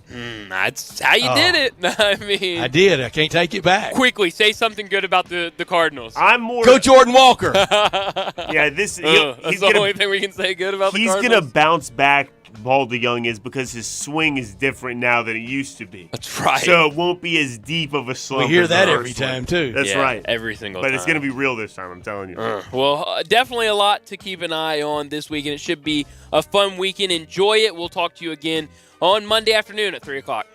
E: That's how you did it. I mean,
F: I did. I can't take it back.
E: Quickly, say something good about the Cardinals.
G: I'm more.
F: Go Jordan Walker.
G: Yeah,
E: that's the only thing we can say good about the Cardinals.
G: He's gonna bounce back. Baldy Young is because his swing is different now than it used to be.
E: That's right.
G: So it won't be as deep of a slump.
F: We hear that every time too.
G: That's right.
E: Every single time.
G: But it's going to be real this time, I'm telling you.
E: Well, definitely a lot to keep an eye on this weekend. It should be a fun weekend. Enjoy it. We'll talk to you again on Monday afternoon at 3 o'clock.